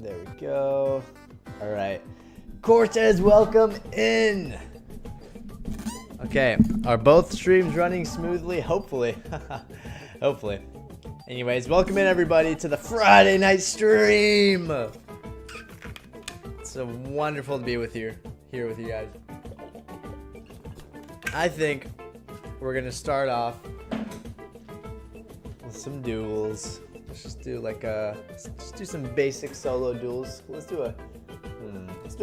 There we go. All right. Cortez, welcome in. Okay, are both streams running smoothly? Hopefully. Hopefully. Anyways, welcome in everybody to the Friday night stream. It's so wonderful to be with you, here with you guys. I think we're gonna start off with some duels. Let's just do like just do some basic solo duels. Let's do a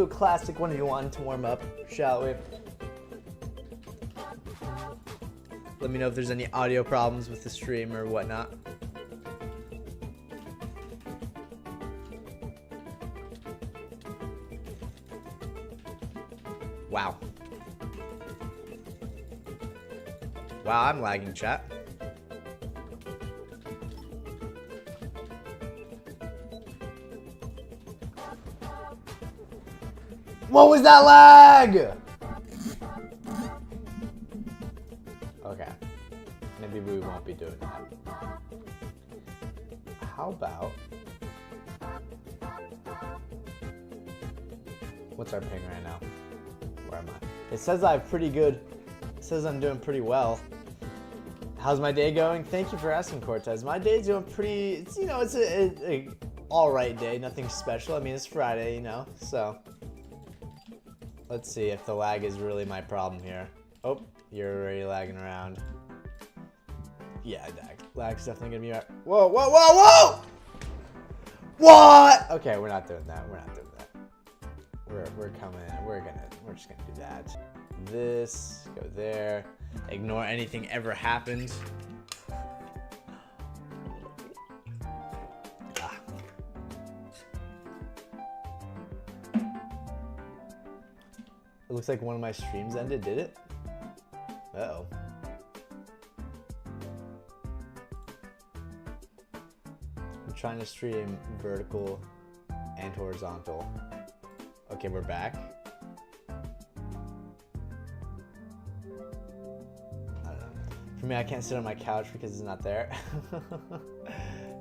classic 1v1 to warm up, shall we? Let me know if there's any audio problems with the stream or whatnot. Wow. Wow, I'm lagging, chat. What was that lag? Okay. Maybe we won't be doing that. How about... What's our ping right now? Where am I? It says I have pretty good... It says I'm doing pretty well. How's my day going? Thank you for asking, Cortez. My day's going pretty... It's, you know, it's a alright day. Nothing special. I mean, it's Friday, you know, so... Let's see if the lag is really my problem here. Oh, you're already lagging around. Yeah, lag's definitely gonna be right. Whoa, whoa, whoa, whoa! What? Okay, we're not doing that. We're not doing that. We're coming. We're just gonna do that. This, go there. Ignore anything ever happened. It looks like one of my streams ended, did it? Uh-oh. I'm trying to stream vertical and horizontal. Okay, we're back. I don't know. For me, I can't sit on my couch because it's not there.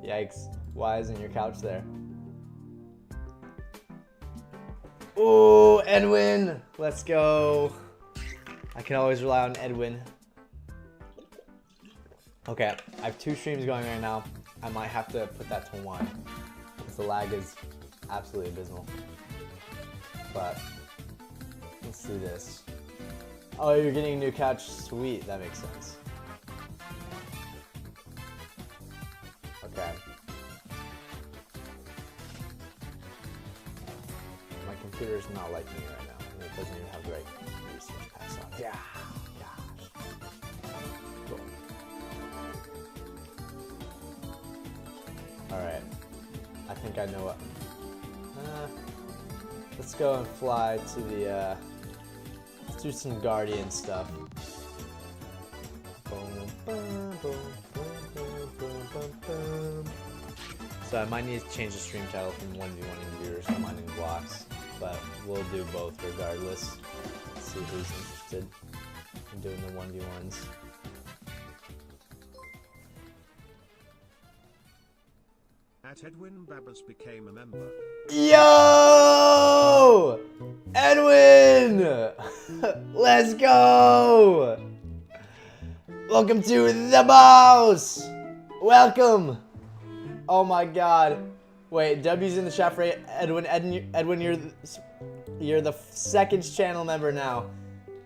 Yikes. Why isn't your couch there? Ooh, Edwin! Let's go. I can always rely on Edwin. Okay, I have 2 streams going right now. I might have to put that to 1 because the lag is absolutely abysmal. But let's do this. Oh, you're getting a new couch? Sweet, that makes sense. Okay. Computer's not liking me right now, and it doesn't even have the right resource pass on. Yeah, gosh. Cool. Alright. I think I know what. Let's go and fly to the, let's do some Guardian stuff. So I might need to change the stream title from 1v1ing viewers to mining blocks. But we'll do both regardless. Let's see who's interested in doing the 1v1s. At Edwin Babas became a member. Yo! Edwin! Let's go! Welcome to the boss! Welcome! Oh my god. Wait, W's in the chat for Edwin. Edwin, you're the 2nd channel member now.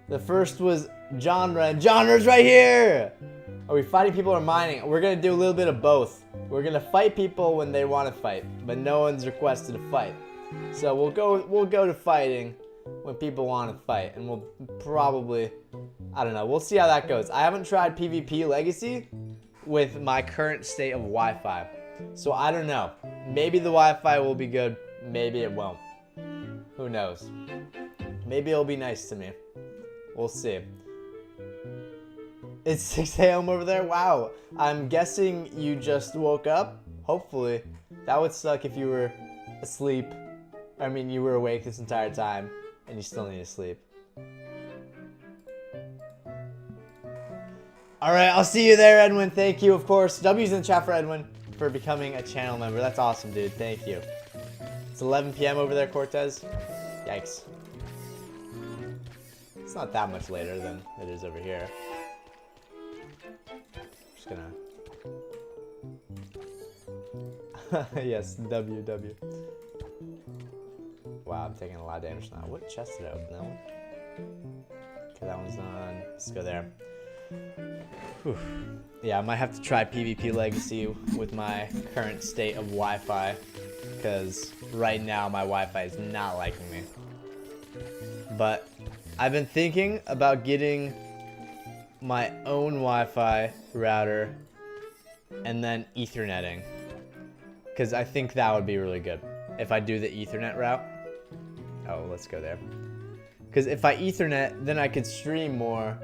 The first was Genre, and Genre's right here! Are we fighting people or mining? We're gonna do a little bit of both. We're gonna fight people when they want to fight, but no one's requested to fight. So we'll go to fighting when people want to fight, and we'll probably, I don't know, we'll see how that goes. I haven't tried PvP Legacy with my current state of Wi-Fi. So I don't know. Maybe the Wi-Fi will be good. Maybe it won't. Who knows? Maybe it'll be nice to me. We'll see. It's 6 a.m. over there? Wow. I'm guessing you just woke up? Hopefully. That would suck if you were asleep. I mean, you were awake this entire time and you still need to sleep. Alright, I'll see you there, Edwin. Thank you, of course. W's in the chat for Edwin for becoming a channel member. That's awesome, dude. Thank you. It's 11 p.m. over there, Cortez. Yikes. It's not that much later than it is over here. Just gonna... yes, W. Wow, I'm taking a lot of damage now. What chest did I open? That one? Okay, that one's done. Let's go there. Whew. Yeah, I might have to try PvP Legacy with my current state of Wi-Fi, because right now my Wi-Fi is not liking me. But I've been thinking about getting my own Wi-Fi router and then Etherneting, because I think that would be really good if I do the Ethernet route. Oh, let's go there. Because if I Ethernet, then I could stream more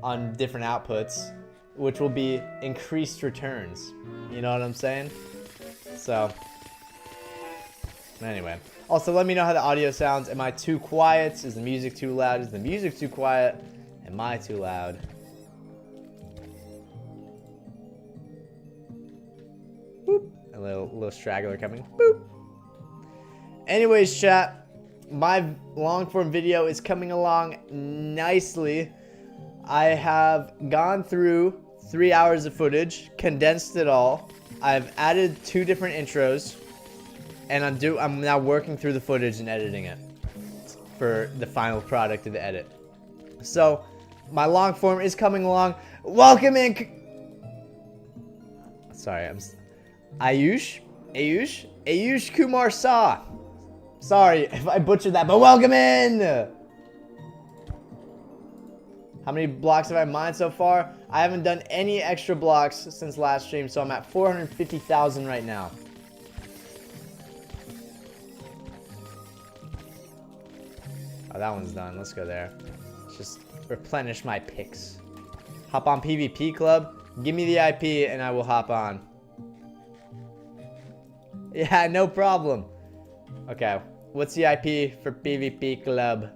on different outputs, which will be increased returns. You know what I'm saying? So, anyway. Also, let me know how the audio sounds. Am I too quiet? Is the music too loud? Is the music too quiet? Am I too loud? Boop. A little straggler coming. Boop. Anyways, chat, my long form video is coming along nicely. I have gone through 3 hours of footage, condensed it all. I've added 2 different intros, and I'm now working through the footage and editing it for the final product of the edit. So my long form is coming along. Welcome in. Sorry, I'm Ayush Kumar Saw. Sorry if I butchered that, but welcome in. How many blocks have I mined so far? I haven't done any extra blocks since last stream, so I'm at 450,000 right now. Oh, that one's done. Let's go there. Let's just replenish my picks. Hop on PvP Club. Give me the IP and I will hop on. Yeah, no problem. Okay, what's the IP for PvP Club?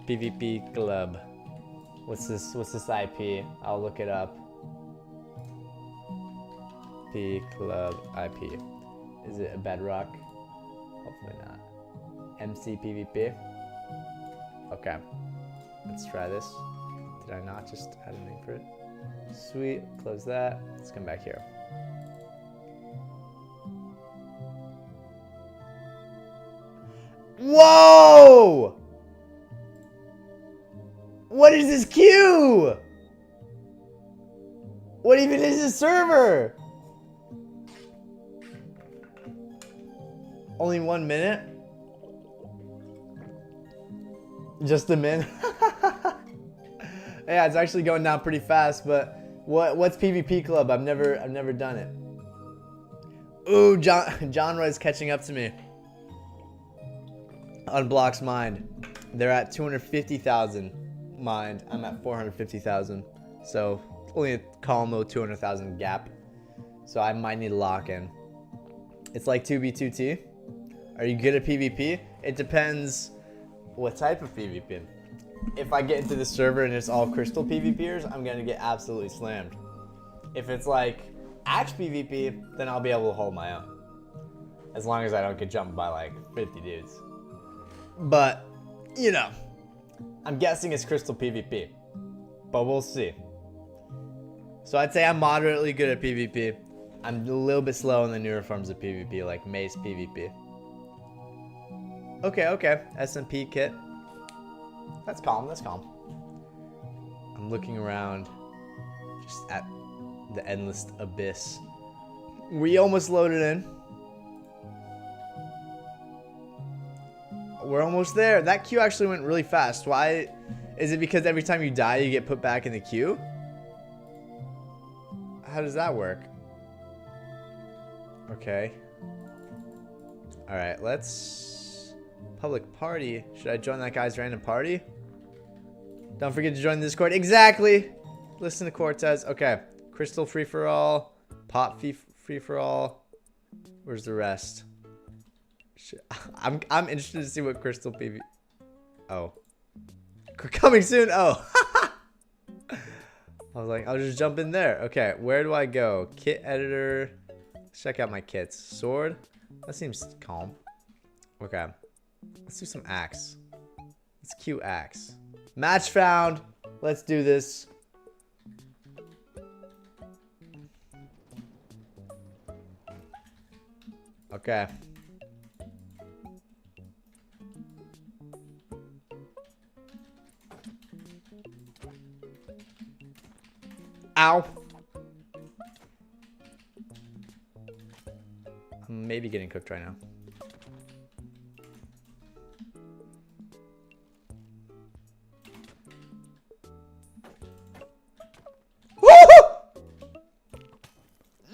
PvP Club. What's this IP? I'll look it up. P Club IP. Is it a bedrock? Hopefully not. MC PvP. Okay. Let's try this. Did I not just add a name for it? Sweet. Close that. Let's come back here. Whoa! What is this queue? What even is this server? Only 1 minute? Just a minute? Yeah, it's actually going down pretty fast, but what's PvP Club? I've never done it. Ooh, John Roy's catching up to me. Unblocks mined. They're at 250,000 mined. I'm at 450,000. So only a column of 200,000 gap. So I might need to lock in. It's like 2B2T. Are you good at PvP? It depends what type of PvP. If I get into the server and it's all crystal PvPers, I'm gonna get absolutely slammed. If it's like axe PvP, then I'll be able to hold my own. As long as I don't get jumped by like 50 dudes. But, you know, I'm guessing it's crystal PvP. But we'll see. So I'd say I'm moderately good at PvP. I'm a little bit slow in the newer forms of PvP, like Mace PvP. Okay. SMP kit. That's calm, that's calm. I'm looking around just at the endless abyss. We almost loaded in. We're almost there. That queue actually went really fast. Why? Is it because every time you die, you get put back in the queue? How does that work? Okay. Alright, let's... Public party. Should I join that guy's random party? Don't forget to join the Discord. Exactly! Listen to Cortez. Okay. Crystal free-for-all. Pop free-for-all. Where's the rest? I'm interested to see what Crystal PV... Oh. Coming soon? Oh. I was like, I'll just jump in there. Okay, where do I go? Kit editor. Let's check out my kits. Sword. That seems calm. Okay. Let's do some axe. Let's cue axe. Match found. Let's do this. Okay. Ow. I'm maybe getting cooked right now.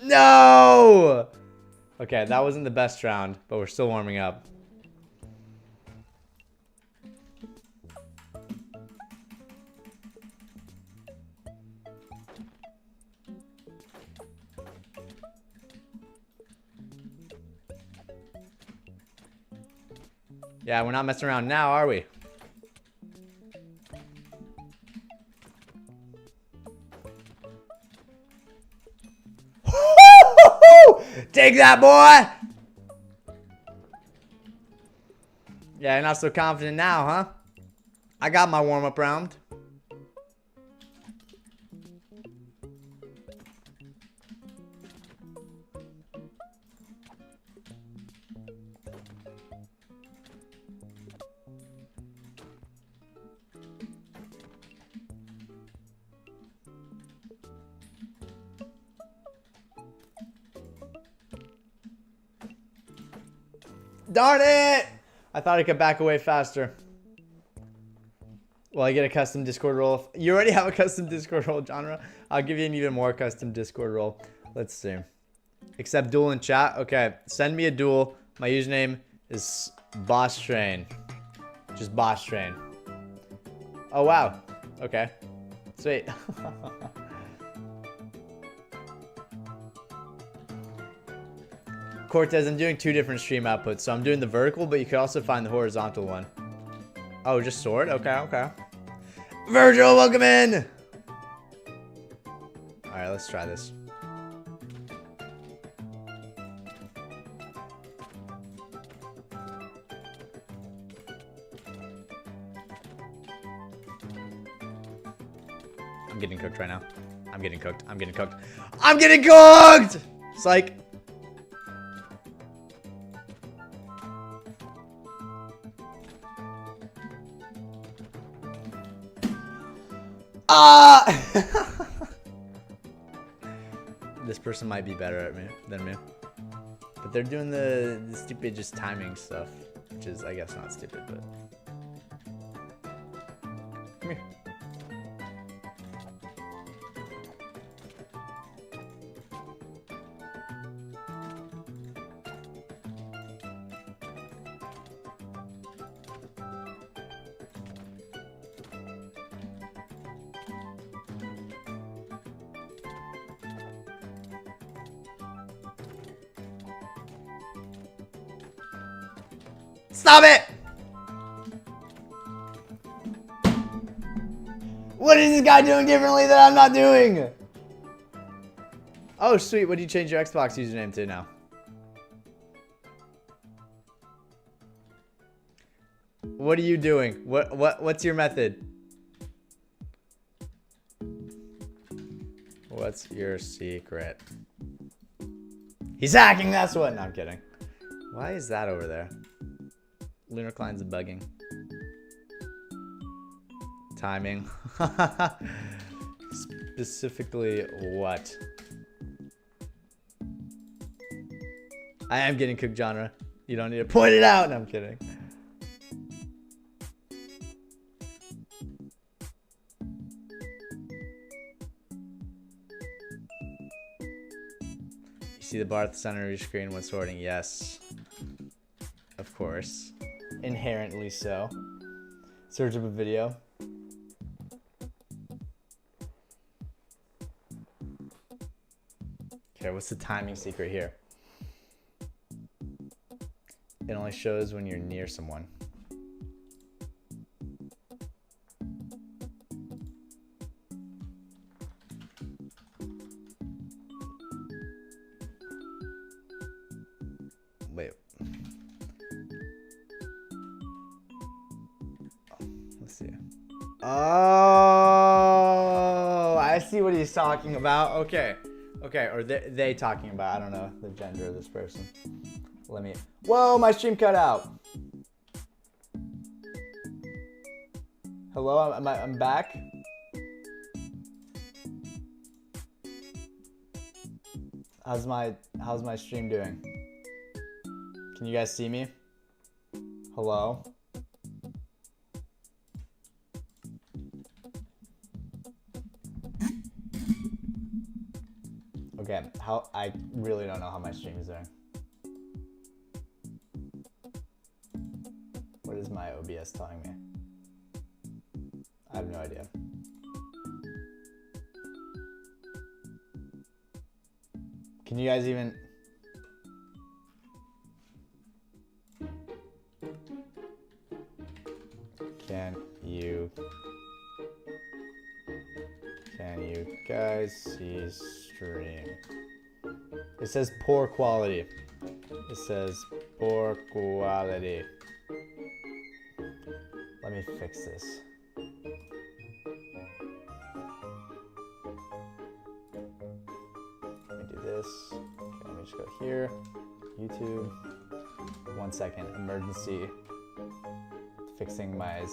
No! Okay, that wasn't the best round, but we're still warming up. Yeah, we're not messing around now, are we? Take that, boy! Yeah, you're not so confident now, huh? I got my warm-up round. Darn it! I thought I could back away faster. Well, I get a custom Discord role. You already have a custom Discord role genre. I'll give you an even more custom Discord role. Let's see. Accept duel in chat. Okay, send me a duel. My username is Boss Train. Just Boss Train. Oh, wow. Okay. Sweet. Cortez, I'm doing 2 different stream outputs. So I'm doing the vertical, but you could also find the horizontal one. Oh, just sword? Okay, okay. Virgil, welcome in! Alright, let's try this. I'm getting cooked right now. I'm getting cooked. I'm getting cooked. I'm getting cooked! Psych. This person might be better at me than me. But they're doing the stupid just timing stuff. Which is, I guess, not stupid, but... Come here. Stop it! What is this guy doing differently that I'm not doing? Oh, sweet. What do you change your Xbox username to now? What are you doing? What's your method? What's your secret? He's hacking, that's what. No, I'm kidding. Why is that over there? Lunar Klein's bugging. Timing. Specifically what? I am getting cooked genre. You don't need to point it out. No, I'm kidding. You see the bar at the center of your screen when sorting? Yes. Of course. Inherently so. Search up a video. Okay, what's the timing secret here? It only shows when you're near someone. wait. Let's see. Oh, I see what he's talking about. Okay. Okay, or they talking about. I don't know the gender of this person. Let me. Whoa, my stream cut out. Hello, I'm back. How's my stream doing? Can you guys see me? Hello? Okay, I really don't know how my stream is doing. What is my OBS telling me? I have no idea. Can you guys even... Can you guys see stream? It says poor quality. It says poor quality. Let me fix this. Let me do this. Okay, let me just go here. YouTube. 1 second. Emergency. Fixing my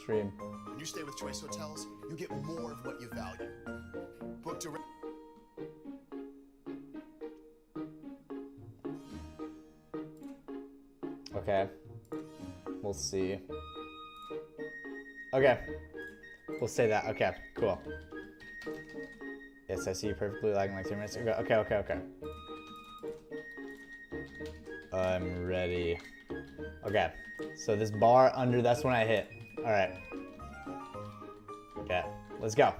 stream. When you stay with Choice Hotels, you get more of what you value. Book direct. Okay. We'll see. Okay. We'll say that. Okay, cool. Yes, I see you perfectly lagging like 2 minutes ago. Okay. I'm ready. Okay. So this bar under, that's when I hit. Alright. Okay. Let's go.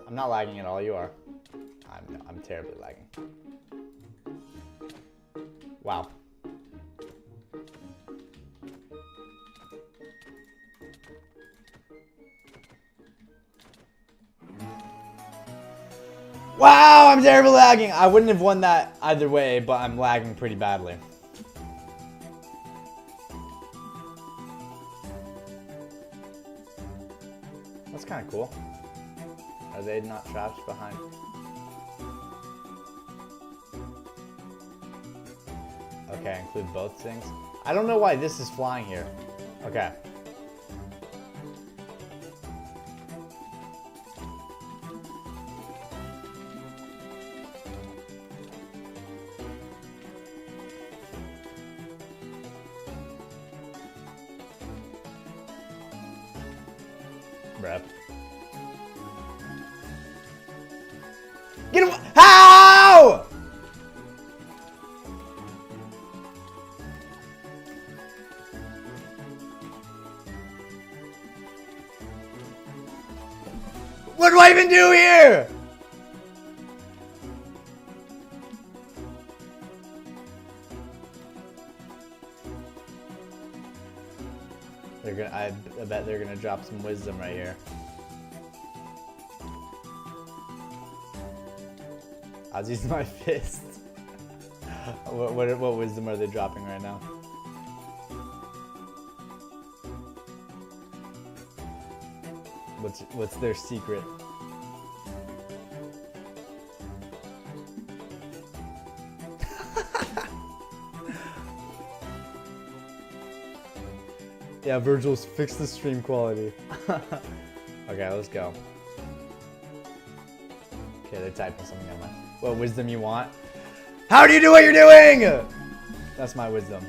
I'm not lagging at all, you are. I'm terribly lagging. Wow. Wow, I'm terribly lagging. I wouldn't have won that either way, but I'm lagging pretty badly. That's kind of cool. Are they not trapped behind? Okay, include both things. I don't know why this is flying here. Okay. Bruh. Get him! How? What do I even do here? They're gonna. I bet they're gonna drop some wisdom right here. I was using my fist. What wisdom are they dropping right now? What's their secret? Yeah, Virgil's fix the stream quality. Okay, let's go. Okay, they're typing something on my... What wisdom you want? How do you do what you're doing? That's my wisdom.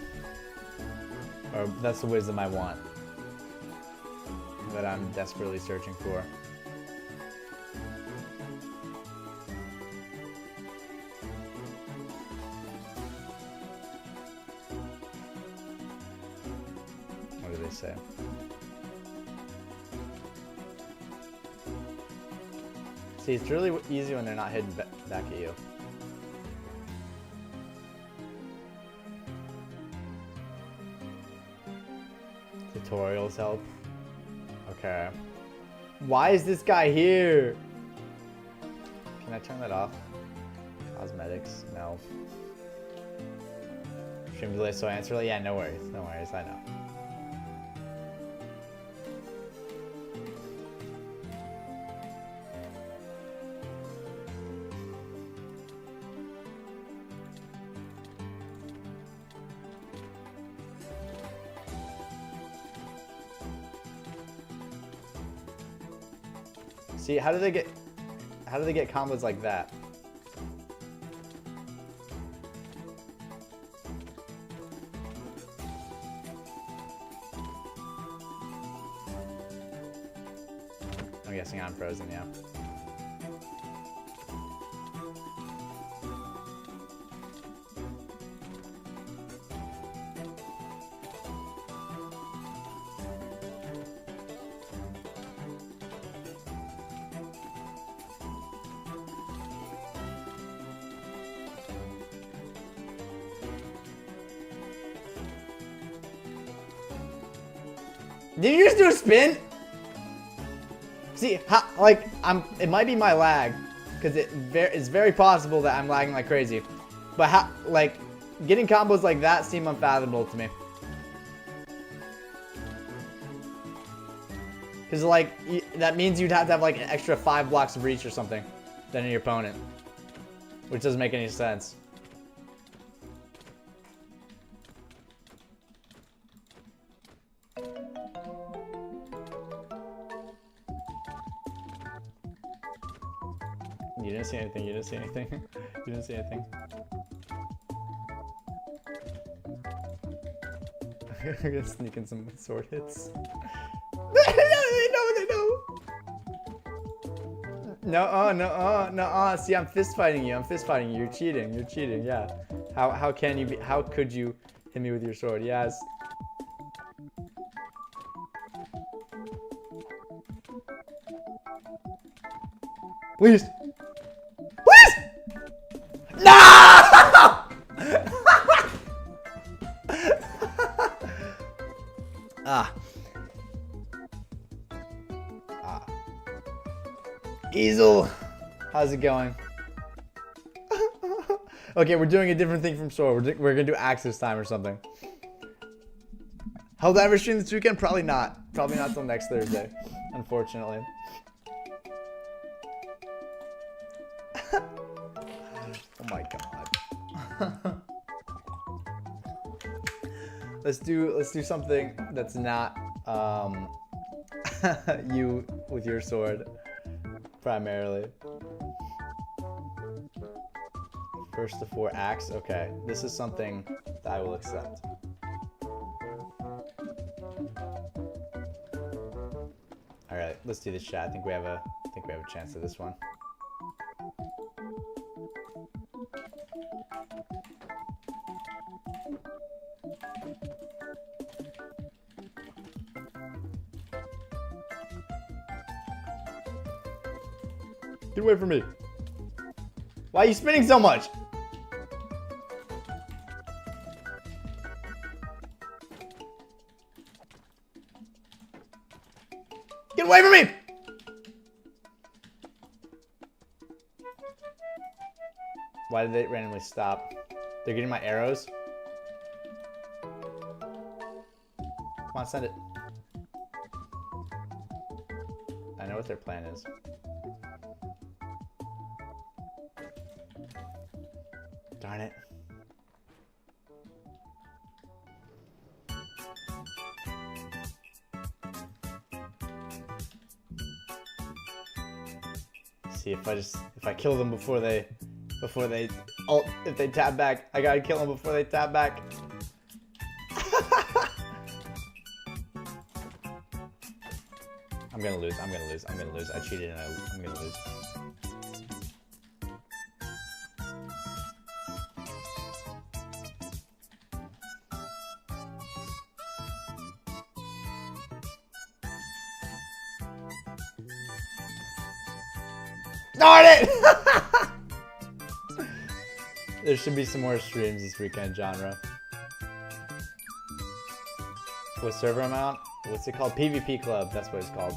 Or that's the wisdom I want. That I'm desperately searching for. What do they say? See, it's really easy when they're not hidden back at you. Tutorials help. Okay. Why is this guy here? Can I turn that off? Cosmetics? No. Stream delay, so answer late? Yeah, no worries. No worries, I know. See, how do they get combos like that? I'm guessing I'm frozen, yeah. Did you just do a spin? See, like, it might be my lag, because it's very possible that I'm lagging like crazy. But like, getting combos like that seem unfathomable to me. Because, like, that means you'd have to have, like, an extra 5 blocks of reach or something than your opponent. Which doesn't make any sense. You didn't see anything, you didn't see anything. You didn't see anything. I'm gonna sneak in some sword hits. They know. No. See, I'm fist fighting you. You're cheating. Yeah. How can you be? How could you hit me with your sword? Yes. Please. No! Easel, how's it going? Okay, we're doing a different thing from sword. We're gonna do axe this time or something. Will I ever stream this weekend? Probably not. Probably not till next Thursday, unfortunately. Oh my god. Let's do something that's not you with your sword primarily. First to 4 axe. Okay, this is something that I will accept. All right, let's do this, chat. I think we have a chance at this one. Get away from me. Why are you spinning so much? Get away from me! Why did they randomly stop? They're getting my arrows. Come on, send it. I know what their plan is. Darn it. See, if I kill them before they if they tap back, I gotta kill them before they tap back. I'm gonna lose. I cheated and I'm gonna lose. Darn it! There should be some more streams this weekend, genre. What server amount? What's it called? PvP Club. That's what it's called.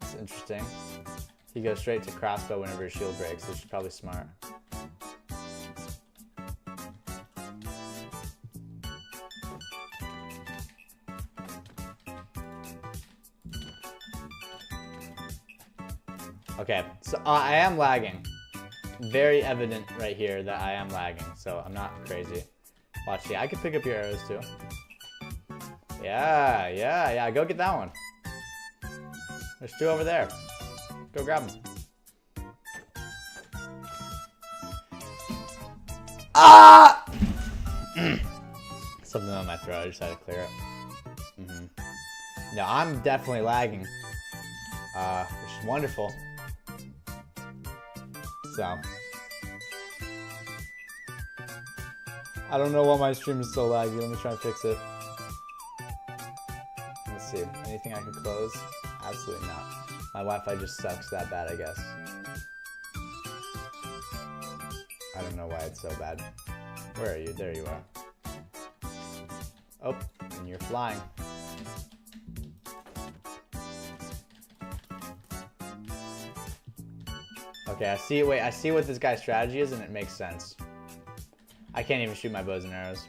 It's interesting. He goes straight to crossbow whenever his shield breaks, which is probably smart. Okay, so I am lagging. Very evident right here that I am lagging, so I'm not crazy. Watch, yeah, I can pick up your arrows too. Yeah, go get that one. There's 2 over there. Go grab them. Ah! Something on my throat, I just had to clear it. No, I'm definitely lagging. Which is wonderful. So, I don't know why my stream is so laggy. Let me try and fix it. Let's see. Anything I can close? Absolutely not. My Wi-Fi just sucks that bad, I guess. I don't know why it's so bad. Where are you? There you are. Oh, and you're flying. Okay, I see. Wait, I see what this guy's strategy is, and it makes sense. I can't even shoot my bows and arrows.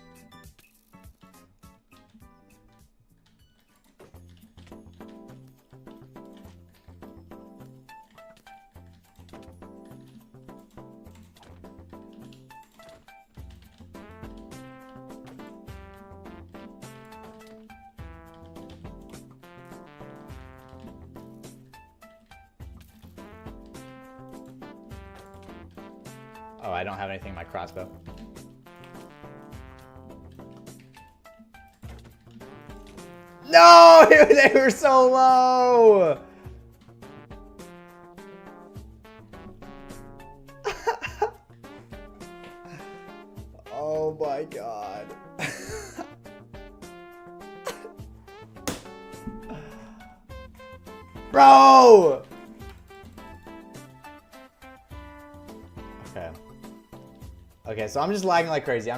Oh, I don't have anything in my crossbow. No! They were so low! Oh my god. Bro! Okay. Okay, so I'm just lagging like crazy.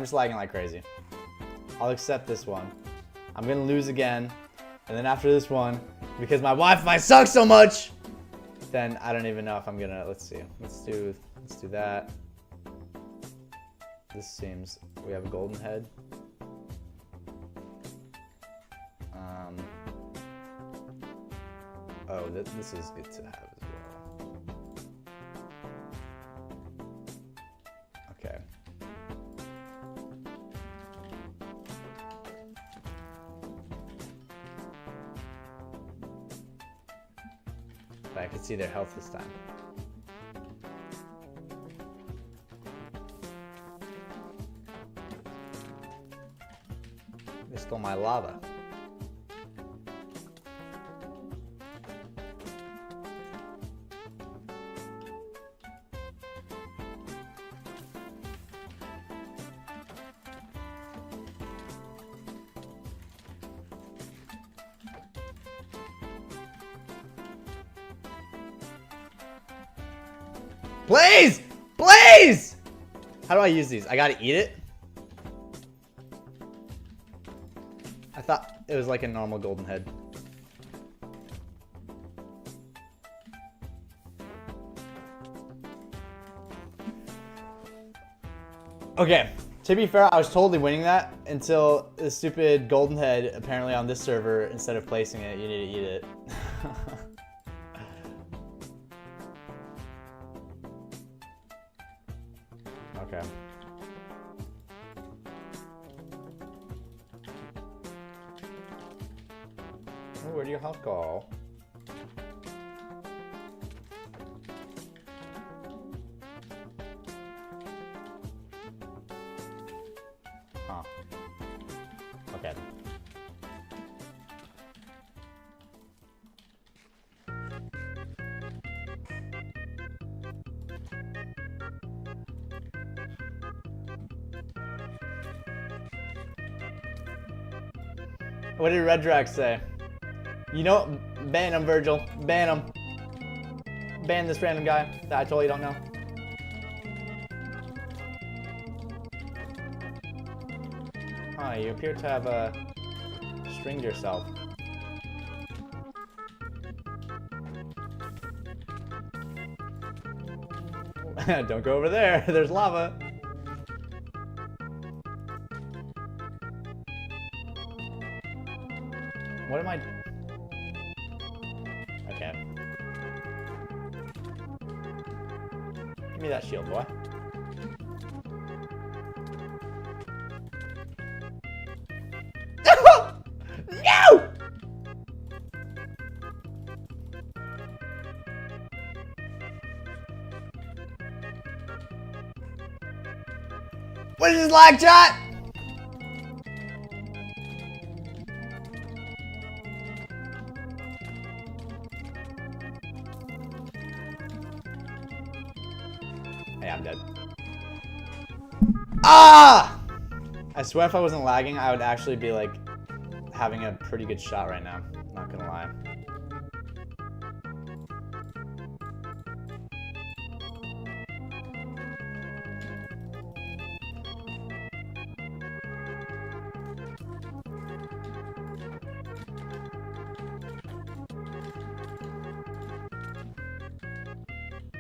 I'll accept this one. I'm gonna lose again. And then after this one, because my Wi-Fi sucks so much, then I don't even know if I'm gonna, let's see. Let's do that. This seems, we have a golden head. Oh, this is good to have as well. Okay. But I can see their health this time. They stole my lava. Please! Please! How do I use these? I gotta eat it? I thought it was like a normal golden head. Okay, to be fair, I was totally winning that until the stupid golden head, apparently on this server, instead of placing it, you need to eat it. Okay. Oh, where do your health go? Huh. Okay. What did Red Drax say? You know, ban him, Virgil. Ban him. ban this random guy that I totally don't know. Huh, you appear to have stringed yourself. Don't go over there. There's lava. What am I? Okay. Give me that shield, boy. No! What is this lag chat? Hey, I'm dead. Ah! I swear if I wasn't lagging, I would actually be like having a pretty good shot right now. Not gonna lie.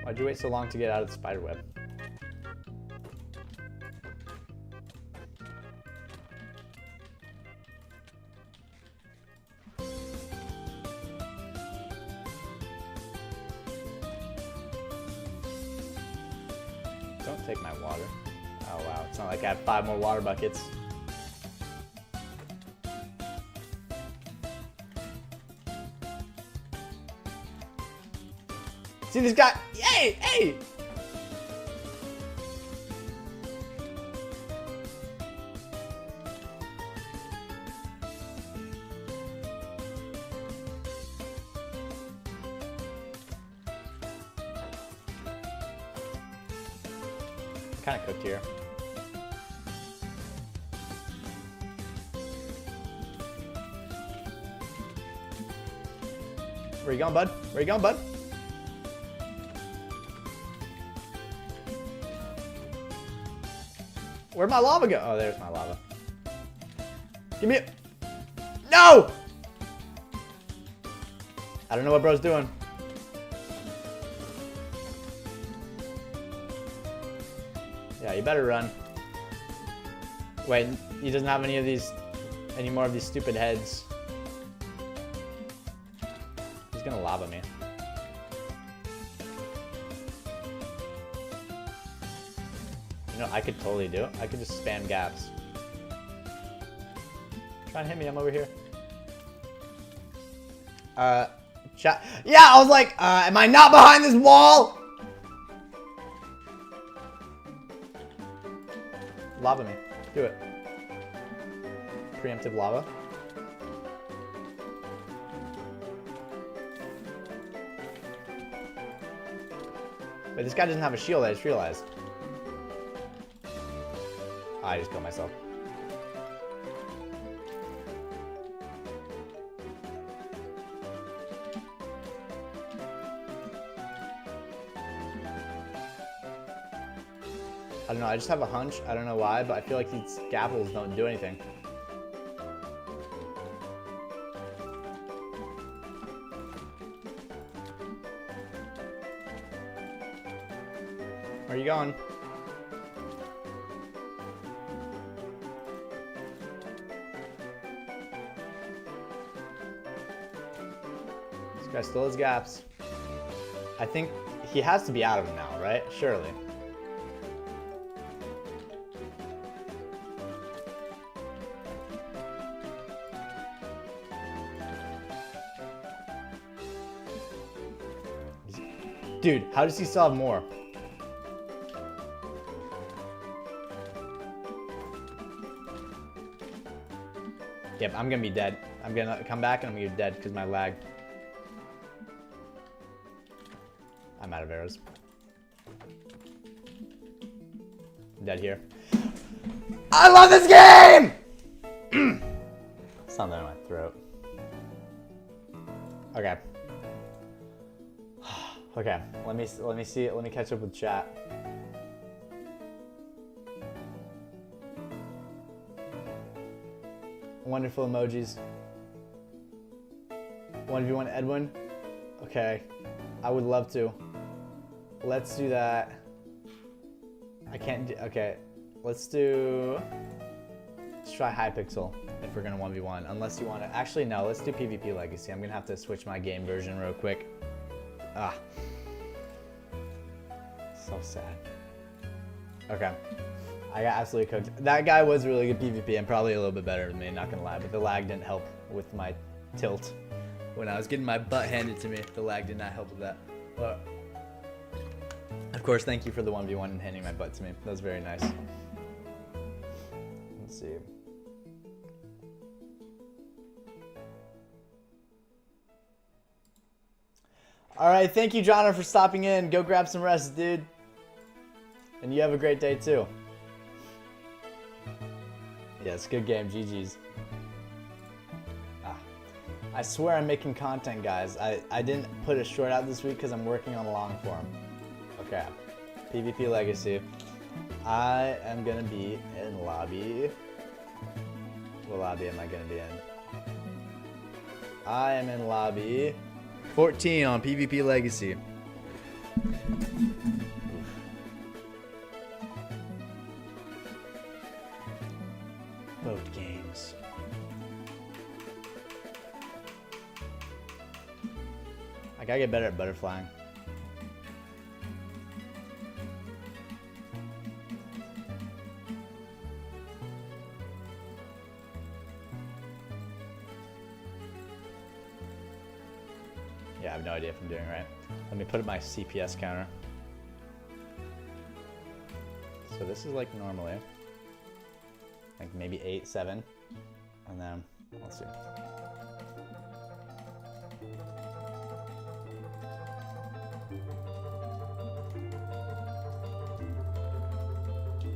Why'd you wait so long to get out of the spider web? Don't take my water. Oh wow, it's not like I have 5 more water buckets. See this guy? Hey, hey! Kind of cooked here. Where you going, bud? Where you going, bud? Where'd my lava go? Oh, there's my lava. Give me it. No! I don't know what bro's doing. Yeah, you better run. Wait, he doesn't have any more of these stupid heads. He's gonna lava me. You know, I could totally do it. I could just spam gaps. Try and hit me, I'm over here. Chat. Yeah, I was like, am I not behind this wall? Lava me. Do it. Preemptive lava. Wait, this guy doesn't have a shield, I just realized. I just killed myself. I don't know, I just have a hunch. I don't know why, but I feel like these gapples don't do anything. Where are you going? This guy still has gaps. I think he has to be out of them now, right? Surely. Dude, how does he still have more? Yep, I'm gonna be dead. I'm gonna come back and I'm gonna be dead because my lag. I'm out of arrows. I'm dead here. I love this game! Something in my throat. Okay. Okay, let me see. Let me catch up with chat. Wonderful emojis. 1v1 Edwin. Okay, I would love to. Let's do that. I can't do. Okay, let's do. Let's try HYPIXEL if we're gonna 1v1. Unless you want to. Actually, no. Let's do PvP Legacy. I'm gonna have to switch my game version real quick. Ah. So sad. Okay. I got absolutely cooked. That guy was really good PvP and probably a little bit better than me, not gonna lie. But the lag didn't help with my tilt. When I was getting my butt handed to me, the lag did not help with that. But of course, thank you for the 1v1 and handing my butt to me. That was very nice. Let's see. All right, thank you, John, for stopping in. Go grab some rest, dude. And you have a great day, too. Yes, good game. GG's. I swear I'm making content, guys. I didn't put a short out this week because I'm working on long form. Okay. PvP Legacy. I am going to be in lobby. What lobby am I going to be in? I am in lobby 14 on PvP Legacy. Boat games. I gotta get better at butterflying. Yeah, I have no idea if I'm doing right. Let me put up my CPS counter. So this is like normally. Like maybe 8, 7. And then, let's see.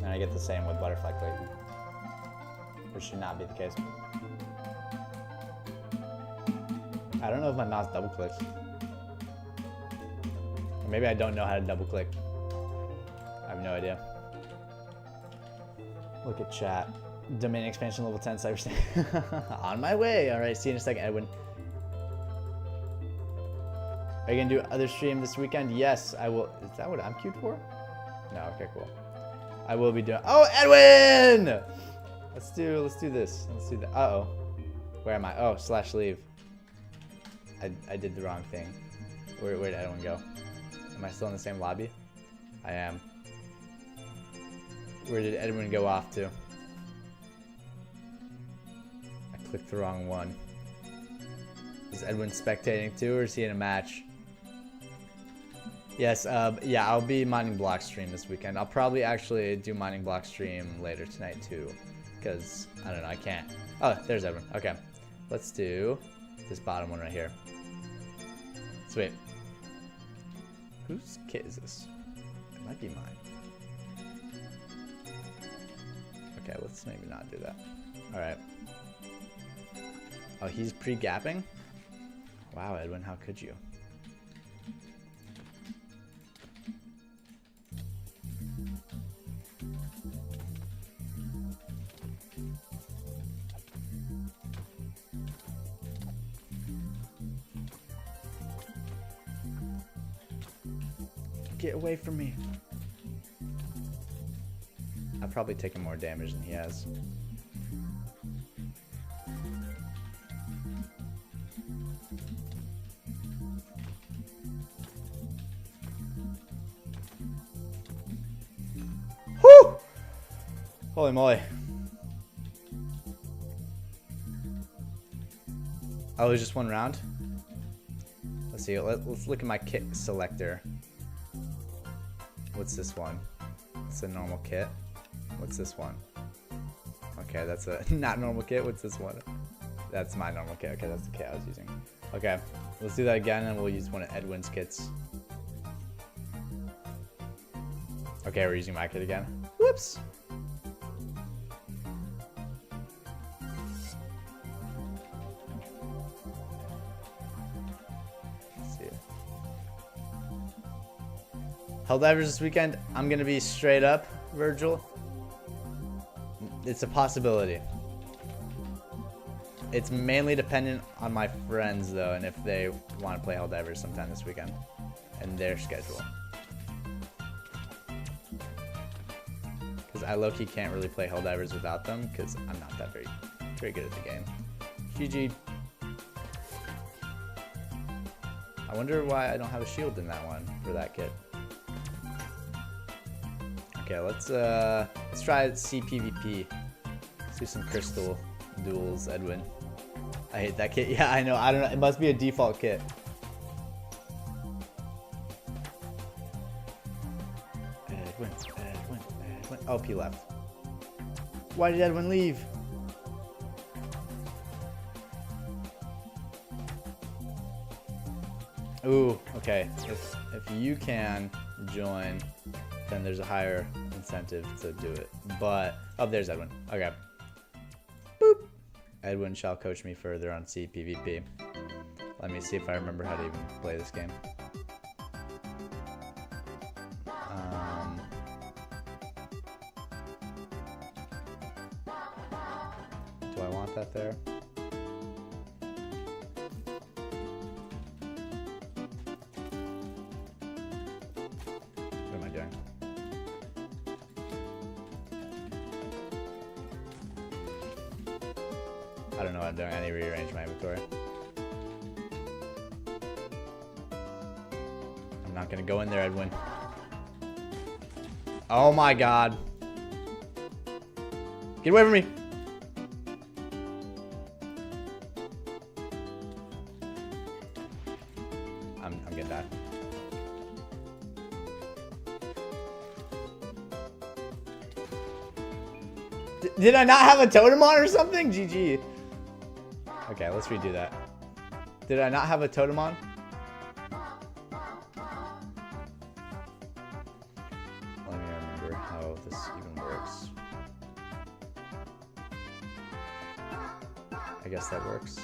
And I get the same with butterfly click. Which should not be the case. I don't know if my mouse double clicks. Or maybe I don't know how to double click. I have no idea. Look at chat. Domain expansion level 10 cyberspace. On my way. Alright, see you in a second, Edwin. Are you gonna do other stream this weekend? Yes, I will. Is that what I'm queued for? No, okay, cool. I will be doing. Oh, Edwin! Let's do this. Let's do that. Uh-oh. Where am I? Oh, /leave. I did the wrong thing. Where did Edwin go? Am I still in the same lobby? I am. Where did Edwin go off to? I clicked the wrong one. Is Edwin spectating too, or is he in a match? Yes, yeah, I'll be mining block stream this weekend. I'll probably actually do mining block stream later tonight too. Because, I don't know, I can't. Oh, there's Edwin. Okay. Let's do this bottom one right here. Sweet. Whose kit is this? It might be mine. Okay, let's maybe not do that. Alright. Oh, he's pre-gapping? Wow, Edwin, how could you? Get away from me. I've probably taken more damage than he has. Whew! Holy moly. Oh, it was just one round? Let's see, let's look at my kit selector. What's this one? It's a normal kit. What's this one? Okay, that's a not normal kit. What's this one? That's my normal kit. Okay, that's the kit I was using. Okay, let's do that again and we'll use one of Edwin's kits. Okay, we're using my kit again. Whoops! Let's see. Helldivers this weekend, I'm going to be straight up, Virgil. It's a possibility. It's mainly dependent on my friends, though, and if they want to play Helldivers sometime this weekend. And their schedule. Because I low-key can't really play Helldivers without them, because I'm not that very good at the game. GG. I wonder why I don't have a shield in that one for that kit. Okay, let's try CPVP. Let's do some crystal duels, Edwin. I hate that kit. Yeah, I know. I don't know. It must be a default kit. Edwin. Oh, he left. Why did Edwin leave? Ooh, okay. If you can join, then there's a higher incentive to do it. But oh, there's Edwin. Okay. Boop. Edwin shall coach me further on CPVP. Let me see if I remember how to even play this game. Do I want that there? What am I doing? I don't know what I'm doing. I need to rearrange my inventory. I'm not gonna go in there, Edwin. Oh my god. Get away from me. I'm gonna die. Did I not have a totem on or something? GG. Okay, let's redo that. Did I not have a totem on? Let me remember how this even works. I guess that works.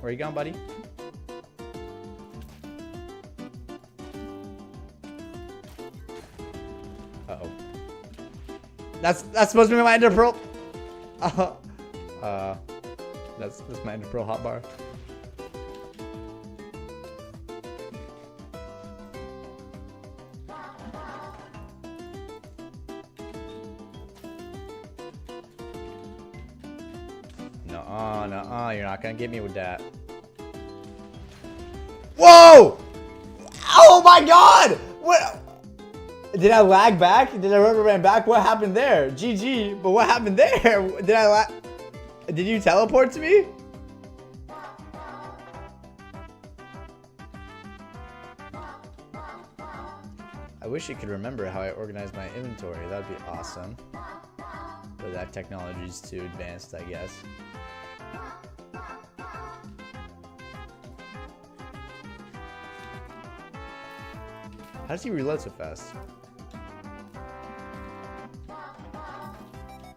Where you going, buddy? Uh-oh. That's supposed to be my Ender Pearl. That's my Ender Pearl hotbar. No, you're not gonna get me with that. Whoa! Oh my god! What? Did I lag back? Did I rubber band back? What happened there? GG, but what happened there? Did I lag? Did you teleport to me? I wish you could remember how I organized my inventory. That'd be awesome. But that technology is too advanced, I guess. How does he reload so fast?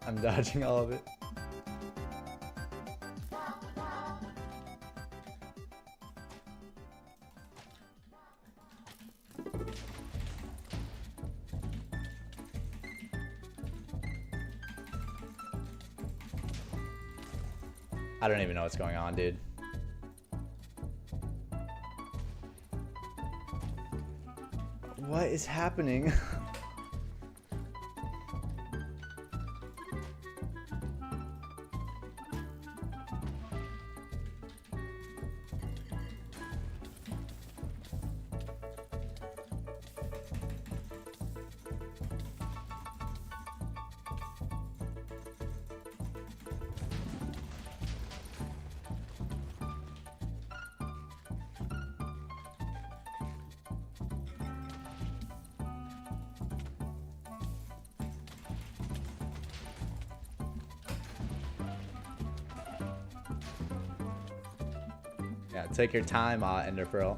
I'm dodging all of it. I don't even know what's going on, dude. What is happening? Yeah, take your time, Ender Pearl.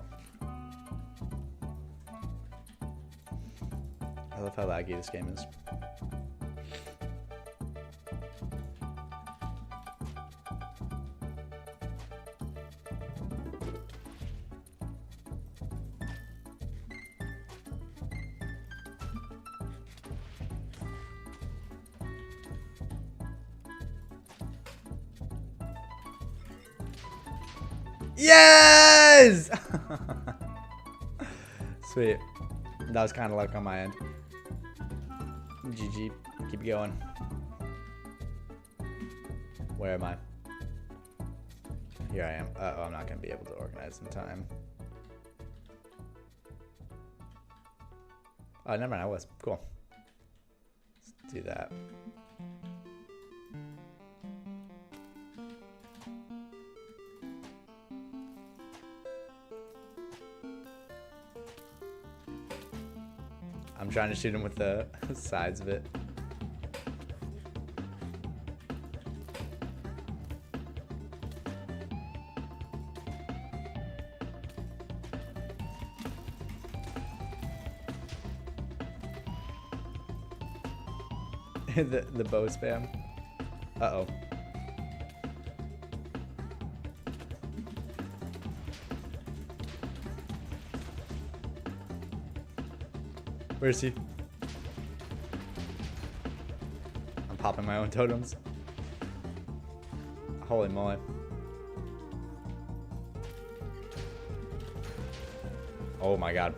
I love how laggy this game is. Yes! Sweet. That was kind of luck on my end. GG. Keep going. Where am I? Here I am. Uh-oh, I'm not going to be able to organize in time. Oh, never mind. I was. Cool. Let's do that. I'm trying to shoot him with the sides of it. the bow spam. Uh-oh. Where is he? I'm popping my own totems. Holy moly. Oh my god.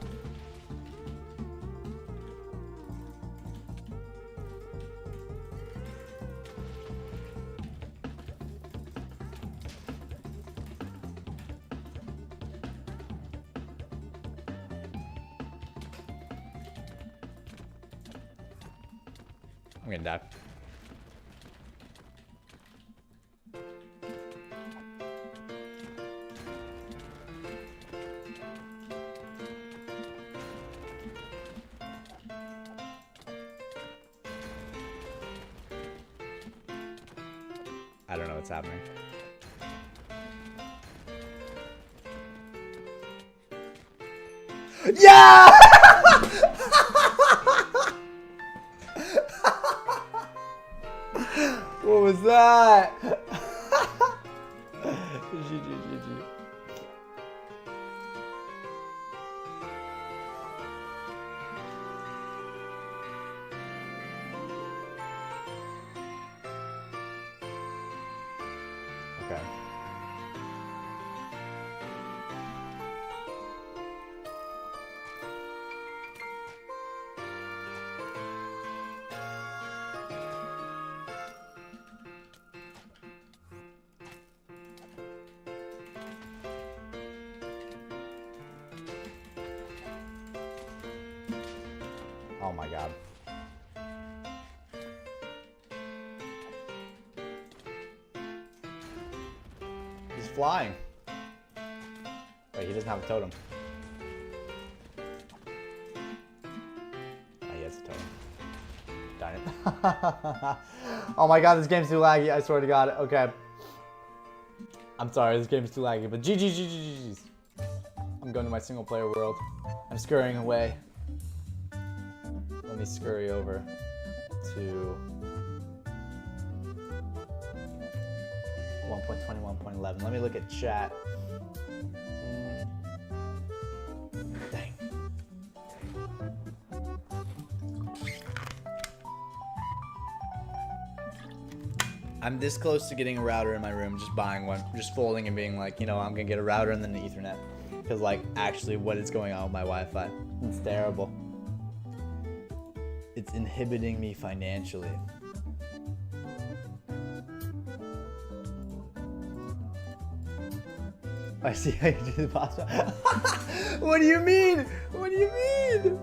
I'm gonna die. I don't know what's happening. Yeah! What was that? GG. Okay. Oh my god. He's flying. Wait, he doesn't have a totem. Oh, he has a totem. Darn it. Oh my god, this game's too laggy. I swear to god. Okay. I'm sorry, this game's too laggy, but GG's. I'm going to my single player world. I'm scurrying away. Let me scurry over to 1.21.11. Let me look at chat. Dang. I'm this close to getting a router in my room, just buying one, just folding and being like, you know, I'm gonna get a router and then an Ethernet. Because like, actually what is going on with my Wi-Fi? It's terrible. It's inhibiting me financially. I see how you do the pasta. What do you mean? What do you mean?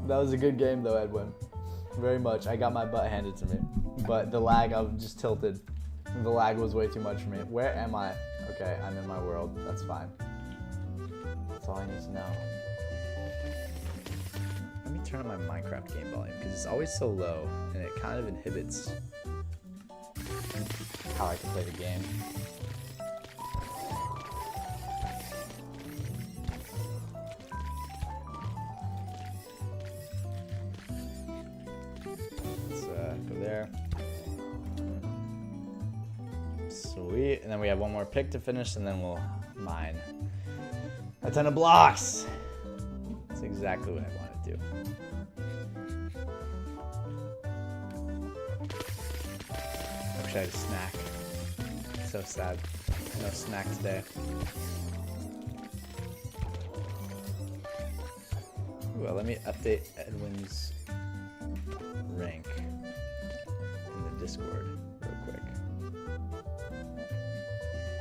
That was a good game though, Edwin. Very much. I got my butt handed to me. But the lag, I was just tilted. The lag was way too much for me. Where am I? Okay, I'm in my world. That's fine. That's all I need to know. Let me turn on my Minecraft game volume because it's always so low and it kind of inhibits. how I can play the game. Let's go there. Sweet. And then we have one more pick to finish, and then we'll mine a ton of blocks. That's exactly what I want to do. I wish I had a snack. So sad. No snack today. Well, let me update Edwin's rank in the Discord real quick.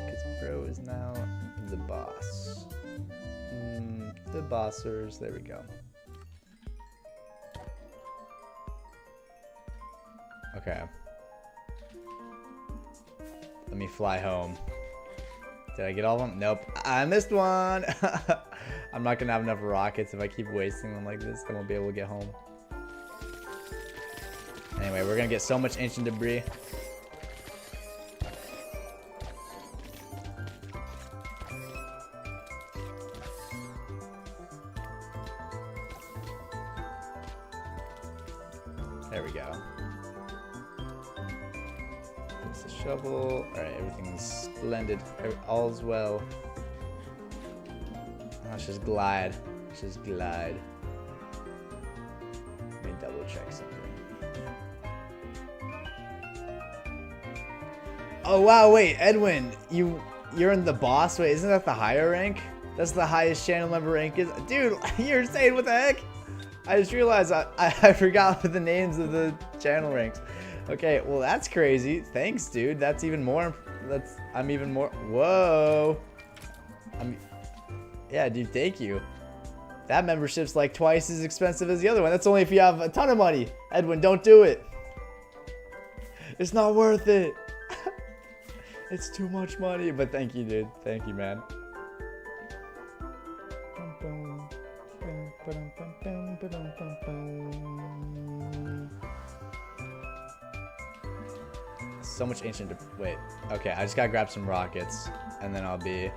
Because bro is now the boss. The bossers, there we go. Okay. Let me fly home. Did I get all of them? Nope. I missed one. I'm not gonna have enough rockets if I keep wasting them like this. I won't be able to get home. Anyway, we're gonna get so much ancient debris. There we go. It's a shovel. Alright, everything's splendid. All's well. Let's just glide. Let's just glide. Let me double check something. Oh wow, wait, Edwin, you're in the boss? Wait, isn't that the higher rank? That's the highest channel member rank is. Dude, you're insane, what the heck? I just realized I forgot the names of the channel ranks. Okay, well that's crazy. Thanks, dude. That's even more. I'm even more. Whoa. Yeah, dude. Thank you. That membership's like twice as expensive as the other one. That's only if you have a ton of money. Edwin, don't do it. It's not worth it. It's too much money. But thank you, dude. Thank you, man. So much ancient. Wait. Okay, I just gotta grab some rockets, and then I'll be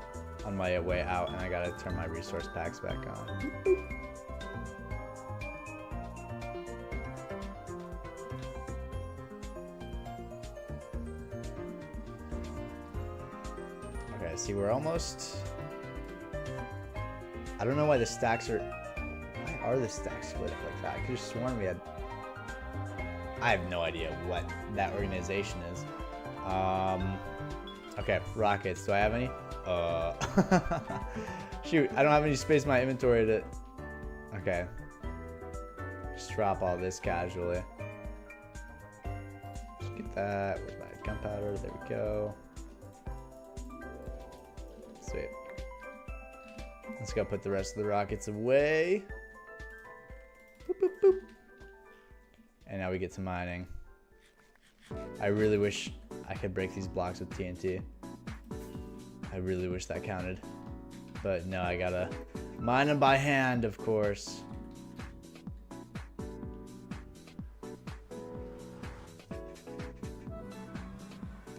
on my way out, and I gotta turn my resource packs back on. Okay, see, we're almost. I don't know why the stacks are. Why are the stacks split up like that? I could have sworn we had. I have no idea what that organization is. Okay, rockets. Do I have any? Shoot, I don't have any space in my inventory to. Okay. Just drop all this casually. Just get that. Where's my gunpowder? There we go. Sweet. Let's go put the rest of the rockets away. Boop, boop, boop. And now we get to mining. I really wish I could break these blocks with TNT. I really wish that counted. But no, I gotta mine them by hand, of course.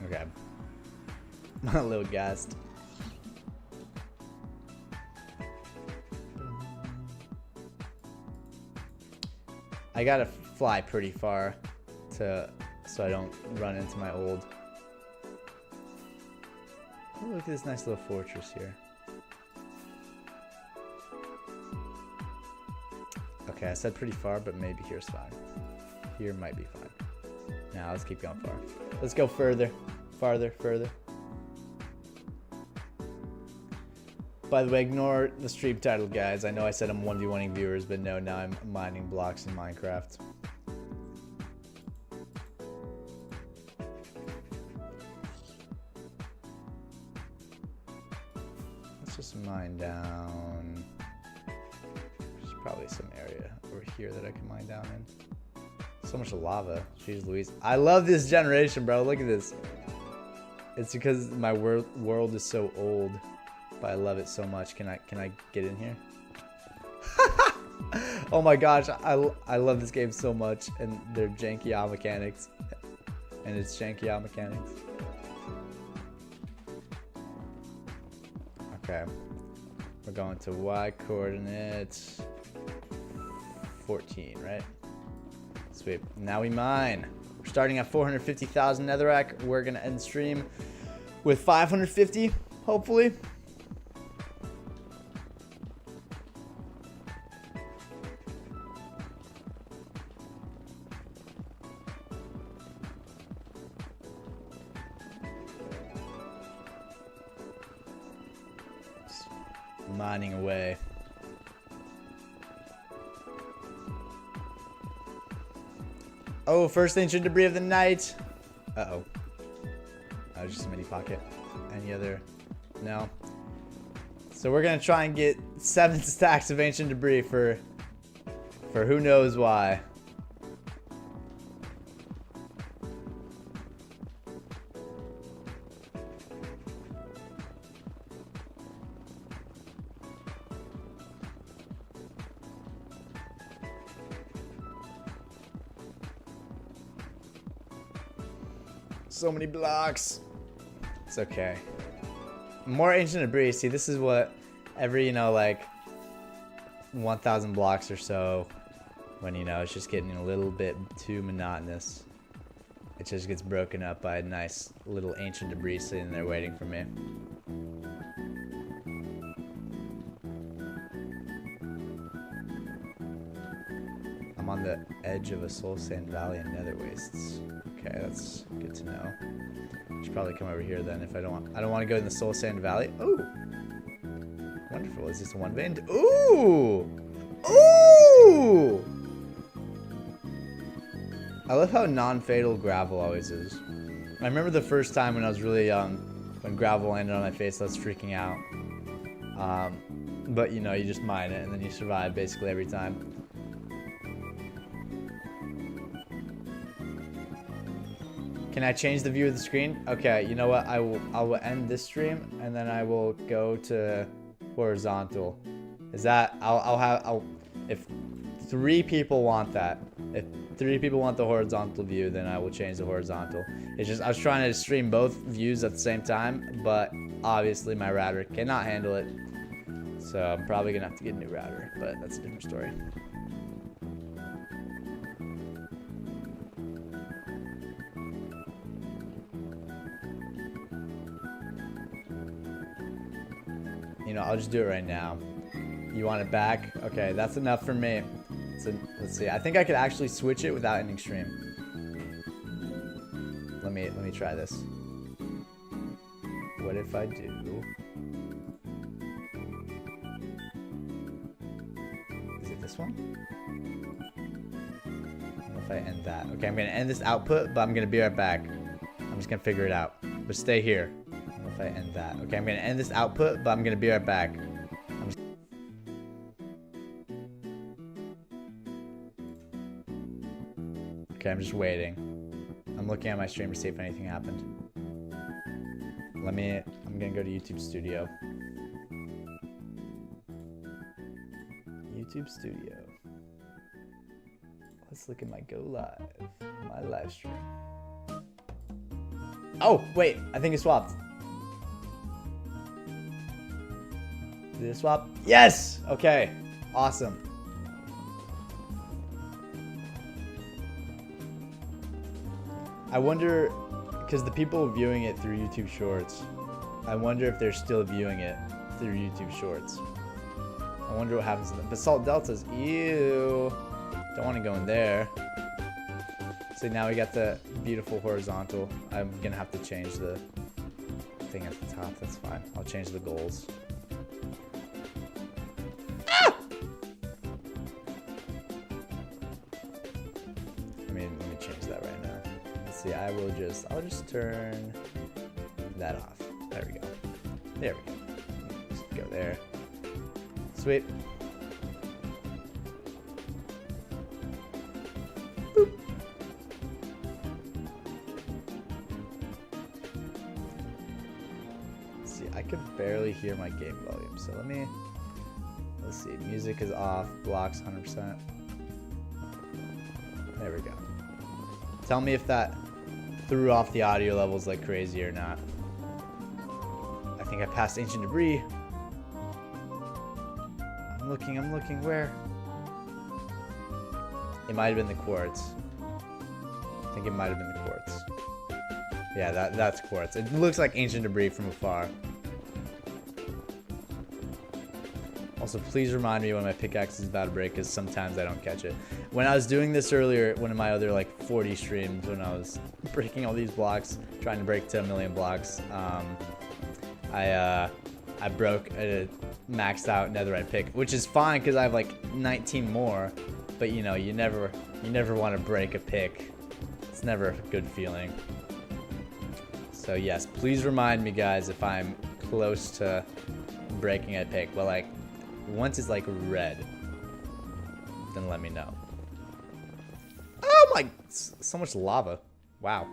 Okay. I'm a little gassed. I gotta fly pretty far so I don't run into my old. Oh, look at this nice little fortress here. Okay, I said pretty far, but maybe here's fine. Here might be fine. Now let's keep going far. Let's go further, farther, further. By the way, ignore the stream title, guys. I know I said I'm 1v1ing viewers, but no, now I'm mining blocks in Minecraft. Let's just mine down. There's probably some area over here that I can mine down in. So much lava. Jeez Louise. I love this generation, bro. Look at this. It's because my world is so old. But I love it so much. Can I get in here? Oh my gosh, I love this game so much, and they're janky mechanics, and it's janky mechanics. Okay. We're going to Y coordinates 14, right? Sweet. Now we mine. We're starting at 450,000 netherrack. We're gonna end stream with 550, hopefully. Just mining away. Oh, first ancient debris of the night. Uh-oh. That was just a mini pocket. Any other? No. So we're gonna try and get 7 stacks of ancient debris for who knows why. So many blocks. It's okay. More ancient debris. See, this is what every, like 1,000 blocks or so, when, it's just getting a little bit too monotonous, it just gets broken up by a nice little ancient debris sitting there waiting for me. I'm on the edge of a soul sand valley and nether wastes. Okay, that's good to know. Should probably come over here then if I don't want to go in the soul sand valley. Oh, wonderful. Is this a 1v1? Ooh, ooh. I love how non-fatal gravel always is. I remember the first time when I was really young, when gravel landed on my face, I was freaking out. But you just mine it and then you survive basically every time. Can I change the view of the screen? Okay, you know what? I will end this stream and then I will go to horizontal. Is that if 3 people want that. If 3 people want the horizontal view, then I will change the horizontal. It's just I was trying to stream both views at the same time, but obviously my router cannot handle it. So I'm probably gonna have to get a new router, but that's a different story. I'll just do it right now. You want it back? Okay, that's enough for me. So, let's see. I think I could actually switch it without ending stream. Let me try this. What if I do? Is it this one? What if I end that? Okay, I'm gonna end this output, but I'm gonna be right back. I'm just gonna figure it out. But stay here. If I end that. Okay, I'm gonna end this output, but I'm gonna be right back. Okay, I'm just waiting. I'm looking at my stream to see if anything happened. I'm gonna go to YouTube Studio. YouTube Studio. Let's look at my go live. My live stream. Oh, wait, I think it swapped. Did it swap? Yes! Okay. Awesome. I wonder, because the people viewing it through YouTube Shorts, I wonder if they're still viewing it through YouTube Shorts. I wonder what happens to them. Basalt Deltas, ew. Don't want to go in there. So now we got the beautiful horizontal. I'm going to have to change the thing at the top. That's fine. I'll change the goals. Let me change that right now. Let's see, I'll just turn that off. There we go. There we go. Just go there. Sweet. Boop. See, I could barely hear my game volume, so let's see, music is off, blocks 100%. There we go. Tell me if that threw off the audio levels like crazy or not. I think I passed ancient debris. I'm looking. Where? It might have been the quartz. I think it might have been the quartz. Yeah, that's quartz. It looks like ancient debris from afar. Also, please remind me when my pickaxe is about to break, because sometimes I don't catch it. When I was doing this earlier, one of my other like 40 streams, when I was breaking all these blocks, trying to break to 1 million blocks, I broke a maxed out netherite pick, which is fine because I have like 19 more. But you know, you never want to break a pick. It's never a good feeling. So yes, please remind me, guys, if I'm close to breaking a pick. But like, once it's like red, then let me know. Oh my, so much lava. Wow.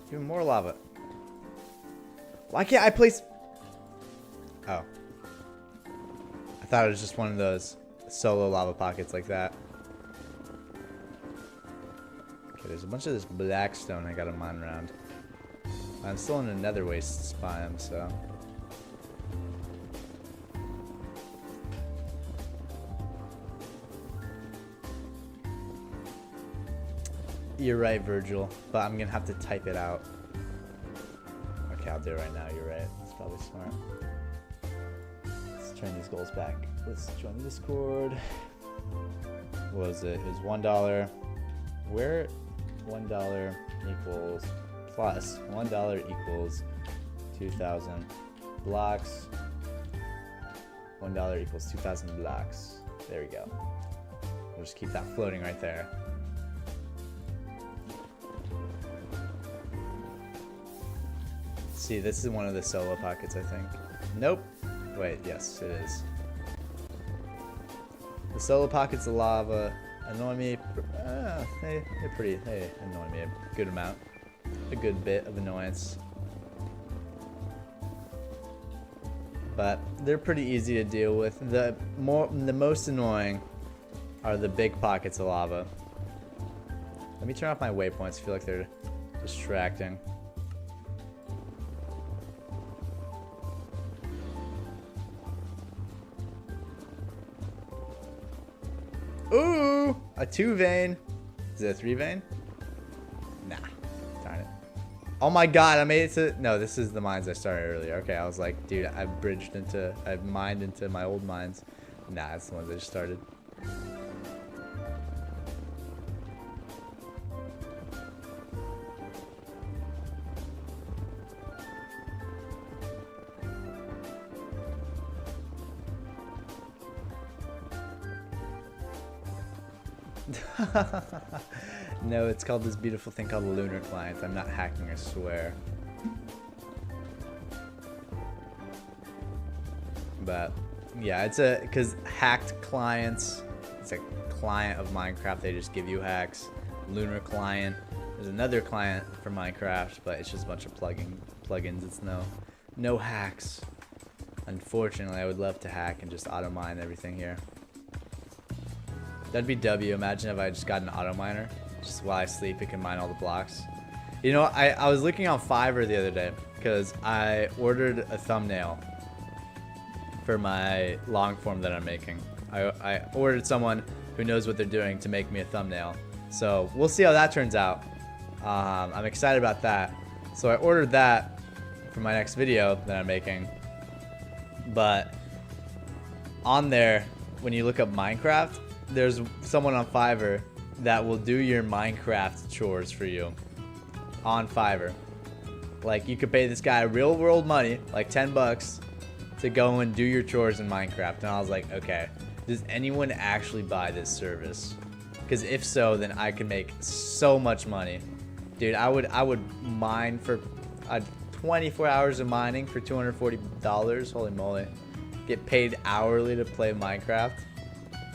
Even more lava. Why can't I place... Oh. I thought it was just one of those solo lava pockets like that. Okay, there's a bunch of this black stone I gotta mine around. I'm still in a nether waste biome, so... You're right, Virgil, but I'm gonna have to type it out. Okay, I'll do it right now. You're right. It's probably smart. Let's turn these goals back. Let's join the Discord. What was it? It was $1. Where $1 equals plus $1 equals 2,000 blocks. $1 equals 2,000 blocks. There we go. We'll just keep that floating right there. See, this is one of the solo pockets, I think. Nope. Wait, yes, it is. The solo pockets of lava annoy me. They annoy me a good amount. A good bit of annoyance. But they're pretty easy to deal with. The most annoying are the big pockets of lava. Let me turn off my waypoints. I feel like they're distracting. Ooh, a 2 vein. Is it a 3 vein? Nah, darn it. Oh my god, I made it to... No, this is the mines I started earlier. Okay, I was like, dude, I've mined into my old mines. Nah, that's the ones I just started. No, it's called this beautiful thing called a lunar client. I'm not hacking, I swear. But yeah, it's because hacked clients, it's a client of Minecraft. They just give you hacks. Lunar client, there's another client for Minecraft, but it's just a bunch of plugins. It's no hacks. Unfortunately, I would love to hack and just auto mine everything here. That'd be W. Imagine if I just got an auto miner. Just while I sleep, it can mine all the blocks. You know, I was looking on Fiverr the other day because I ordered a thumbnail for my long form that I'm making. I ordered someone who knows what they're doing to make me a thumbnail. So we'll see how that turns out. I'm excited about that. So I ordered that for my next video that I'm making. But on there, when you look up Minecraft, there's someone on Fiverr that will do your Minecraft chores for you on Fiverr. Like, you could pay this guy real world money, like 10 bucks, to go and do your chores in Minecraft. And I was like, okay, does anyone actually buy this service? Because if so, then I could make so much money. Dude, I would mine for 24 hours of mining for $240. Holy moly. Get paid hourly to play Minecraft.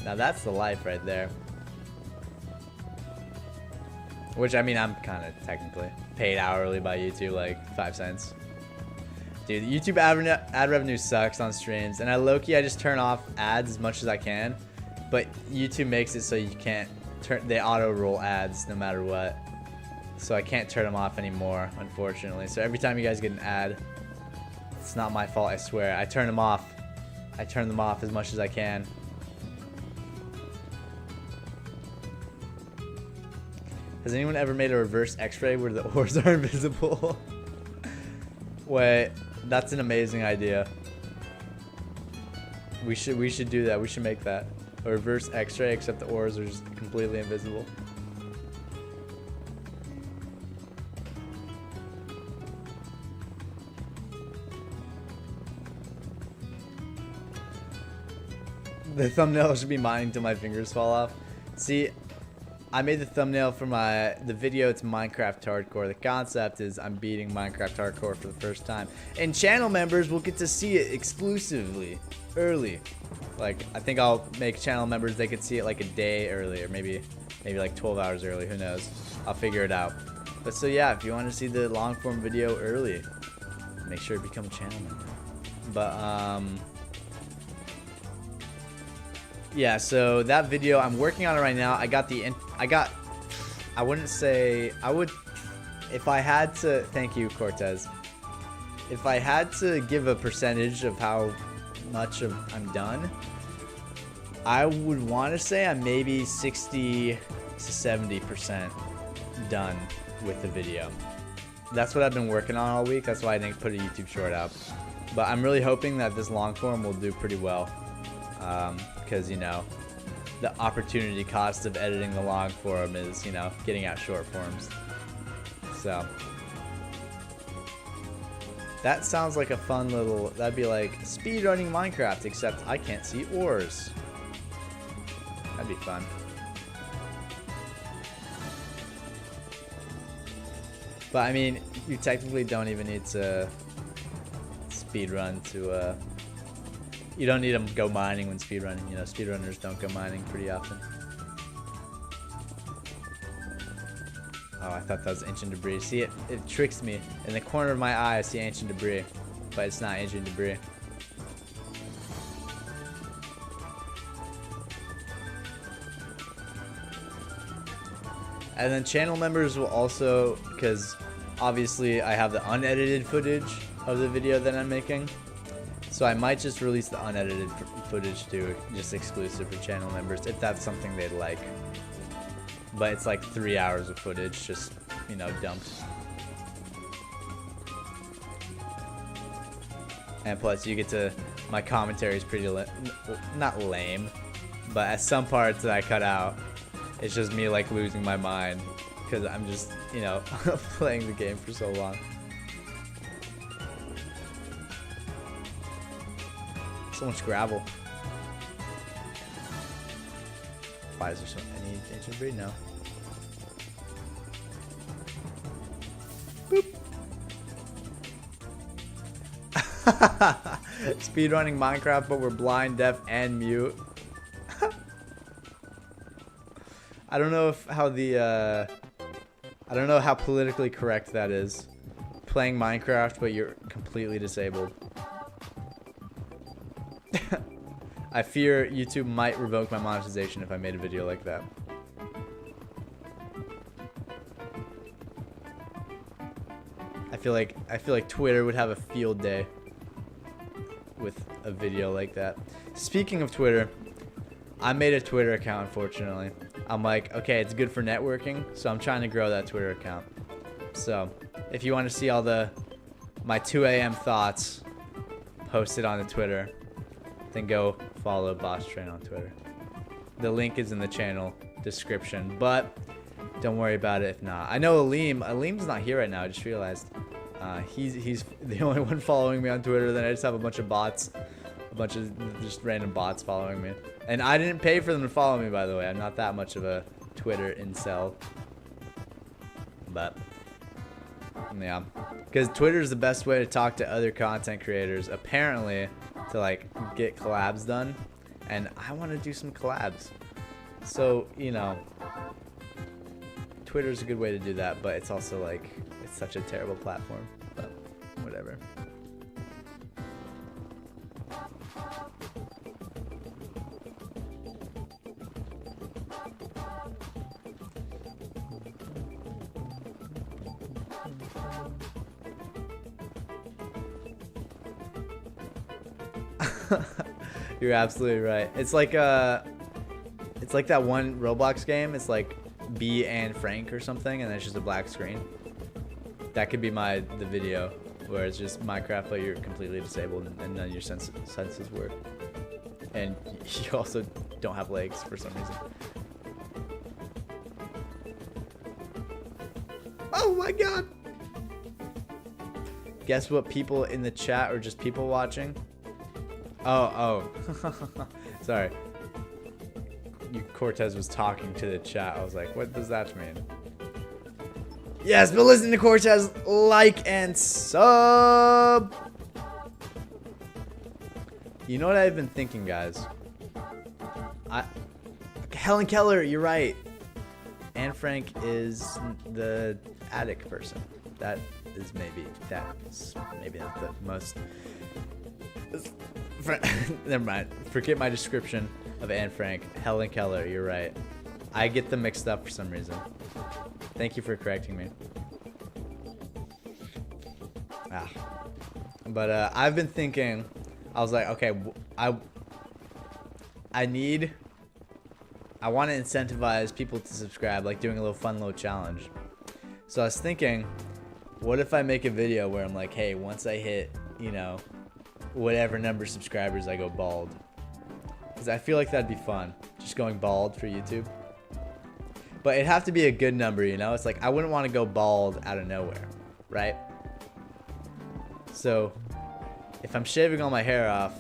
Now that's the life right there. Which, I mean, I'm kind of technically paid hourly by YouTube, like 5 cents. Dude, YouTube ad revenue sucks on streams, and I just turn off ads as much as I can, but YouTube makes it so you can't they auto roll ads no matter what. So I can't turn them off anymore, unfortunately. So every time you guys get an ad, It's not my fault, I swear. I turn them off. I turn them off as much as I can. Has anyone ever made a reverse x-ray where the ores are invisible? Wait, that's an amazing idea. We should do that. We should make that. A reverse x-ray except the ores are just completely invisible. The thumbnail should be mining till my fingers fall off. See, I made the thumbnail for the video. It's Minecraft Hardcore. The concept is I'm beating Minecraft Hardcore for the first time. And channel members will get to see it exclusively, early. Like, I think I'll make channel members, they could see it like a day early, or maybe like 12 hours early, who knows. I'll figure it out. But so yeah, if you want to see the long form video early, make sure to become a channel member. But, yeah, so that video, I'm working on it right now. I wouldn't say, if I had to, thank you, Cortez. If I had to give a percentage of how much I'm done, I would want to say I'm maybe 60 to 70% done with the video. That's what I've been working on all week. That's why I didn't put a YouTube short out. But I'm really hoping that this long form will do pretty well. Because, you know, the opportunity cost of editing the long form is, you know, getting out short forms. So that sounds like a fun little, that'd be like speedrunning Minecraft, except I can't see ores. That'd be fun. But I mean, you technically don't even need to speedrun to, you don't need to go mining when speedrunning. You know, speedrunners don't go mining pretty often. Oh, I thought that was ancient debris. See, it tricks me. In the corner of my eye, I see ancient debris. But it's not ancient debris. And then channel members will also, because obviously I have the unedited footage of the video that I'm making. So I might just release the unedited footage too, just exclusive for channel members, if that's something they'd like. But it's like 3 hours of footage, just, you know, dumped. And plus, you get to, my commentary is pretty, not lame, but at some parts that I cut out, it's just me like losing my mind, because I'm just, you know, playing the game for so long. So much gravel. Why is there any ancient debris? No. Boop. Speedrunning Minecraft, but we're blind, deaf, and mute. I don't know I don't know how politically correct that is. Playing Minecraft, but you're completely disabled. I fear YouTube might revoke my monetization if I made a video like that. I feel like Twitter would have a field day with a video like that. Speaking of Twitter, I made a Twitter account, unfortunately. I'm like, okay, it's good for networking, so I'm trying to grow that Twitter account. So, if you want to see all my 2 a.m. thoughts posted on the Twitter, then go follow Boss Train on Twitter. The link is in the channel description, but don't worry about it if not. I know Aleem's not here right now, I just realized. He's the only one following me on Twitter, then I just have a bunch of bots. A bunch of just random bots following me. And I didn't pay for them to follow me, by the way. I'm not that much of a Twitter incel. But, yeah. Because Twitter is the best way to talk to other content creators, apparently, to like get collabs done. And I want to do some collabs. So, you know, Twitter's a good way to do that, but it's also like, it's such a terrible platform. But, whatever. You're absolutely right. It's like that one Roblox game. It's like B and Frank or something, and it's just a black screen. That could be the video where it's just Minecraft, but you're completely disabled and none of your senses work, and you also don't have legs for some reason. Oh my god! Guess what people in the chat or just people watching? Oh. Sorry. Cortez was talking to the chat. I was like, what does that mean? Yes, but listen to Cortez, like and sub. You know what I've been thinking, guys? Helen Keller, you're right. Anne Frank is the attic person. That's maybe not the most. Never mind. Forget my description of Anne Frank. Helen Keller, you're right. I get them mixed up for some reason. Thank you for correcting me. But I've been thinking. I was like, okay, I want to incentivize people to subscribe, like doing a little fun little challenge. So I was thinking, what if I make a video where I'm like, hey, once I hit, you know, whatever number of subscribers, I go bald. Because I feel like that'd be fun, just going bald for YouTube. But it'd have to be a good number, you know? It's like, I wouldn't want to go bald out of nowhere, right? So, if I'm shaving all my hair off,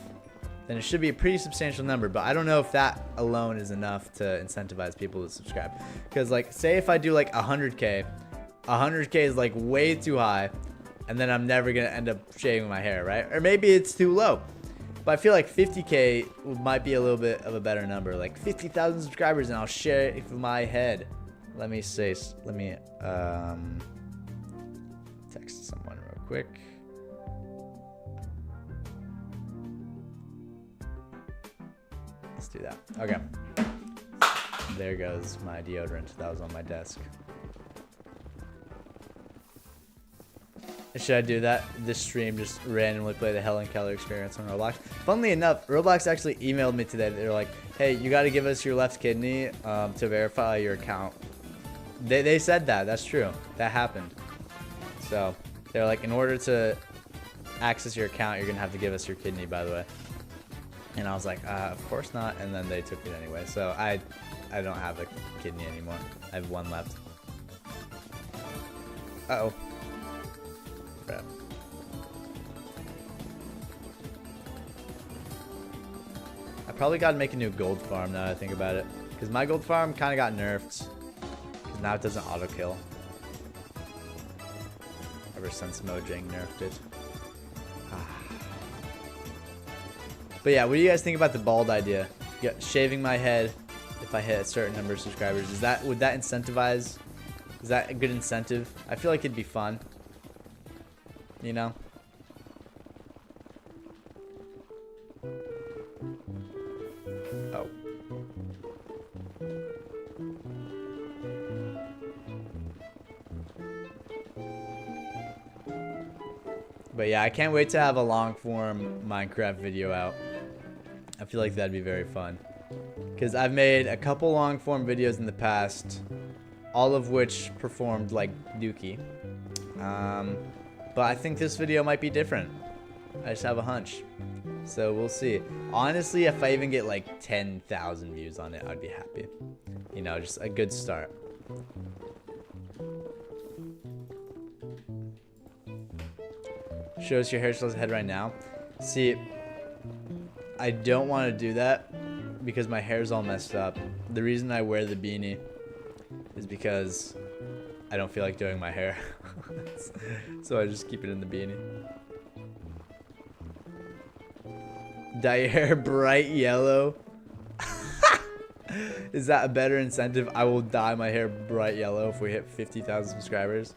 then it should be a pretty substantial number. But I don't know if that alone is enough to incentivize people to subscribe. Because, like, say if I do, like, 100K, 100K is, like, way too high. And then I'm never going to end up shaving my hair, right? Or maybe it's too low. But I feel like 50K might be a little bit of a better number. Like 50,000 subscribers and I'll share it with my head. Let me text someone real quick. Let's do that. Okay. There goes my deodorant that was on my desk. Should I do that? This stream just randomly play the Helen Keller experience on Roblox. Funnily enough, Roblox actually emailed me today. They're like, hey, you got to give us your left kidney to verify your account. They said that. That's true. That happened. So they're like, in order to access your account, you're going to have to give us your kidney, by the way. And I was like, of course not. And then they took it anyway. So I don't have a kidney anymore. I have one left. Uh-oh. Crap. I probably got to make a new gold farm now that I think about it. Because my gold farm kind of got nerfed. Because now it doesn't auto kill. Ever since Mojang nerfed it. But yeah, what do you guys think about the bald idea? Yeah, shaving my head if I hit a certain number of subscribers. Would that incentivize? Is that a good incentive? I feel like it'd be fun. You know? Oh. But yeah, I can't wait to have a long form Minecraft video out. I feel like that'd be very fun. Because I've made a couple long form videos in the past, all of which performed like dookie. But I think this video might be different. I just have a hunch. So we'll see. Honestly, if I even get like 10,000 views on it, I'd be happy. You know, just a good start. Show us your hairstyle's head right now. See, I don't want to do that because my hair's all messed up. The reason I wear the beanie is because I don't feel like doing my hair. So I just keep it in the beanie. Dye your hair bright yellow. Is that a better incentive? I will dye my hair bright yellow if we hit 50,000 subscribers.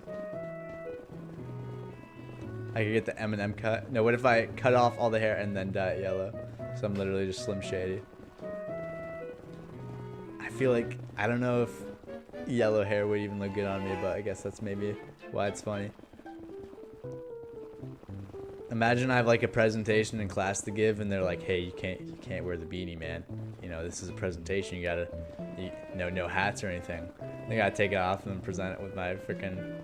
I could get the M&M cut. No, what if I cut off all the hair and then dye it yellow? So I'm literally just Slim Shady. I feel like, I don't know if yellow hair would even look good on me, but I guess that's maybe why it's funny. Imagine I have like a presentation in class to give, and they're like, "Hey, you can't wear the beanie, man. You know, this is a presentation. You gotta, no hats or anything. I gotta take it off and present it with my freaking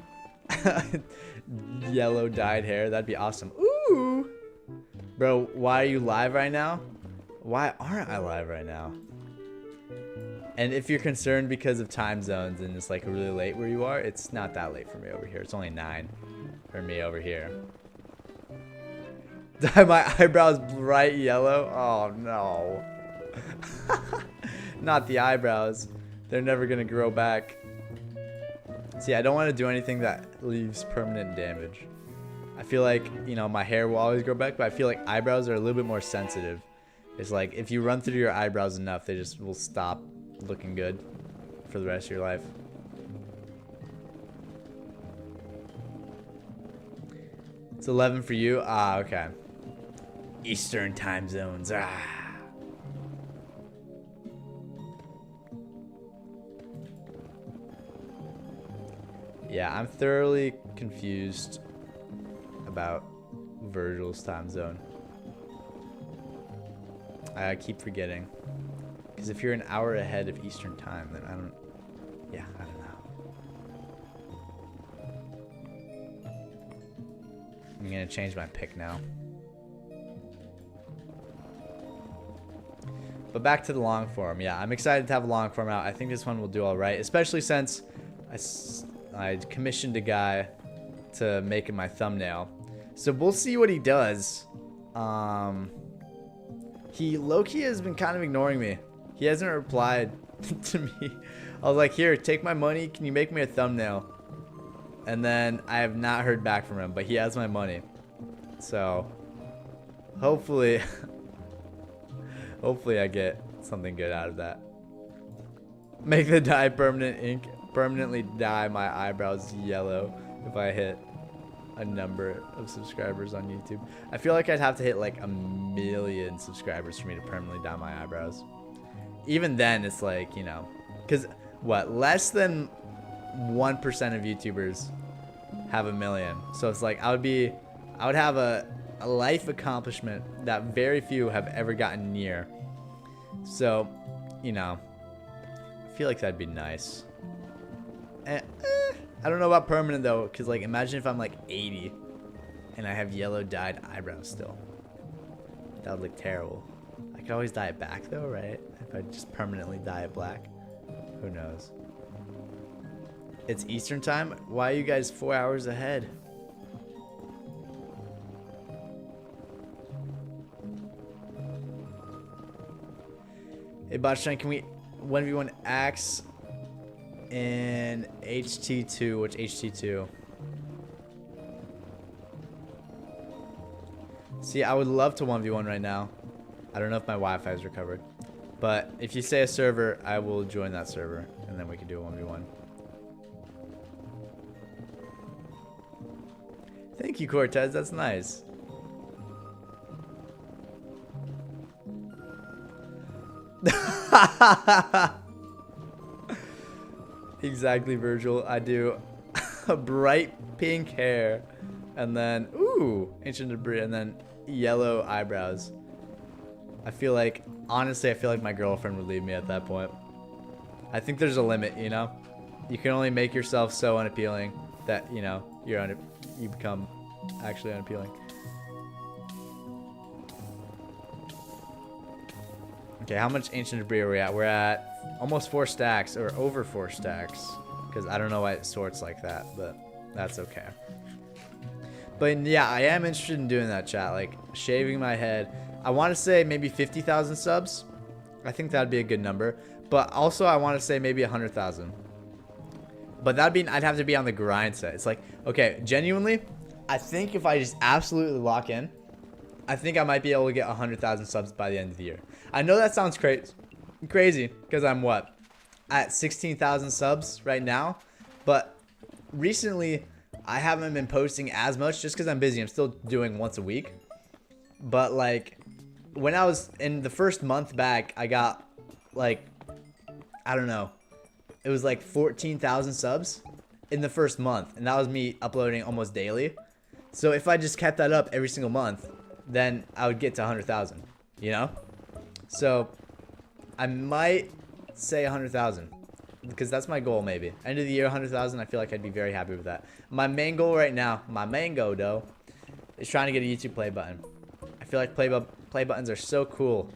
yellow dyed hair. That'd be awesome." Ooh, bro, why are you live right now? Why aren't I live right now? And if you're concerned because of time zones and it's like really late where you are, it's not that late for me over here. It's only 9 for me over here. Dye my eyebrows bright yellow? Oh no. Not the eyebrows. They're never gonna grow back. See, I don't want to do anything that leaves permanent damage. I feel like, you know, my hair will always grow back, but I feel like eyebrows are a little bit more sensitive. It's like if you run through your eyebrows enough, they just will stop looking good for the rest of your life. It's 11 for you? Ah, okay. Eastern time zones. Ah. Yeah, I'm thoroughly confused about Virgil's time zone. I keep forgetting. Because if you're an hour ahead of Eastern time, then I don't know. I'm gonna change my pick now. But back to the long form. Yeah, I'm excited to have a long form out. I think this one will do all right, especially since I commissioned a guy to make it my thumbnail. So we'll see what he does. He low-key has been kind of ignoring me. He hasn't replied to me. I was like, here, take my money. Can you make me a thumbnail? And then I have not heard back from him, but he has my money. So hopefully, hopefully I get something good out of that. Make the dye permanent ink. Permanently dye my eyebrows yellow if I hit a number of subscribers on YouTube. I feel like I'd have to hit like 1 million subscribers for me to permanently dye my eyebrows. Even then, it's like, you know, because what, less than 1% of YouTubers have 1 million. So it's like I would have a life accomplishment that very few have ever gotten near. So, you know, I feel like that'd be nice. I don't know about permanent though, because like imagine if I'm like 80 and I have yellow dyed eyebrows still. That would look terrible. I could always dye it back though, right? If I just permanently dye it black. Who knows? It's Eastern time? Why are you guys 4 hours ahead? Hey Botchstein, can we 1v1 Axe in HT2? Which HT2? See, I would love to 1v1 right now. I don't know if my Wi-Fi is recovered. But if you say a server, I will join that server. And then we can do a 1v1. Thank you, Cortez. That's nice. Exactly, Virgil. I do a bright pink hair, and then ooh, ancient debris, and then yellow eyebrows. I feel like, honestly, I feel like my girlfriend would leave me at that point. I think there's a limit, you know. You can only make yourself so unappealing that, you know, you become actually unappealing. Okay, how much ancient debris are we at? We're at almost 4 stacks, or over 4 stacks, because I don't know why it sorts like that, but that's okay. But yeah, I am interested in doing that, chat, like shaving my head. I want to say maybe 50,000 subs. I think that'd be a good number. But also I want to say maybe 100,000. But that'd be, I'd have to be on the grind set. It's like, okay, genuinely, I think if I just absolutely lock in, I think I might be able to get 100,000 subs by the end of the year. I know that sounds crazy, because I'm what? At 16,000 subs right now. But recently, I haven't been posting as much just because I'm busy. I'm still doing once a week. But like, when I was in the first month back, I got like, I don't know. It was like 14,000 subs in the first month. And that was me uploading almost daily. So if I just kept that up every single month, then I would get to 100,000, you know? So I might say 100,000 because that's my goal maybe. End of the year, 100,000, I feel like I'd be very happy with that. My main goal right now, my main goal though, is trying to get a YouTube play button. I feel like play buttons are so cool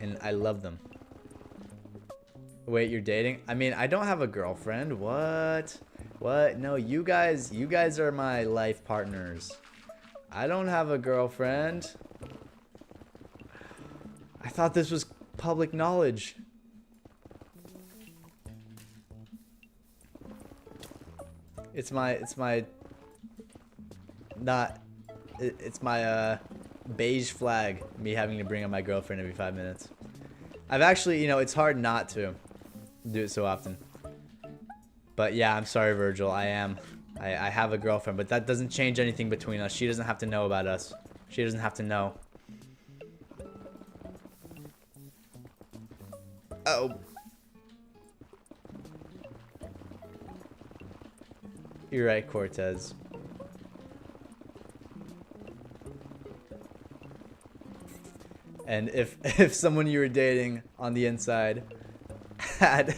and I love them. Wait, you're dating? I mean, I don't have a girlfriend. What? What? No, you guys are my life partners. I don't have a girlfriend. I thought this was public knowledge. It's my beige flag, me having to bring up my girlfriend every 5 minutes. I've actually, you know, it's hard not to do it so often. But yeah, I'm sorry, Virgil. I have a girlfriend, but that doesn't change anything between us. She doesn't have to know about us. She doesn't have to know. Oh. You're right, Cortez. And if someone you were dating on the inside had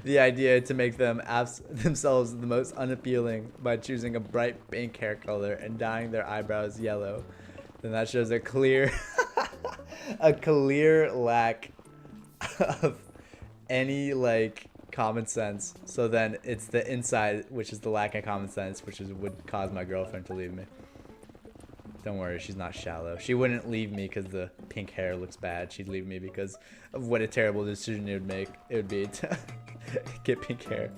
the idea to make themselves the most unappealing by choosing a bright pink hair color and dyeing their eyebrows yellow, then that shows a clear lack of any like common sense. So then it's the inside which is the lack of common sense, which would cause my girlfriend to leave me. Don't worry, she's not shallow. She wouldn't leave me because the pink hair looks bad. She'd leave me because of what a terrible decision it would make. It would be to get pink hair.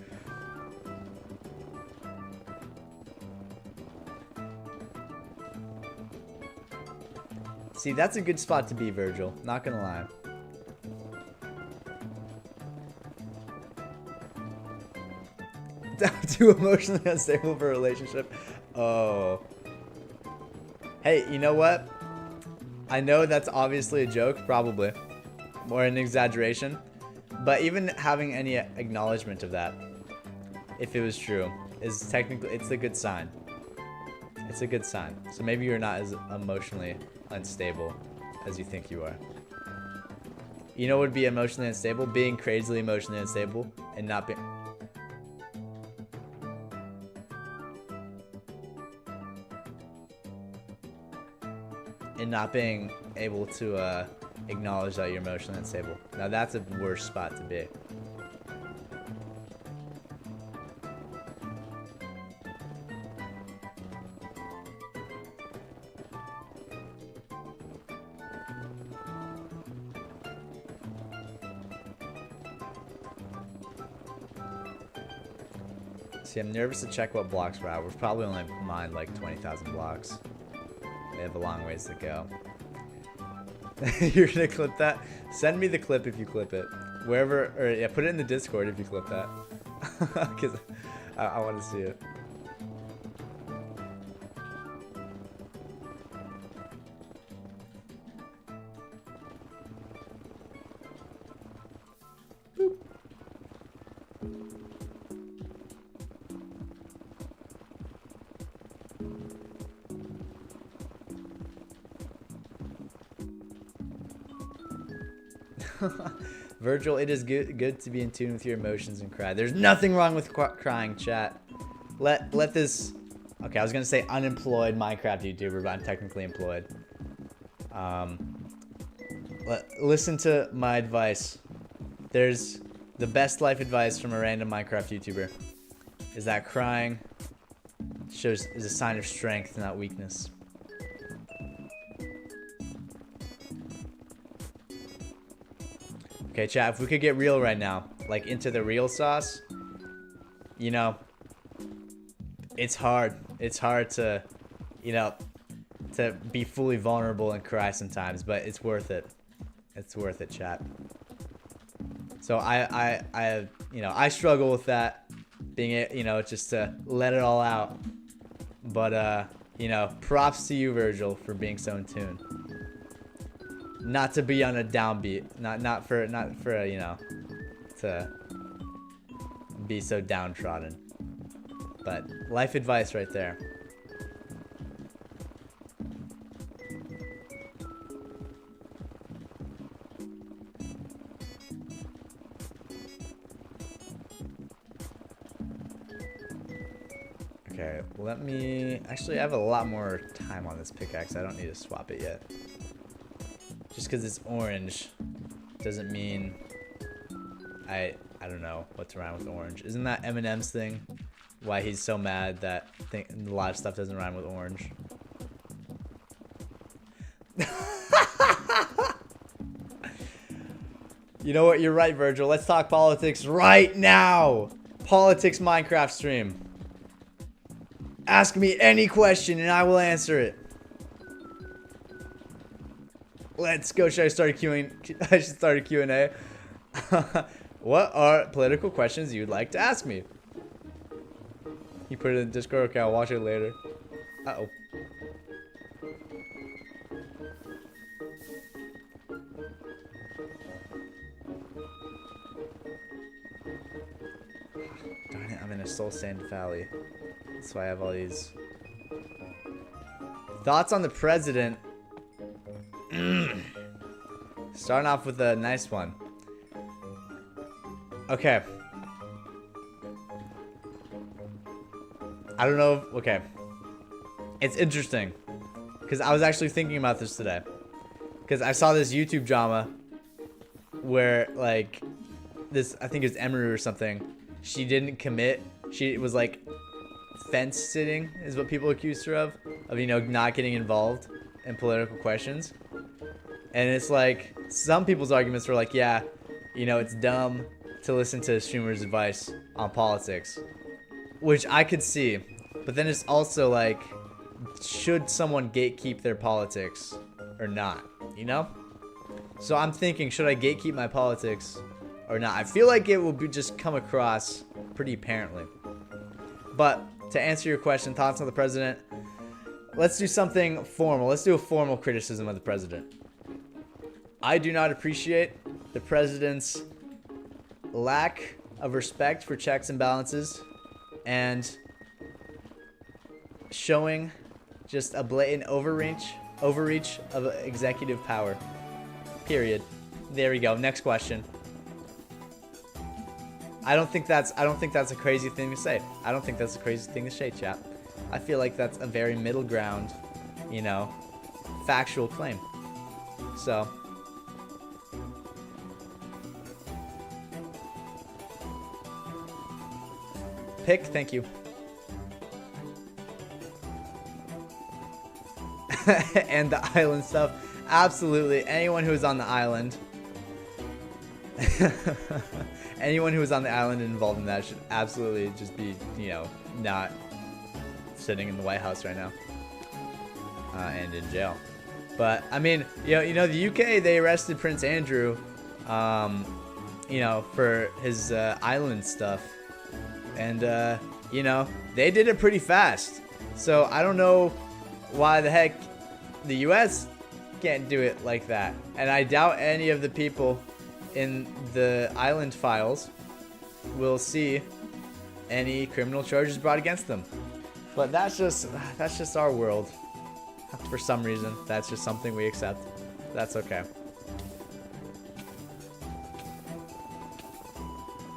See, that's a good spot to be, Virgil. Not gonna lie. Too emotionally unstable for a relationship. Oh. Hey, you know what? I know that's obviously a joke, probably, or an exaggeration, but even having any acknowledgement of that, if it was true, is technically, it's a good sign. It's a good sign. So maybe you're not as emotionally unstable as you think you are. You know what would be emotionally unstable? Being crazily emotionally unstable and not being... and not being able to acknowledge that you're emotionally unstable. Now that's a worse spot to be. See, I'm nervous to check what blocks we're at. We've probably only mined like 20,000 blocks. We have a long ways to go. You're gonna clip that? Send me the clip if you clip it. Wherever, or yeah, put it in the Discord if you clip that. Because I want to see it. Virgil, it is good to be in tune with your emotions and cry. There's nothing wrong with crying, chat. Let this... Okay, I was going to say unemployed Minecraft YouTuber, but I'm technically employed. Listen to my advice. There's the best life advice from a random Minecraft YouTuber. Is that crying is a sign of strength, not weakness. Okay, chat, if we could get real right now, like into the real sauce, you know, it's hard. It's hard to, you know, to be fully vulnerable and cry sometimes, but it's worth it. It's worth it, chat. So I you know, I struggle with that, being, you know, just to let it all out. But, you know, props to you, Virgil, for being so in tune. Not to be on a downbeat, not for you know, to be so downtrodden. But life advice right there. Okay, let me... Actually, I have a lot more time on this pickaxe. I don't need to swap it yet. Just because it's orange doesn't mean... I don't know what to rhyme with orange. Isn't that Eminem's thing? Why he's so mad that a lot of stuff doesn't rhyme with orange. You know what? You're right, Virgil. Let's talk politics right now. Politics Minecraft stream. Ask me any question and I will answer it. Let's go. Should I start a Q&A? I should start a Q&A. What are political questions you'd like to ask me? You put it in Discord. Okay, I'll watch it later. Uh-oh. Darn it, I'm in a Soul Sand Valley. That's why I have all these. Thoughts on the president? Starting off with a nice one. Okay. I don't know. Okay. It's interesting. Because I was actually thinking about this today. Because I saw this YouTube drama where, like, this, I think it was Emery or something. She didn't commit. She was, like, fence sitting is what people accused her of, you know, not getting involved in political questions. And it's like, some people's arguments were like, yeah, you know, it's dumb to listen to streamers' advice on politics, which I could see. But then it's also like, should someone gatekeep their politics or not, you know? So I'm thinking, should I gatekeep my politics or not? I feel like it will be just come across pretty apparently. But to answer your question, thoughts on the president, let's do something formal. Let's do a formal criticism of the president. I do not appreciate the president's lack of respect for checks and balances and showing just a blatant overreach of executive power. Period. There we go. Next question. I don't think that's a crazy thing to say. I don't think that's a crazy thing to say, chat. I feel like that's a very middle ground, you know, factual claim. So, pick, thank you. And the island stuff. Absolutely. Anyone who is on the island. Anyone who is on the island and involved in that should absolutely just be, you know, not sitting in the White House right now. And in jail. But, I mean, you know, the UK, they arrested Prince Andrew, you know, for his island stuff. And, you know, they did it pretty fast. So, I don't know why the heck the US can't do it like that. And I doubt any of the people in the island files will see any criminal charges brought against them. But that's just our world. For some reason, that's just something we accept. That's okay.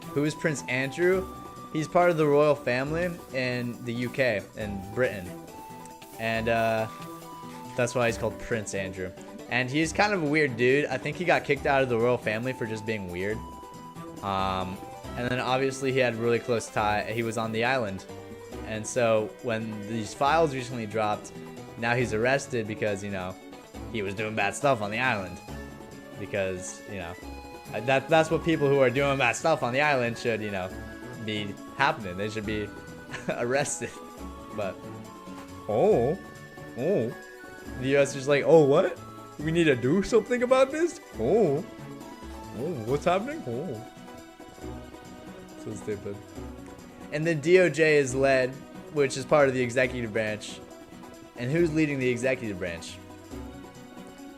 Who is Prince Andrew? He's part of the royal family in the UK and Britain. And that's why he's called Prince Andrew. And he's kind of a weird dude. I think he got kicked out of the royal family for just being weird. And then obviously he had a really close tie. He was on the island. And so when these files recently dropped, now he's arrested because, you know, he was doing bad stuff on the island. Because, you know, that's what people who are doing bad stuff on the island should, you know, be happening. They should be arrested. But, the US is like, oh, what? We need to do something about this? Oh, what's happening? Oh. So stupid. And the DOJ is led, which is part of the executive branch. And who's leading the executive branch?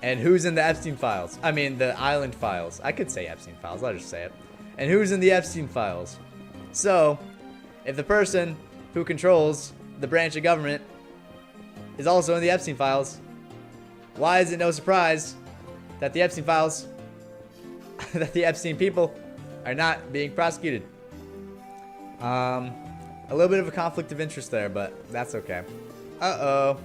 And who's in the Epstein files? I mean, the island files. I could say Epstein files. I'll just say it. And who's in the Epstein files? So, if the person who controls the branch of government is also in the Epstein files, why is it no surprise that the Epstein files, that the Epstein people are not being prosecuted? A little bit of a conflict of interest there, but that's okay. Uh-oh.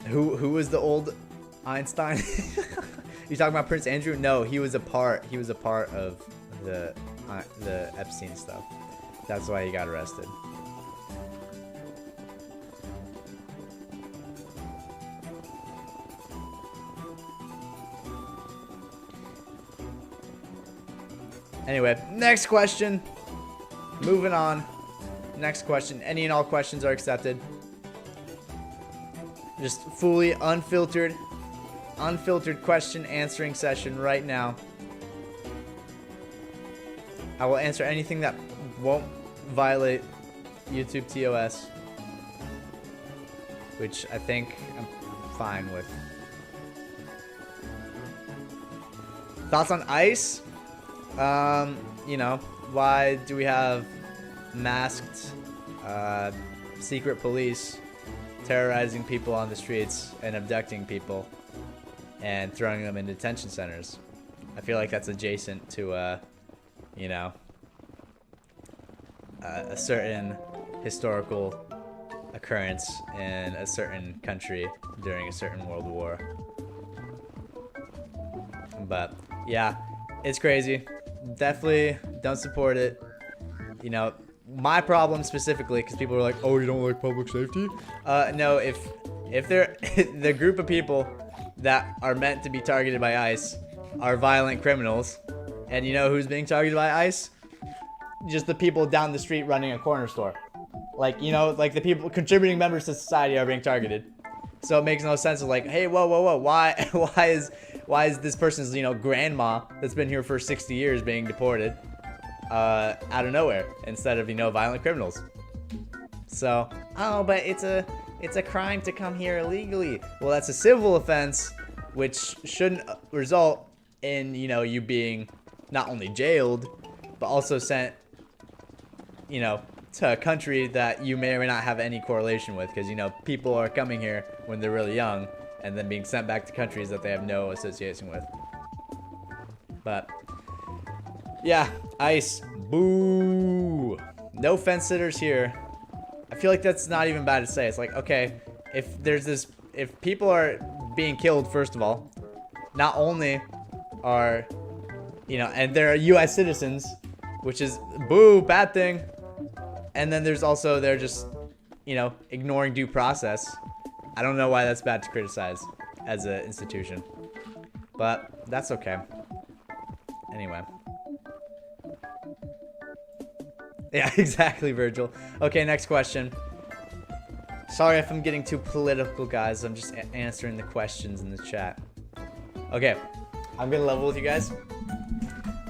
Who was the old Einstein? You talking about Prince Andrew? No, he was a part of the Epstein stuff. That's why he got arrested. Anyway, next question. Moving on. Next question. Any and all questions are accepted. Just fully unfiltered question answering session right now. I will answer anything that won't violate YouTube TOS, which I think I'm fine with. Thoughts on ICE? You know, why do we have masked secret police terrorizing people on the streets and abducting people and throwing them in detention centers? I feel like that's adjacent to, you know, a certain historical occurrence in a certain country during a certain world war. But yeah, it's crazy. Definitely don't support it. You know, my problem specifically, because people are like, oh, you don't like public safety? No, if they're the group of people that are meant to be targeted by ICE are violent criminals, and you know who's being targeted by ICE? Just the people down the street running a corner store. Like, you know, like the people, contributing members to society are being targeted. So it makes no sense of like, hey, whoa, why is this person's, you know, grandma that's been here for 60 years being deported out of nowhere instead of, you know, violent criminals? So, oh, but it's a crime to come here illegally. Well, that's a civil offense, which shouldn't result in, you know, you being not only jailed, but also sent, you know, to a country that you may or may not have any correlation with, because, you know, people are coming here when they're really young and then being sent back to countries that they have no association with. But yeah, ICE, boo. No fence sitters here. I feel like that's not even bad to say. It's like, okay, if people are being killed, first of all, not only are, you know, and they're US citizens, which is boo, bad thing. And then there's also, they're just, you know, ignoring due process. I don't know why that's bad to criticize as an institution, but that's okay. Anyway. Yeah, exactly, Virgil. Okay, next question. Sorry if I'm getting too political, guys. I'm just answering the questions in the chat. Okay, I'm gonna level with you guys.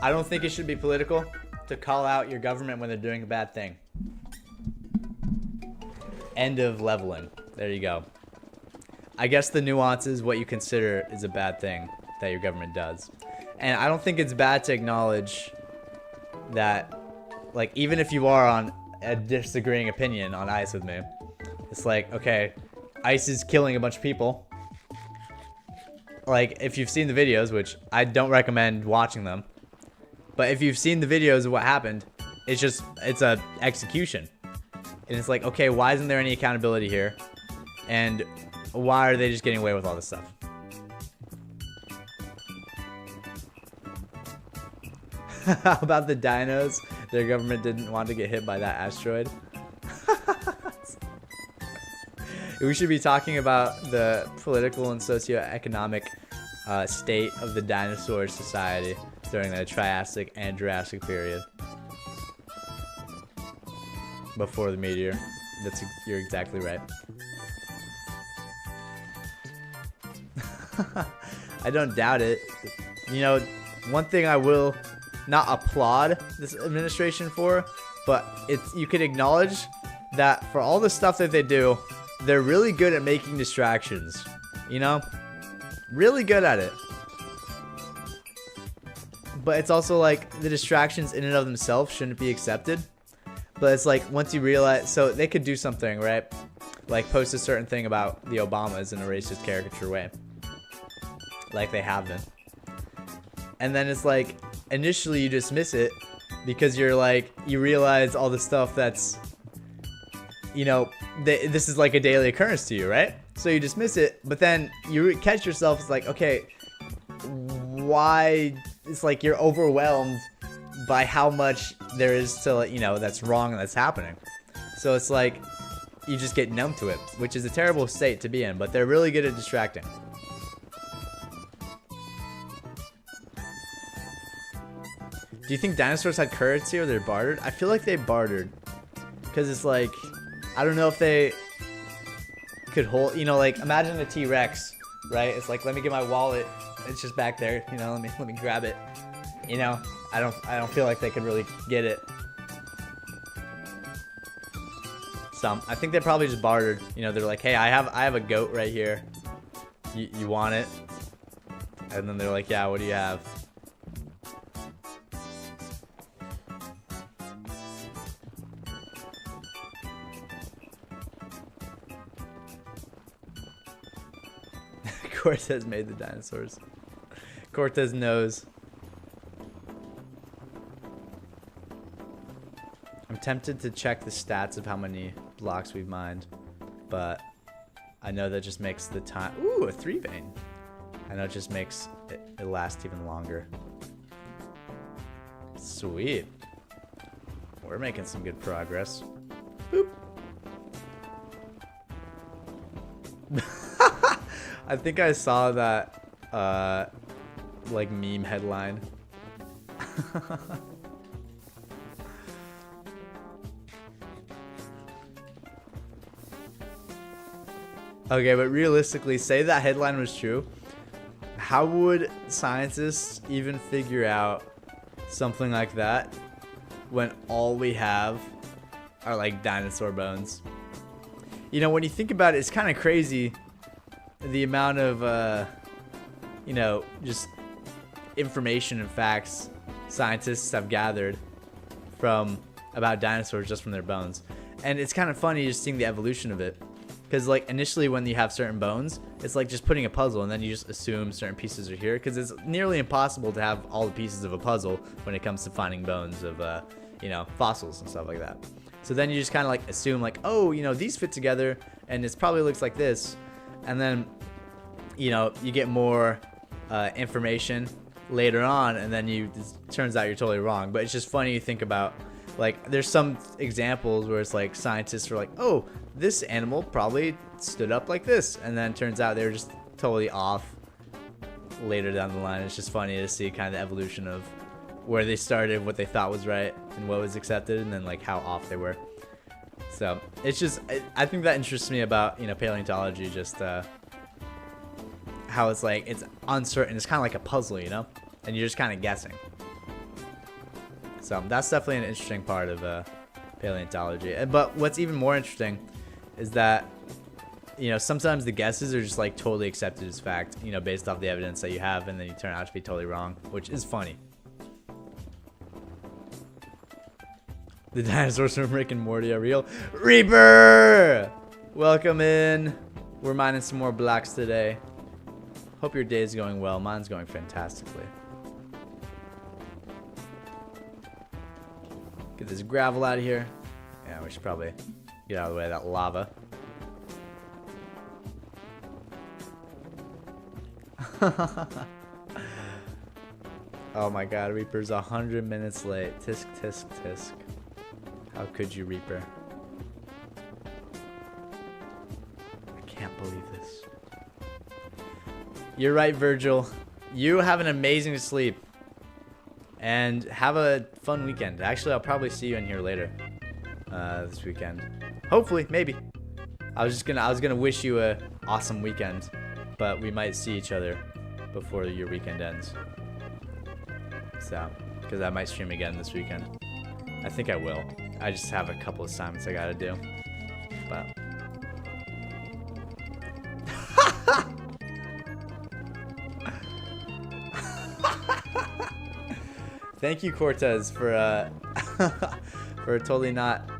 I don't think it should be political to call out your government when they're doing a bad thing. End of leveling. There you go. I guess the nuance is what you consider is a bad thing that your government does. And I don't think it's bad to acknowledge that, like, even if you are on a disagreeing opinion on ICE with me, it's like, okay, ICE is killing a bunch of people. Like, if you've seen the videos, which I don't recommend watching them, but if you've seen the videos of what happened, it's a execution. And it's like, okay, why isn't there any accountability here? And why are they just getting away with all this stuff? How about the dinos? Their government didn't want to get hit by that asteroid. We should be talking about the political and socioeconomic state of the dinosaur society during the Triassic and Jurassic period. Before the meteor. You're exactly right. I don't doubt it. You know, one thing I will not applaud this administration for, but you can acknowledge that for all the stuff that they do, they're really good at making distractions. You know? Really good at it. But it's also like the distractions in and of themselves shouldn't be accepted. But it's like once you realize, so they could do something, right? Like post a certain thing about the Obamas in a racist caricature way, like they have been. And then it's like initially you dismiss it because you're like, you realize all the stuff that's, you know, this is like a daily occurrence to you, right? So you dismiss it, but then you catch yourself. It's like, okay, why? It's like you're overwhelmed by how much there is to, you know, that's wrong and that's happening. So it's like you just get numb to it, which is a terrible state to be in, but they're really good at distracting. Do you think dinosaurs had currency or they're bartered? I feel like they bartered. Because it's like, I don't know if they could hold, you know, like imagine a T-Rex, right? It's like, let me get my wallet. It's just back there, you know, let me grab it. You know, I don't feel like they could really get it. So I think they probably just bartered. You know, they're like, hey, I have a goat right here. You want it? And then they're like, yeah, what do you have? Cortez made the dinosaurs. Cortez knows. I'm tempted to check the stats of how many blocks we've mined, but I know that just makes the time. Ooh, a 3-vein. I know it just makes it last even longer. Sweet. We're making some good progress. Boop. I think I saw that like meme headline. Okay, but realistically, say that headline was true. How would scientists even figure out something like that when all we have are like dinosaur bones? You know, when you think about it, it's kind of crazy the amount of, you know, just information and facts scientists have gathered from about dinosaurs just from their bones. And it's kind of funny just seeing the evolution of it. Because like initially when you have certain bones, it's like just putting a puzzle and then you just assume certain pieces are here. Because it's nearly impossible to have all the pieces of a puzzle when it comes to finding bones of, you know, fossils and stuff like that. So then you just kind of like assume like, oh, you know, these fit together and it probably looks like this. And then, you know, you get more information later on and then it turns out you're totally wrong. But it's just funny to think about, like, there's some examples where it's like scientists are like, oh, this animal probably stood up like this. And then it turns out they're just totally off later down the line. It's just funny to see kind of the evolution of where they started, what they thought was right and what was accepted, and then like how off they were. So it's just, I think that interests me about, you know, paleontology, just how it's like, it's uncertain. It's kind of like a puzzle, you know, and you're just kind of guessing. So that's definitely an interesting part of paleontology. But what's even more interesting is that, you know, sometimes the guesses are just like totally accepted as fact, you know, based off the evidence that you have, and then you turn out to be totally wrong, which is funny. The dinosaurs from Rick and Morty are real. Reaper! Welcome in. We're mining some more blocks today. Hope your day is going well. Mine's going fantastically. Get this gravel out of here. Yeah, we should probably get out of the way of that lava. Oh my god, Reaper's 100 minutes late. Tisk, tisk, tisk. How could you, Reaper? I can't believe this. You're right, Virgil. You have an amazing sleep. And have a fun weekend. Actually, I'll probably see you in here later. This weekend. Hopefully, maybe. I was gonna wish you a awesome weekend. But we might see each other before your weekend ends. So, because I might stream again this weekend. I think I will. I just have a couple assignments I gotta do. But thank you, Cortez, for for totally not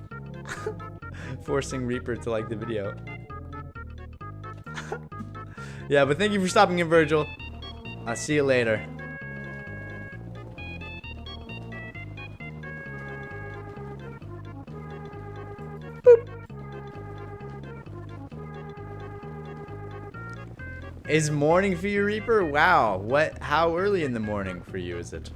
forcing Reaper to like the video. Yeah, but thank you for stopping in, Virgil. I'll see you later. Boop. Is morning for you, Reaper? Wow. What? How early in the morning for you is it?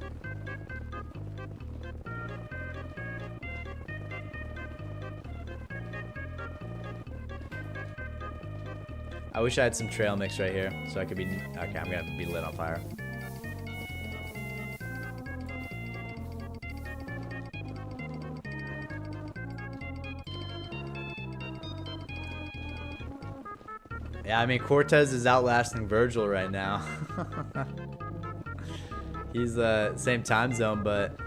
I wish I had some trail mix right here, so I could be. Okay, I'm gonna have to be lit on fire. Yeah, I mean Cortez is outlasting Virgil right now. He's same time zone, but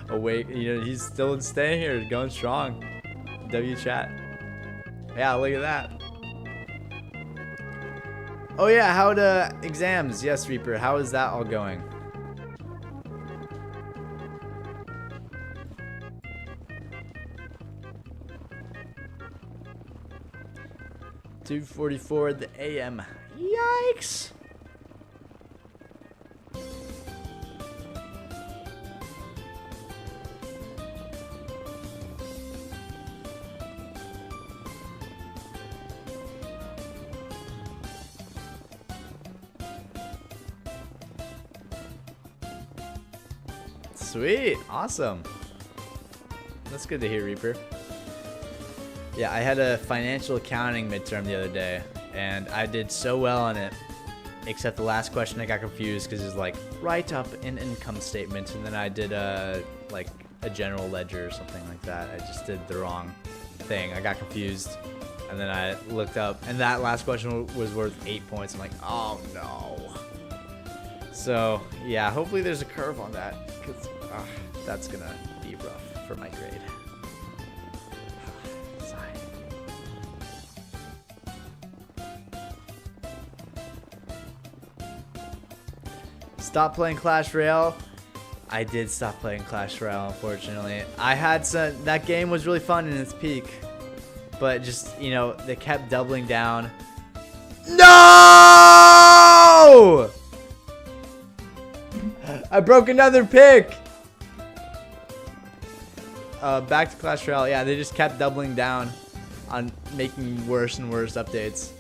awake. You know, he's still staying here, going strong. W chat. Yeah, look at that. Oh yeah, how to exams? Yes, Reaper. How is that all going? $2:44 the AM. Yikes! Sweet, awesome. That's good to hear, Reaper. Yeah, I had a financial accounting midterm the other day, and I did so well on it, except the last question I got confused because it's like, write up an income statement, and then I did like a general ledger or something like that. I just did the wrong thing. I got confused, and then I looked up, and that last question was worth 8 points. I'm like, oh no. So, yeah, hopefully there's a curve on that, because that's going to be rough for my grade. Stop playing Clash Royale. I did stop playing Clash Royale, unfortunately. I had some. That game was really fun in its peak, but just, you know, they kept doubling down. No! I broke another pick. Back to Clash Royale. Yeah, they just kept doubling down on making worse and worse updates,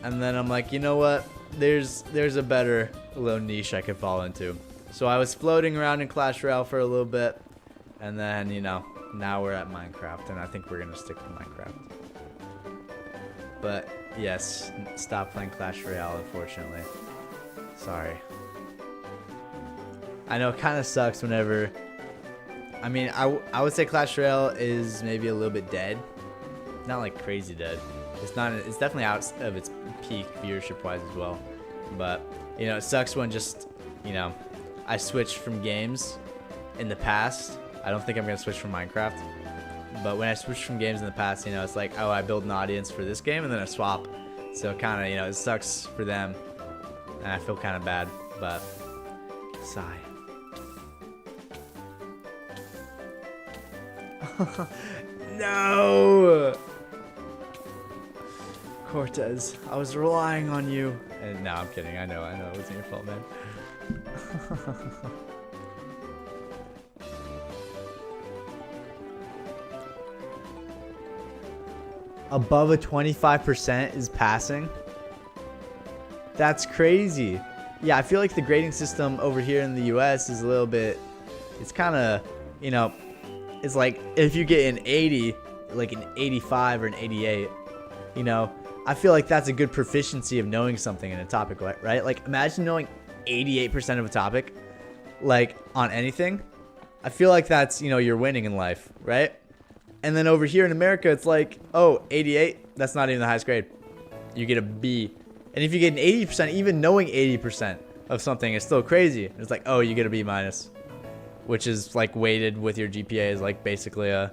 and then I'm like, you know what? There's a better little niche I could fall into. So I was floating around in Clash Royale for a little bit, and then, you know, now we're at Minecraft, and I think we're gonna stick to Minecraft. But yes, stop playing Clash Royale, unfortunately. Sorry. I know it kind of sucks whenever. I mean, I would say Clash Royale is maybe a little bit dead. Not like crazy dead. It's not. It's definitely out of its peak viewership wise as well. But, you know, it sucks when just, you know, I switched from games in the past. I don't think I'm gonna switch from Minecraft. But when I switch from games in the past, you know, it's like, oh, I build an audience for this game and then I swap. So kind of, you know, it sucks for them, and I feel kind of bad. But sigh. No! Cortez, I was relying on you. And no, I'm kidding. I know it wasn't your fault, man. Above a 25% is passing? That's crazy. Yeah, I feel like the grading system over here in the US is a little bit, it's kind of, you know, it's like if you get an 80, like an 85 or an 88, you know, I feel like that's a good proficiency of knowing something in a topic, right? Like, imagine knowing 88% of a topic, like, on anything. I feel like that's, you know, you're winning in life, right? And then over here in America, it's like, oh, 88, that's not even the highest grade. You get a B. And if you get an 80%, even knowing 80% of something is still crazy. It's like, oh, you get a B minus, which is, like, weighted with your GPA is, like, basically a,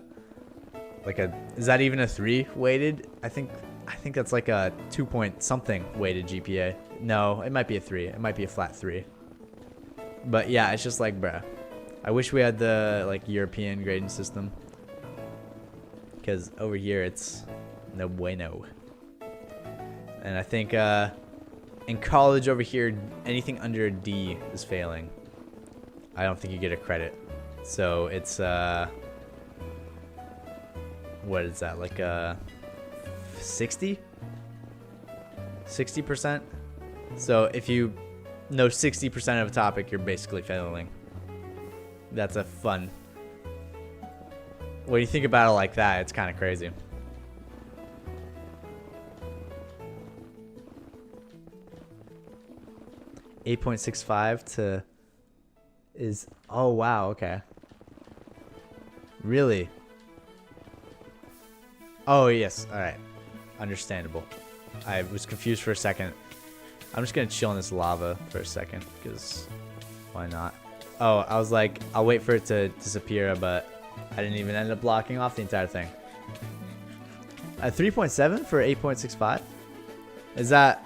like a, is that even a 3 weighted? I think that's like a 2 point something weighted GPA. No, it might be a 3. It might be a flat 3. But yeah, it's just like, bruh, I wish we had the like European grading system, because over here it's no bueno. And I think in college over here, anything under a D is failing. I don't think you get a credit. So it's what is that, like 60%? So if you know 60% of a topic, you're basically failing. That's a fun. When you think about it like that, it's kind of crazy. .65 to is, oh wow, okay. Really? Oh yes, alright. Understandable. I was confused for a second. I'm just gonna chill in this lava for a second, because why not? Oh, I was like, I'll wait for it to disappear, but I didn't even end up blocking off the entire thing. 3.7 for 8.65? Is that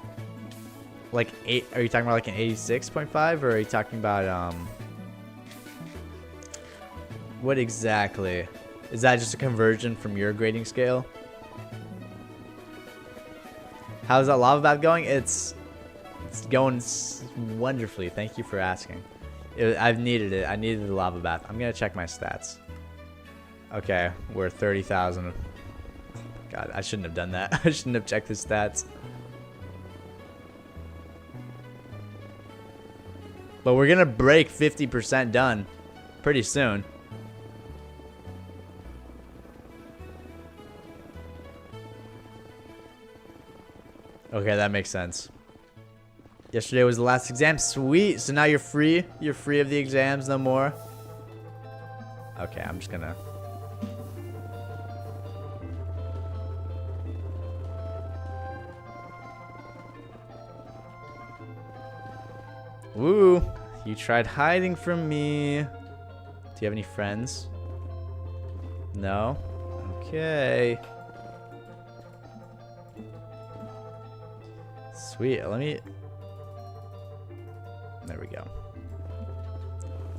like 8? Are you talking about like an 86.5, or are you talking about what exactly? Is that just a conversion from your grading scale? How's that lava bath going? It's going wonderfully. Thank you for asking. I've needed it. I needed the lava bath. I'm gonna check my stats. Okay, we're 30,000. God, I shouldn't have done that. I shouldn't have checked the stats. But we're gonna break 50% done pretty soon. Okay, that makes sense. Yesterday was the last exam. Sweet. So now you're free. You're free of the exams no more. Okay, I'm just gonna. Woo. You tried hiding from me. Do you have any friends? No? Okay. Sweet. Let me. There we go.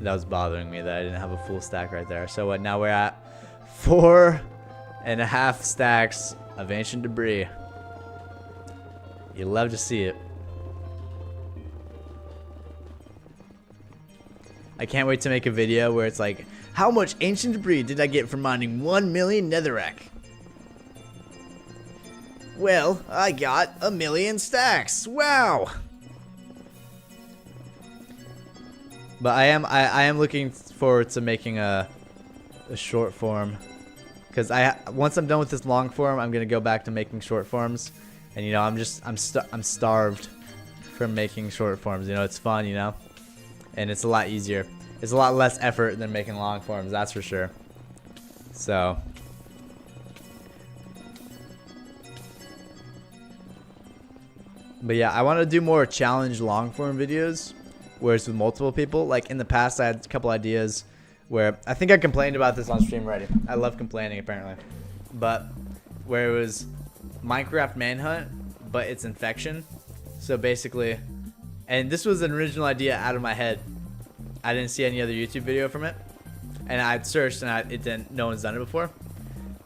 That was bothering me that I didn't have a full stack right there. So what? Now we're at 4.5 stacks of ancient debris. You love to see it. I can't wait to make a video where it's like, how much ancient debris did I get from mining 1 million netherrack? Well, I got 1 million stacks. Wow. But I am looking forward to making a short form, because once I'm done with this long form, I'm gonna go back to making short forms, and you know I'm starved from making short forms. You know, it's fun, you know, and it's a lot easier. It's a lot less effort than making long forms, that's for sure. So. But yeah, I want to do more challenge long form videos, where it's with multiple people. Like in the past, I had a couple ideas where I think I complained about this on stream already. I love complaining apparently, but where it was Minecraft Manhunt, but it's infection. So basically, and this was an original idea out of my head. I didn't see any other YouTube video from it, and I'd searched and it didn't. No one's done it before.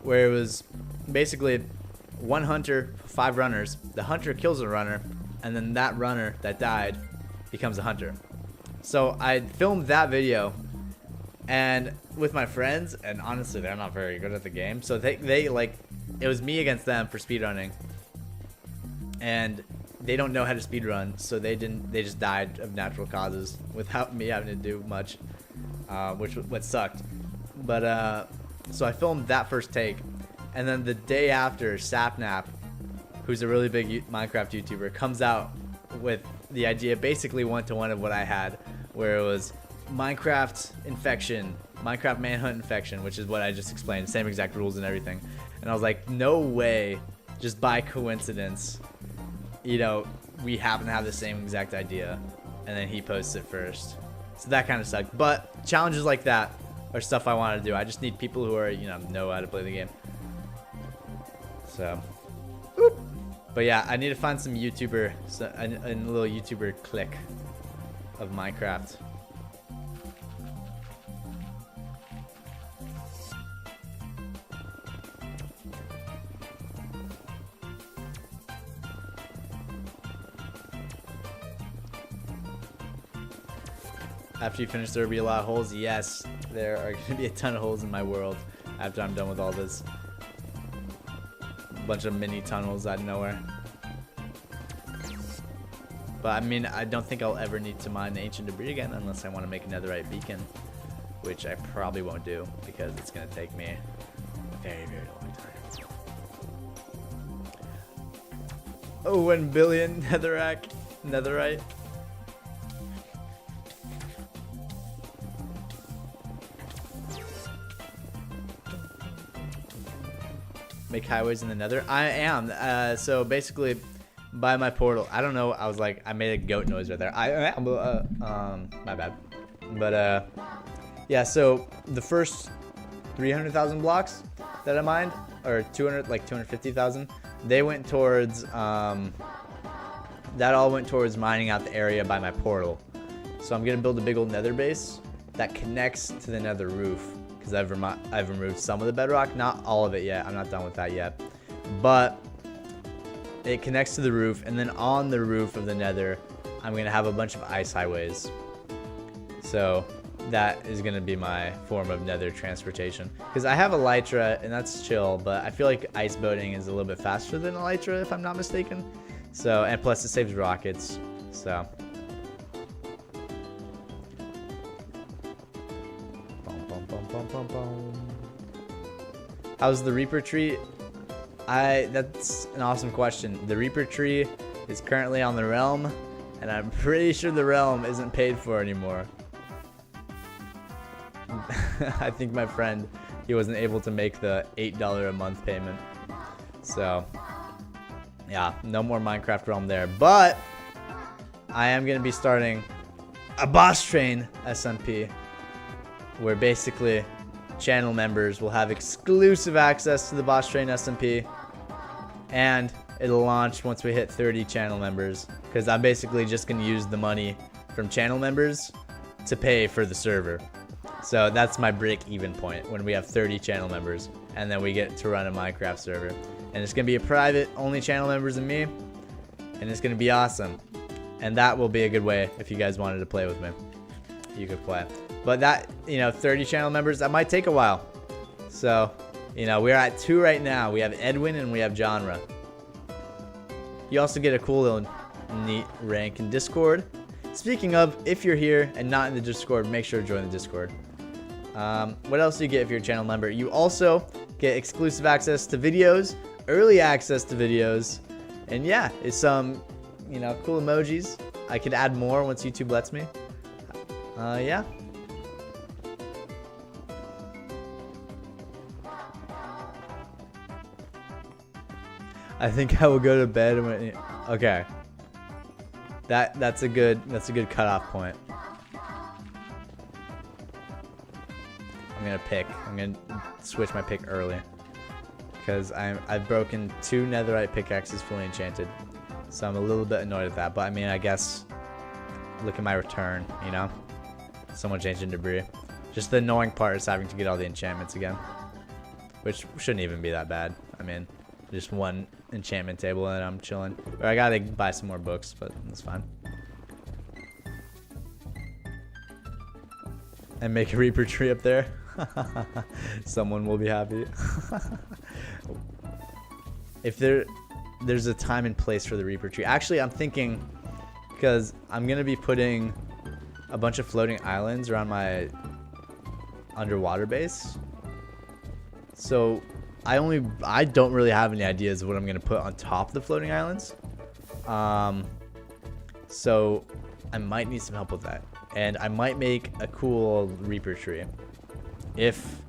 Where it was basically one hunter, 5 runners. The hunter kills a runner, and then that runner that died becomes a hunter. So I filmed that video, and with my friends, and honestly, they're not very good at the game. So they like, it was me against them for speedrunning, and they don't know how to speedrun, so they just died of natural causes without me having to do much, what sucked. But so I filmed that first take, and then the day after, Sapnap, who's a really big Minecraft YouTuber, comes out with the idea basically one-to-one of what I had, where it was Minecraft infection, Minecraft Manhunt infection, which is what I just explained, same exact rules and everything. And I was like, no way, just by coincidence, you know, we happen to have the same exact idea. And then he posts it first. So that kind of sucked. But challenges like that are stuff I want to do. I just need people who are, you know how to play the game. So, whoop. But yeah, I need to find some YouTuber, a little YouTuber clique of Minecraft. After you finish, there will be a lot of holes. Yes, there are going to be a ton of holes in my world after I'm done with all this. A bunch of mini tunnels out of nowhere. But I mean, I don't think I'll ever need to mine ancient debris again unless I want to make a netherite beacon, which I probably won't do because it's going to take me a very, very long time. Oh, 1 billion netherite. Make highways in the nether. I am. So basically, by my portal, I don't know. I was like, I made a goat noise right there. My bad. But yeah. So the first 300,000 blocks that I mined, or 250,000, they went towards. That all went towards mining out the area by my portal. So I'm gonna build a big old nether base that connects to the nether roof. Because I've removed some of the bedrock, not all of it yet. I'm not done with that yet, but it connects to the roof, and then on the roof of the nether, I'm gonna have a bunch of ice highways. So that is gonna be my form of nether transportation. Because I have elytra, and that's chill, but I feel like ice boating is a little bit faster than elytra, if I'm not mistaken. So, and plus it saves rockets. So. How's the Reaper tree? That's an awesome question. The Reaper tree is currently on the realm, and I'm pretty sure the realm isn't paid for anymore. I think my friend, he wasn't able to make the $8 a month payment. So, yeah, no more Minecraft realm there. But I am going to be starting a boss train SMP, where basically channel members will have exclusive access to the boss train SMP, and it'll launch once we hit 30 channel members, because I'm basically just going to use the money from channel members to pay for the server. So that's my break-even point, when we have 30 channel members, and then we get to run a Minecraft server. And it's going to be a private, only channel members and me, and it's going to be awesome. And that will be a good way, if you guys wanted to play with me, you could play. But that, 30 channel members, that might take a while. So, we're at 2 right now. We have Edwin and we have Genre. You also get a cool little neat rank in Discord. Speaking of, if you're here and not in the Discord, make sure to join the Discord. What else do you get if you're a channel member? You also get exclusive access to videos, early access to videos, and yeah, it's some, cool emojis. I could add more once YouTube lets me. Yeah. I think I will go to bed when. Okay. That's a good cutoff point. I'm gonna switch my pick early, because I've broken 2 netherite pickaxes fully enchanted, so I'm a little bit annoyed at that. But I mean, I guess look at my return, so much ancient debris. Just the annoying part is having to get all the enchantments again, which shouldn't even be that bad. I mean, just 1 enchantment table and I'm chilling. Or I gotta buy some more books, but that's fine. And make a Reaper tree up there. Someone will be happy. If there's a time and place for the Reaper tree. Actually, I'm thinking, because I'm gonna be putting a bunch of floating islands around my underwater base. So I don't really have any ideas of what I'm gonna put on top of the floating islands. So I might need some help with that. And I might make a cool Reaper tree. If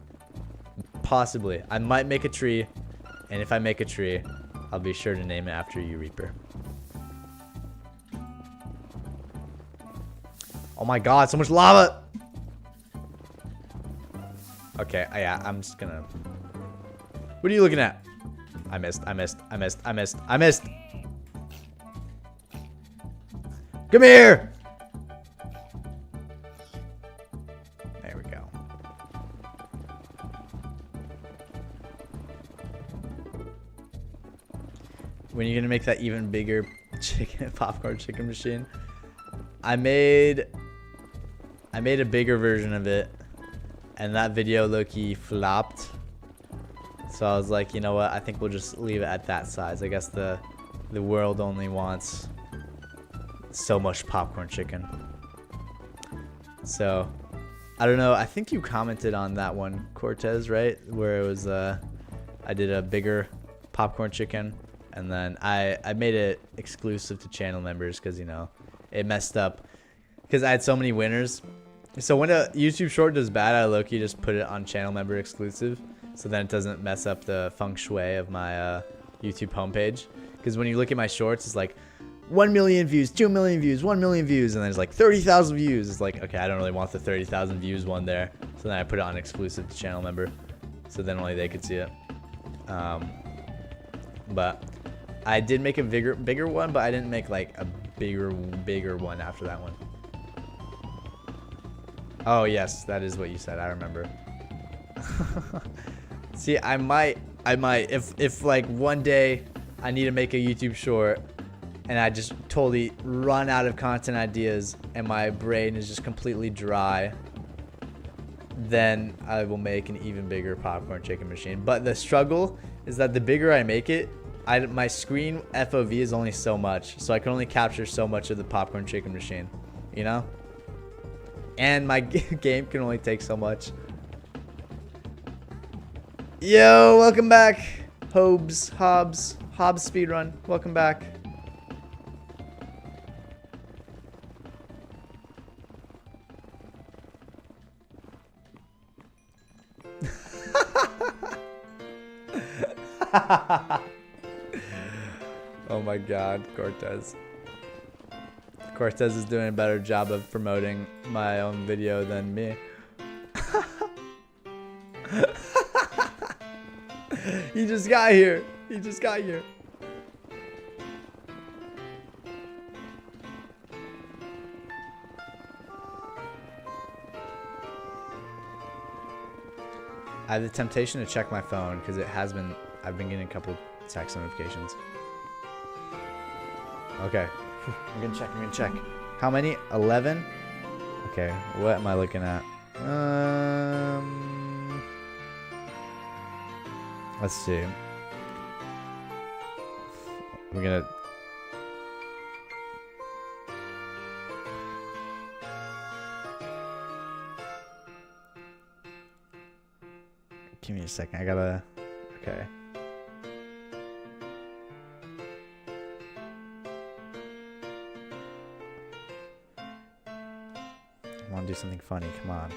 possibly. I might make a tree, and if I make a tree, I'll be sure to name it after you, Reaper. Oh my god, so much lava! Okay, yeah, I'm just gonna... What are you looking at? I missed. Come here! There we go. When are you gonna make that even bigger popcorn chicken machine? I made I made a bigger version of it, and that video low-key flopped. So I was like, you know what? I think we'll just leave it at that size. I guess the world only wants so much popcorn chicken. So I don't know. I think you commented on that one, Cortez, right? Where it was I did a bigger popcorn chicken, and then I made it exclusive to channel members because, you know, it messed up because I had so many winners. So when a YouTube short does bad, I low-key just put it on channel member exclusive, so then it doesn't mess up the feng shui of my YouTube homepage. Because when you look at my shorts, it's like 1 million views, 2 million views, 1 million views, and then there's like 30,000 views. It's like, okay, I don't really want the 30,000 views one there. So then I put it on exclusive to channel member, so then only they could see it. But I did make a bigger one, but I didn't make like a bigger one after that one. Oh yes, that is what you said. I remember. See, I might if like one day I need to make a YouTube short and I just totally run out of content ideas and my brain is just completely dry, then I will make an even bigger popcorn chicken machine. But the struggle is that the bigger I make it, my screen FOV is only so much, so I can only capture so much of the popcorn chicken machine, you know? And my game can only take so much. Yo, welcome back. Hobbs speedrun. Welcome back. Oh my god, Cortez. Cortez is doing a better job of promoting my own video than me. He just got here. He just got here. I have the temptation to check my phone because I've been getting a couple text notifications. Okay. I'm gonna check. How many? 11? Okay, what am I looking at? Let's see. We're gonna... Give me a second, I gotta... Okay. I want to do something funny. Come on.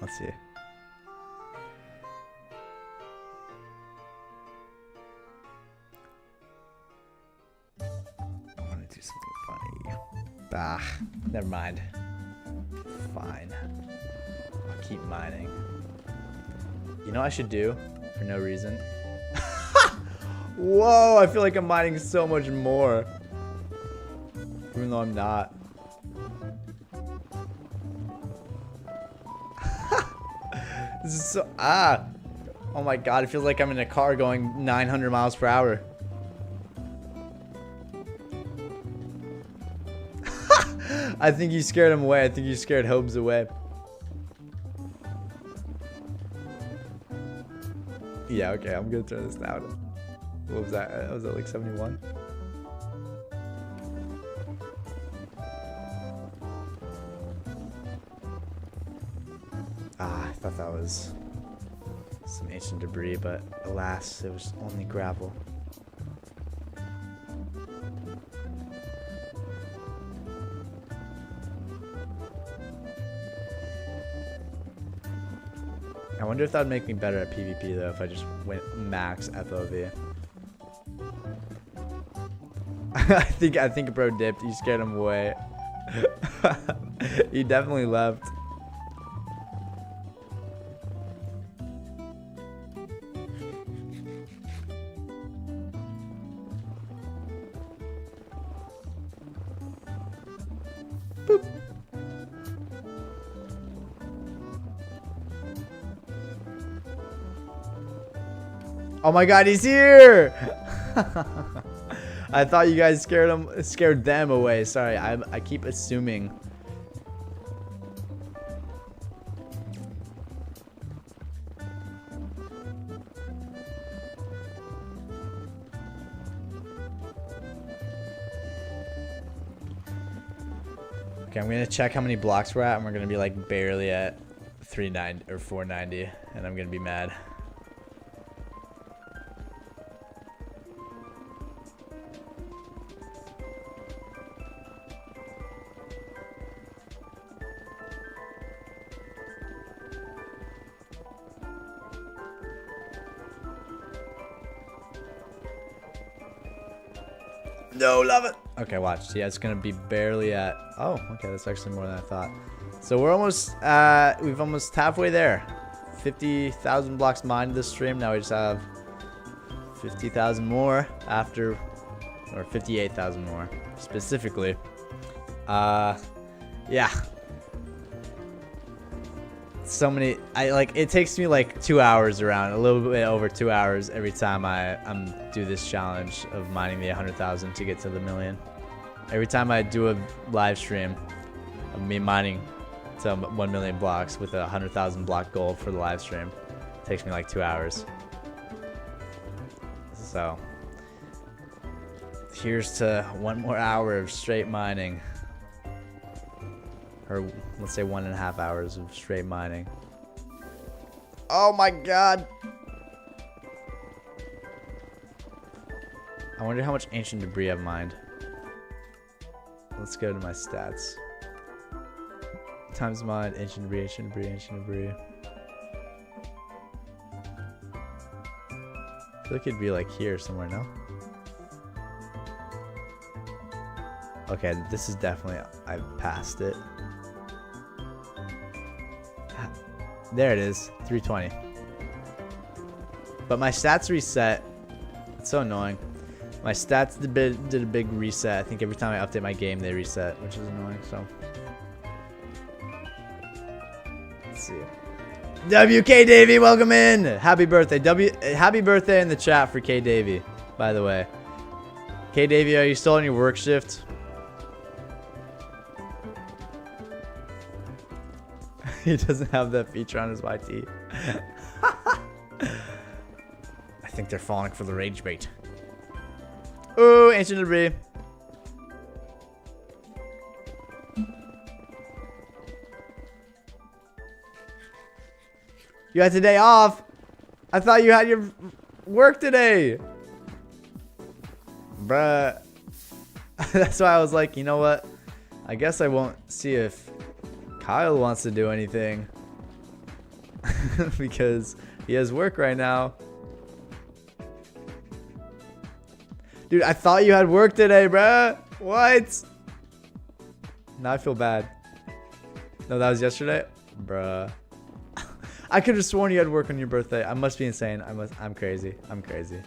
Let's see. I want to do something funny. Ah, never mind. Fine. I'll keep mining. You know what I should do for no reason? Whoa, I feel like I'm mining so much more. Even though I'm not. This is so... Oh my god, it feels like I'm in a car going 900 miles per hour. I think you scared him away. I think you scared Hobbs away. Yeah, okay, I'm gonna turn this down. What was that? Was that like 71? I thought that was some ancient debris, but alas, it was only gravel. I wonder if that would make me better at PvP though, if I just went max FOV. I think bro dipped. You scared him away. He definitely left. Boop. Oh my god, he's here! I thought you guys scared them away. Sorry, I keep assuming. Okay, I'm gonna check how many blocks we're at, and we're gonna be like barely at 390 or 490, and I'm gonna be mad. No, love it. Okay, watch. Yeah, it's gonna be barely at. Oh, okay, that's actually more than I thought. So we're almost. We've almost halfway there. 50,000 blocks mined this stream. Now we just have 50,000 more after, or 58,000 more specifically. Yeah. So many. It takes me like 2 hours around, a little bit over 2 hours every time I do this challenge of mining the 100,000 to get to the million. Every time I do a live stream of me mining to 1 million blocks with a 100,000 block goal for the live stream, it takes me like 2 hours. So here's to 1 more hour of straight mining. Or let's say 1.5 hours of straight mining. Oh my god. I wonder how much ancient debris I've mined. Let's go to my stats. Times mined, ancient debris, ancient debris, ancient debris. I feel like it'd be like here somewhere, no? Okay, this is definitely, I've passed it. There it is, 320. But my stats reset. It's so annoying. My stats did a big reset. I think every time I update my game, they reset, which is annoying. So let's see. WK Davey, welcome in. Happy birthday. Happy birthday in the chat for K Davey, by the way. K Davey, are you still on your work shift? He doesn't have that feature on his YT. I think they're falling for the rage bait. Ooh, ancient debris. You had today off. I thought you had your work today. Bruh. That's why I was like, you know what? I guess I won't see if Kyle wants to do anything. Because he has work right now. Dude, I thought you had work today, bruh. What? Now I feel bad. No, that was yesterday? Bruh. I could have sworn you had work on your birthday. I must be insane. I'm crazy. I'm crazy.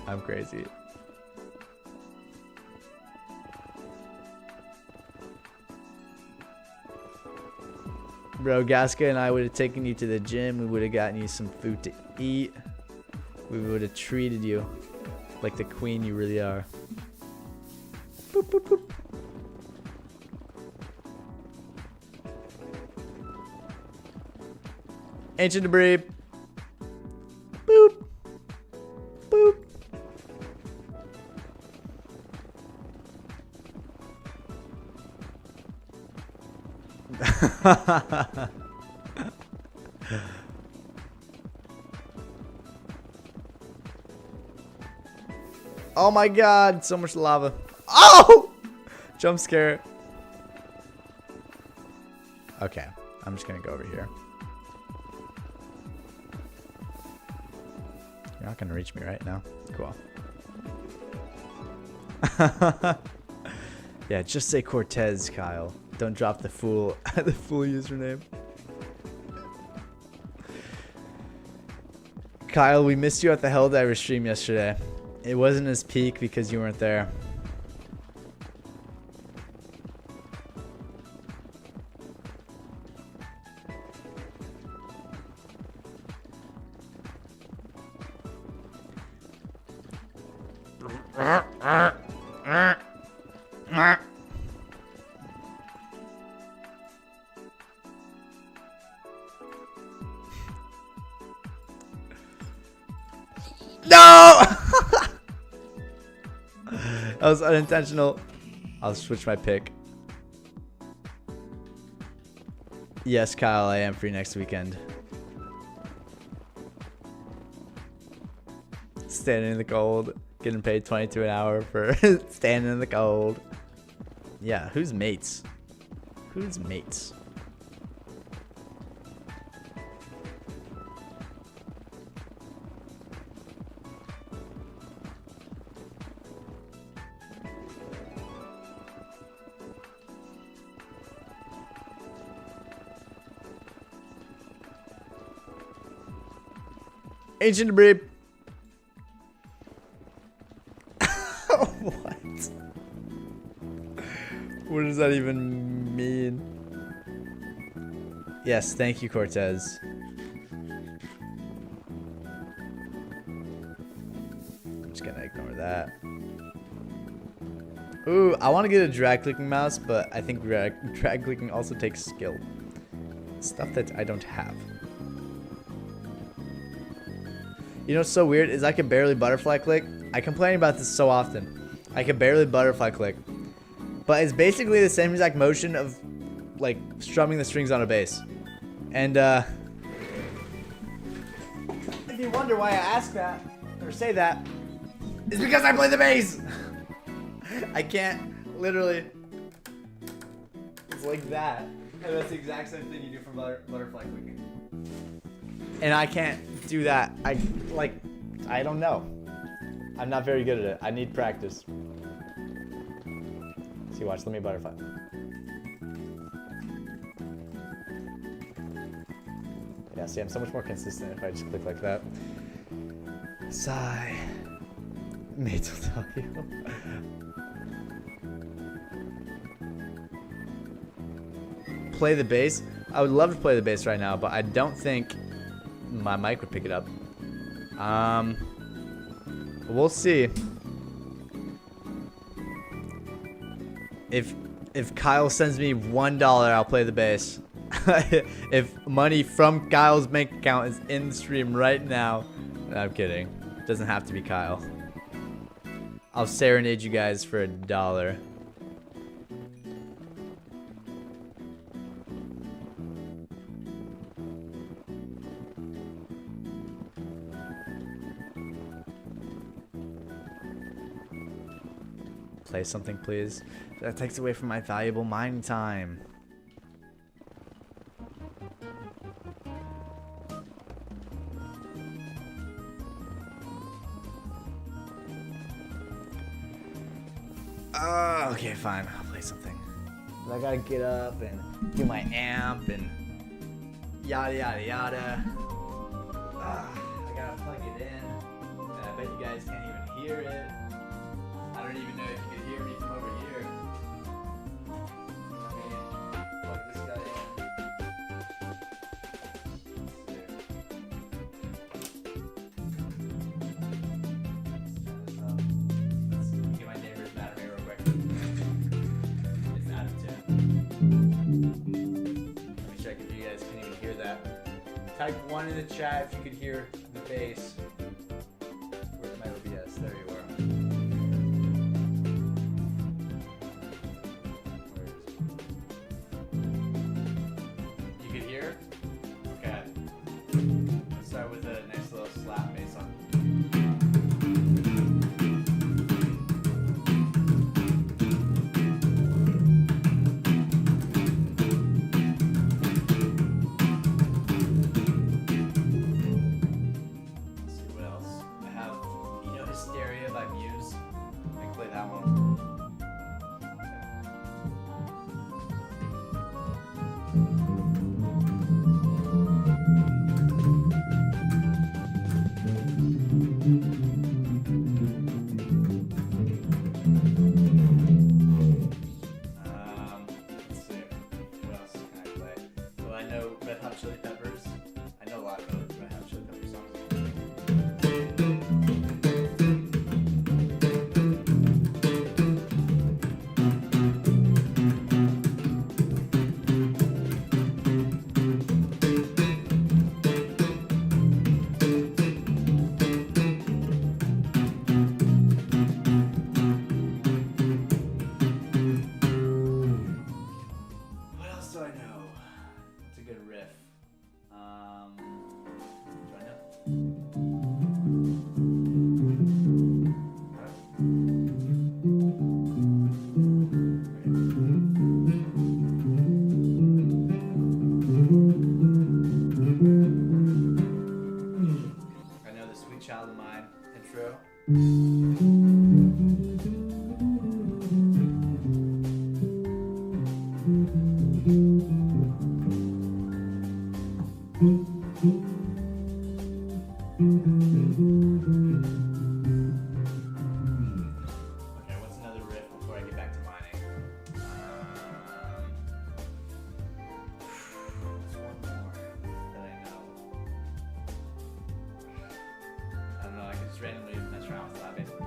I'm crazy. Bro, Gaska and I would have taken you to the gym. We would have gotten you some food to eat. We would have treated you like the queen you really are. Boop, boop, boop. Ancient debris. Boop. Boop. Oh my god, so much lava. Oh! Jump scare. Okay, I'm just gonna go over here. You're not gonna reach me right now. Cool. Yeah, just say Cortez, Kyle. Don't drop the fool the fool username. Kyle, we missed you at the Helldiver stream yesterday. It wasn't as peak because you weren't there. No! That was unintentional. I'll switch my pick. Yes, Kyle, I am free next weekend. Standing in the cold, getting paid $22 an hour for standing in the cold. Yeah, who's mates? Who's mates? Ancient debris. What? What does that even mean? Yes, thank you, Cortez. I'm just gonna ignore that. Ooh, I want to get a drag clicking mouse, but I think drag clicking also takes skill. Stuff that I don't have. You know what's so weird is I can barely butterfly click. I complain about this so often. I can barely butterfly click. But it's basically the same exact motion of like strumming the strings on a bass. And if you wonder why I ask that or say that, it's because I play the bass. I can't literally. It's like that. And that's the exact same thing you do for butterfly clicking. And I can't do that. I don't know. I'm not very good at it. I need practice. See, watch. Let me butterfly. Yeah, see, I'm so much more consistent if I just click like that. Sigh. Mates will tell you. Play the bass. I would love to play the bass right now, but I don't think my mic would pick it up. We'll see. If Kyle sends me $1, I'll play the bass. If money from Kyle's bank account is in the stream right now, I'm kidding. It doesn't have to be Kyle. I'll serenade you guys for $1. Play something, please. That takes away from my valuable mining time. Okay, fine. I'll play something. But I gotta get up and do my amp and yada yada yada. I gotta plug it in. And I bet you guys can't even hear it. I don't even know if you can hear me from over here. Let me plug this guy in. Let's get my neighbor's mad at me real quick. It's out of tune. Let me check if you guys can even hear that. Type 1 in the chat if you could hear the bass. Where's my OBS? There you are. Start with a nice little slap bass on. Let's see what Okay, what's another riff before I get back to mining? There's one more that I know. I don't know, I could just randomly mess around with that, basically.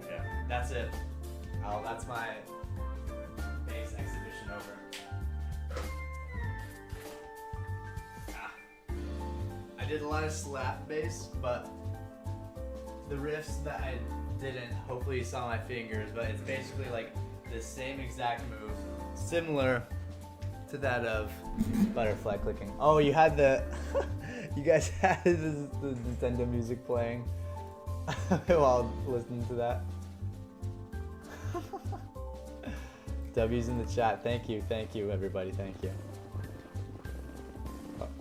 Yeah, that's it. Oh, that's my bass exhibition over. I did a lot of slap bass, but the riffs that I didn't, hopefully you saw my fingers, but it's basically like the same exact move, similar to that of butterfly clicking. Oh, you had the, you guys had the Nintendo music playing while listening to that. W's in the chat. Thank you everybody, thank you.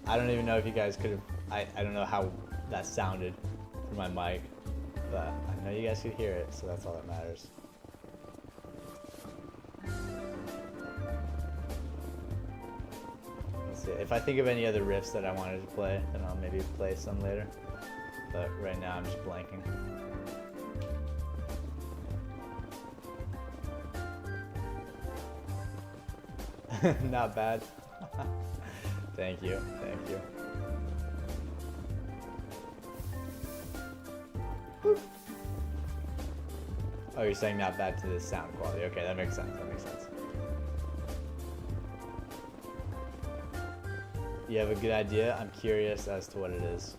I don't even know if you guys could have, I don't know how that sounded through my mic, but I know you guys could hear it, so that's all that matters. Let's see, if I think of any other riffs that I wanted to play, then I'll maybe play some later, but right now I'm just blanking. Not bad. Thank you. Oh, you're saying not bad to the sound quality. Okay, that makes sense. You have a good idea? I'm curious as to what it is.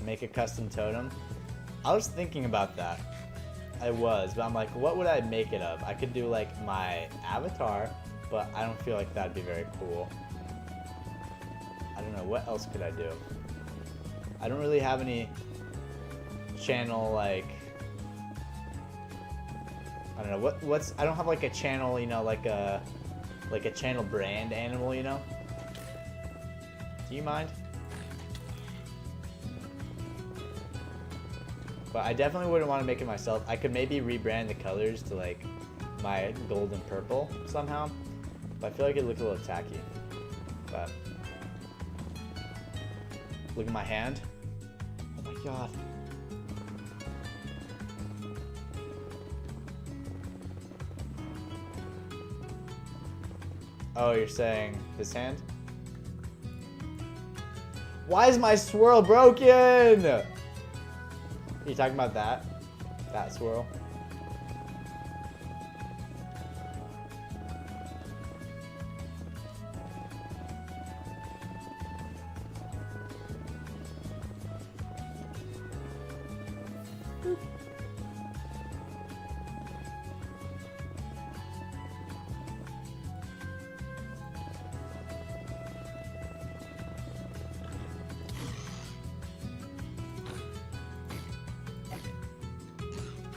Make a custom totem? I was thinking about that. I was, but I'm like, what would I make it of? I could do like my avatar, but I don't feel like that'd be very cool. I don't know, what else could I do? I don't really have any channel, like, I don't know, what's, I don't have like a channel, you know, like a channel brand animal, you know? Do you mind? But I definitely wouldn't want to make it myself. I could maybe rebrand the colors to like my gold and purple somehow, but I feel like it looked a little tacky. But look at my hand. Oh my god. Oh, you're saying this hand? Why is my swirl broken? Are you talking about that? That swirl?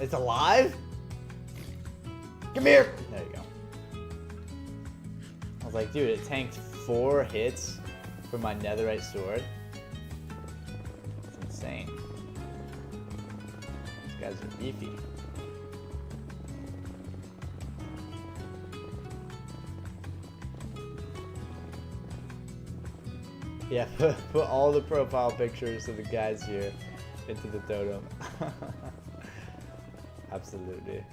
It's alive? Come here! There you go. I was like, dude, it tanked 4 hits for my netherite sword. It's insane. These guys are beefy. Yeah, put all the profile pictures of the guys here into the totem. Absolutely.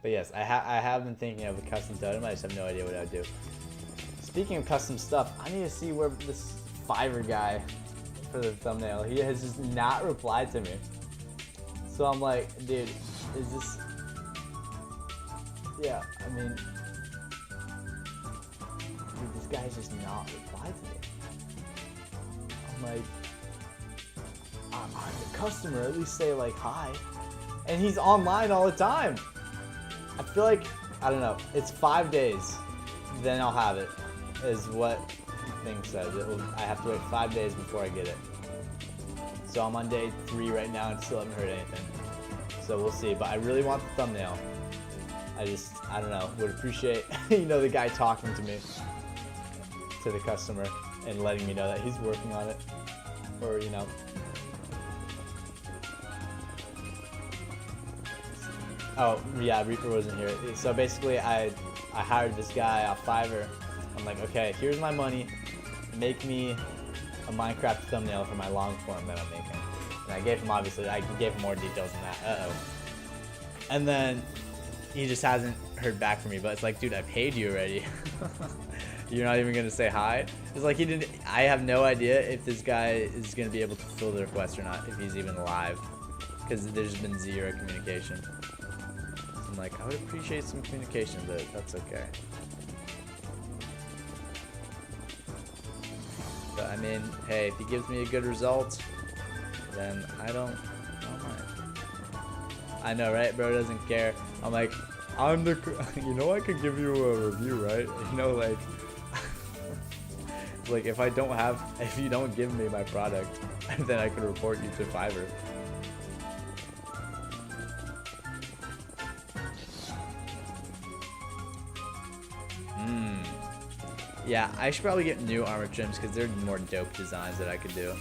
But yes, I have been thinking of a custom totem. I just have no idea what I would do. Speaking of custom stuff, I need to see where this Fiverr guy for the thumbnail, he has just not replied to me. So I'm like, dude, is this... Yeah, I mean... Dude, this guy's just not replied to me. I'm like... I'm the customer, at least say like, hi. And he's online all the time. I feel like I don't know. It's 5 days. Then I'll have it, is what the thing says. I have to wait 5 days before I get it. So I'm on day 3 right now and still haven't heard anything. So we'll see. But I really want the thumbnail. I don't know, would appreciate, you know, the guy talking to me, to the customer, and letting me know that he's working on it. Or, you know. Oh, yeah, Reaper wasn't here. So basically, I hired this guy off Fiverr. I'm like, okay, here's my money. Make me a Minecraft thumbnail for my long form that I'm making. And I gave him, obviously, I gave him more details than that. Uh-oh. And then he just hasn't heard back from me. But it's like, dude, I paid you already. You're not even gonna say hi? It's like he didn't. I have no idea if this guy is gonna be able to fulfill the request or not, if he's even alive, because there's been zero communication. I'm like, I would appreciate some communication, but that's okay. But I mean, hey, if he gives me a good result, then I don't mind. I know, right? Bro doesn't care. I'm like, you know, I could give you a review, right? You know, like, like if you don't give me my product, then I could report you to Fiverr. Yeah, I should probably get new armor trims because they're more dope designs that I could do.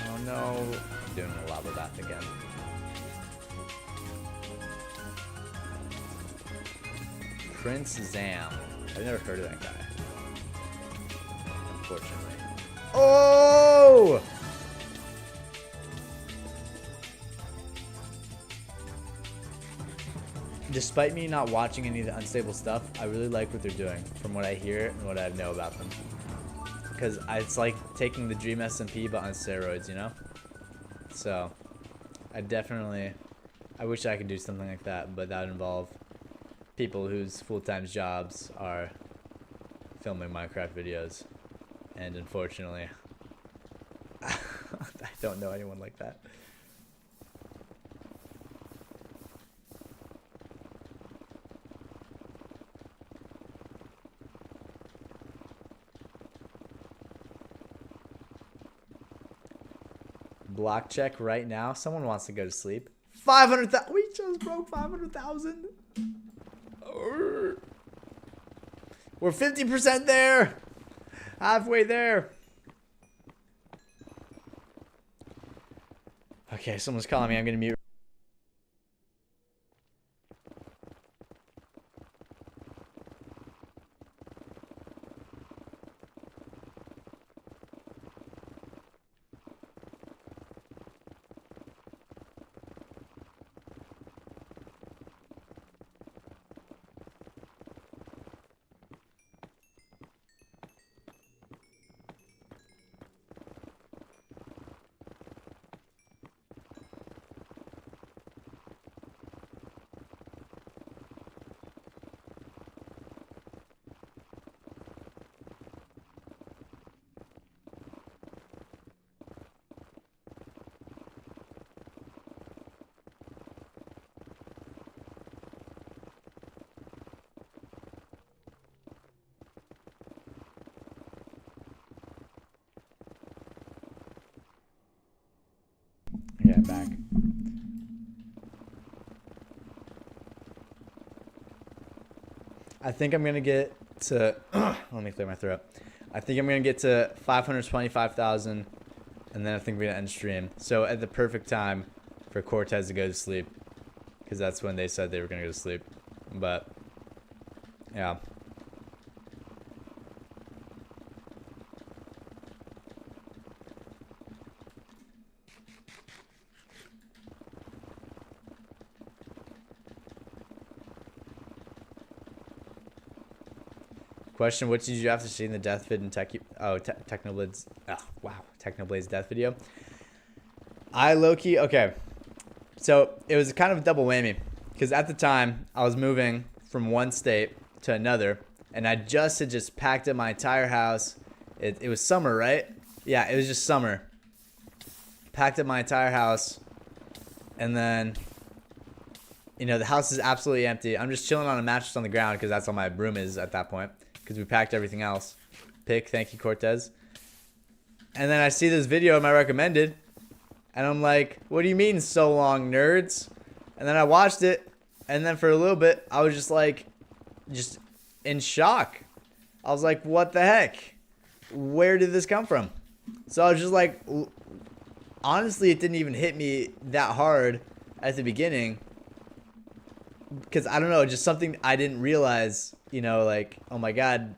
Oh no, I'm doing a lava bath again. Prince Zam. I've never heard of that guy. Unfortunately. Oh! Despite me not watching any of the unstable stuff, I really like what they're doing from what I hear and what I know about them. Because it's like taking the Dream SMP but on steroids, you know? So, I wish I could do something like that, but that would involve people whose full-time jobs are filming Minecraft videos. And unfortunately, I don't know anyone like that. Block check right now. Someone wants to go to sleep. 500,000. We just broke 500,000. We're 50% there. Halfway there. Okay, someone's calling me. I'm gonna mute. Okay, I'm back. I think I'm gonna get to let me clear my throat. I think I'm gonna get to 525,000 and then I think we're gonna end stream. So at the perfect time for Cortez to go to sleep, because that's when they said they were gonna go to sleep. But yeah. Question, what did you have to see in the death vid and Technoblade's, oh, wow, Technoblade's death video? I low-key, okay, so it was kind of a double whammy, because at the time, I was moving from one state to another, and I had just packed up my entire house. It was summer, right? Yeah, it was just summer. Packed up my entire house, and then you know, the house is absolutely empty. I'm just chilling on a mattress on the ground because that's all my room is at that point because we packed everything else. Thank you, Cortez. And then I see this video of my recommended, and I'm like, what do you mean so long, nerds? And then I watched it, and then for a little bit, I was just like, just in shock. I was like, what the heck? Where did this come from? So I was just like, honestly, it didn't even hit me that hard at the beginning. Because, I don't know, just something I didn't realize, you know, like, oh my god,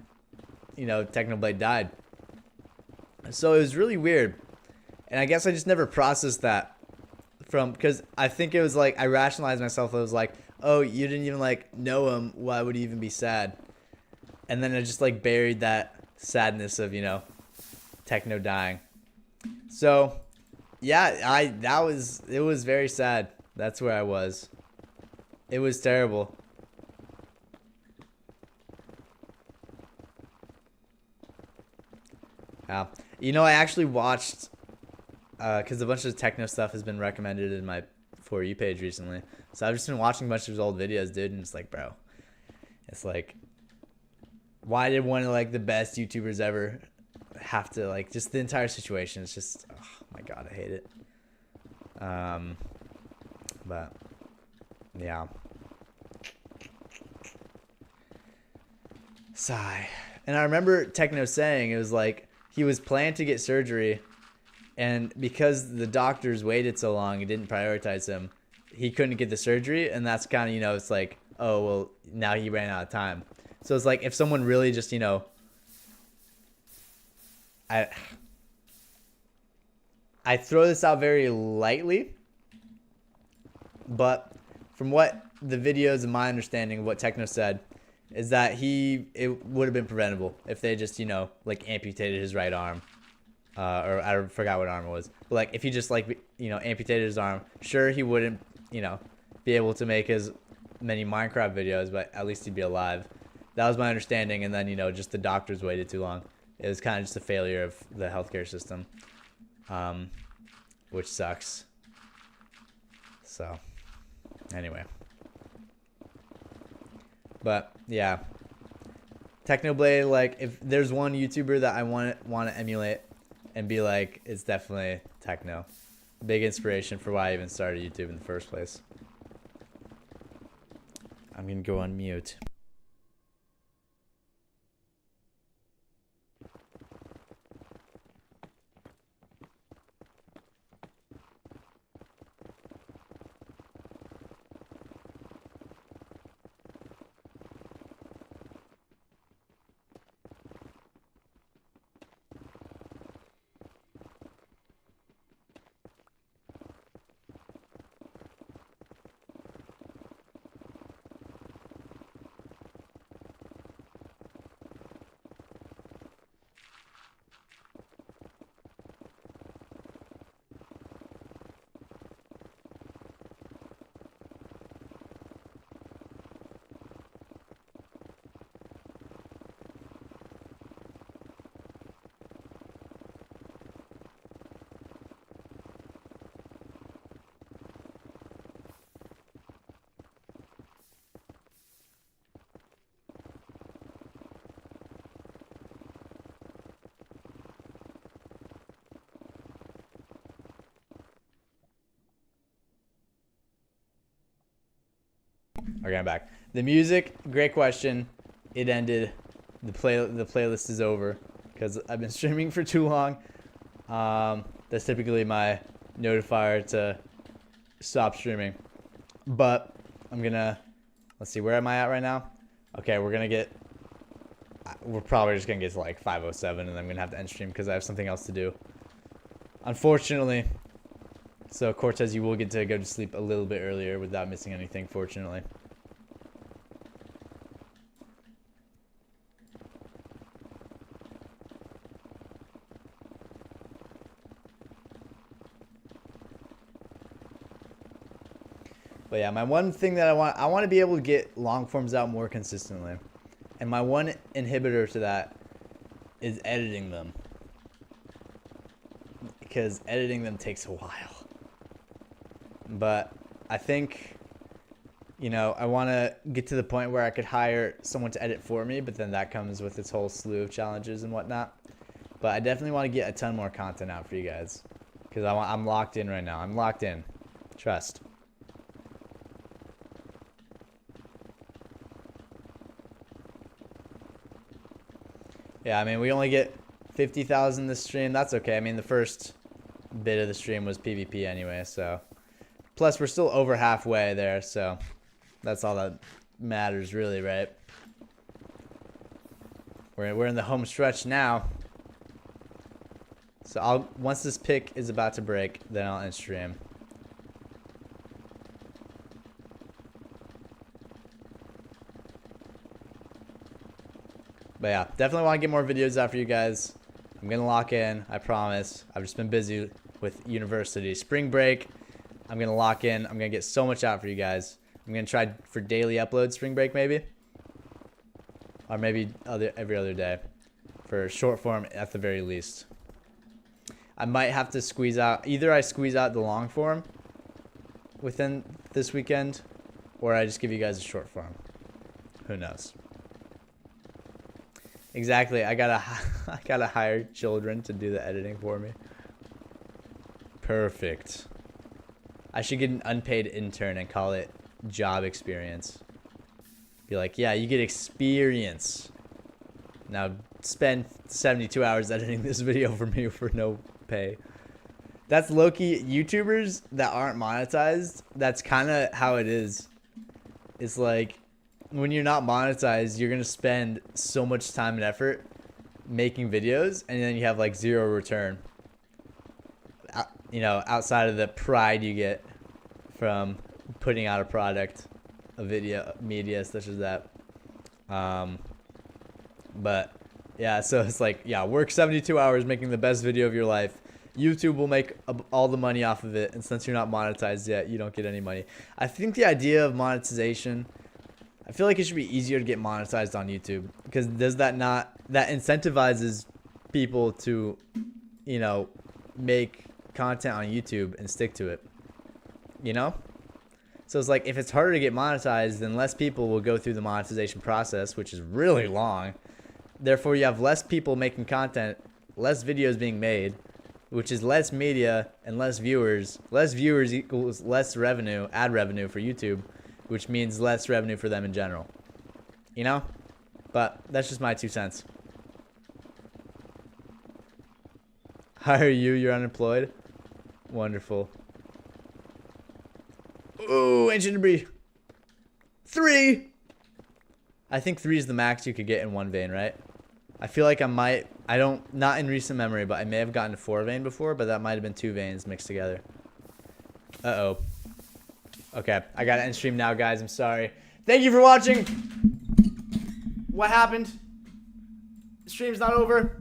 you know, Technoblade died. So it was really weird. And I guess I just never processed that because I think it was like, I rationalized myself. It was like, oh, you didn't even like know him. Why would he even be sad? And then I just like buried that sadness of, you know, Techno dying. So yeah, it was very sad. That's where I was. It was terrible. Yeah. You know, I actually watched, because a bunch of techno stuff has been recommended in my For You page recently. So I've just been watching a bunch of his old videos, dude, and it's like, bro, it's like, why did one of like the best YouTubers ever have to, like, just the entire situation? It's just, oh my god, I hate it. But yeah. Sigh. And I remember Techno saying, it was like, he was planning to get surgery, and because the doctors waited so long and didn't prioritize him, he couldn't get the surgery, and that's kind of, you know, it's like, oh, well, now he ran out of time. So it's like, if someone really just, you know, I throw this out very lightly, but from what the videos and my understanding of what Techno said, is that it would have been preventable if they just, you know, like amputated his right arm, or I forgot what arm it was, but like if he just like, you know, amputated his arm, sure, he wouldn't, you know, be able to make as many Minecraft videos, but at least he'd be alive. That was my understanding. And then, you know, just the doctors waited too long. It was kind of just a failure of the healthcare system, which sucks. So anyway. But yeah, Technoblade, like, if there's one YouTuber that I want to emulate and be like, it's definitely Techno. Big inspiration for why I even started YouTube in the first place. I'm gonna go on mute. Okay, I'm back. The music, great question. It ended. The playlist is over because I've been streaming for too long. That's typically my notifier to stop streaming. But I'm gonna, let's see, where am I at right now? Okay, we're probably just gonna get to like 5:07, and I'm gonna have to end stream because I have something else to do, unfortunately. So Cortez, you will get to go to sleep a little bit earlier without missing anything, fortunately. But yeah, my one thing that I want to be able to get long forms out more consistently. And my one inhibitor to that is editing them. Because editing them takes a while. But I think You know, I want to get to the point where I could hire someone to edit for me, but then that comes with its whole slew of challenges and whatnot. But I definitely want to get a ton more content out for you guys, because I'm locked in right now. I'm locked in. Trust. Yeah, I mean, we only get 50,000 this stream. That's okay. I mean, the first bit of the stream was PvP anyway, so. Plus, we're still over halfway there, so that's all that matters, really, right? We're in the home stretch now. So once this pick is about to break, then I'll end stream. But yeah, definitely want to get more videos out for you guys. I'm going to lock in, I promise. I've just been busy with university. Spring break, I'm going to lock in. I'm going to get so much out for you guys. I'm going to try for daily uploads spring break maybe. Or maybe every other day. For short form at the very least. I might have to squeeze out, either I squeeze out the long form within this weekend, or I just give you guys a short form. Who knows? Exactly. I gotta hire children to do the editing for me. Perfect. I should get an unpaid intern and call it job experience. Be like, yeah, you get experience. Now spend 72 hours editing this video for me for no pay. That's low-key YouTubers that aren't monetized. That's kind of how it is. It's like, when you're not monetized, you're gonna spend so much time and effort making videos, and then you have like zero return. You know, outside of the pride you get from putting out a product, a video, media such as that. But yeah, so it's like, yeah, work 72 hours making the best video of your life. YouTube will make all the money off of it, and since you're not monetized yet, you don't get any money. I think the idea of monetization, I feel like it should be easier to get monetized on YouTube, because does that not, that incentivizes people to, you know, make content on YouTube and stick to it, you know? So it's like, if it's harder to get monetized, then less people will go through the monetization process, which is really long. Therefore, you have less people making content, less videos being made, which is less media and less viewers. Less viewers equals less revenue, ad revenue for YouTube, which means less revenue for them in general. You know? But that's just my 2 cents. Hire you, you're unemployed? Wonderful. Ooh, ancient debris. 3! I think 3 is the max you could get in 1 vein, right? I feel like I might, not in recent memory, but I may have gotten to 4 vein before, but that might have been 2 veins mixed together. Uh-oh. Okay, I gotta end stream now, guys. I'm sorry. Thank you for watching. What happened? Stream's not over.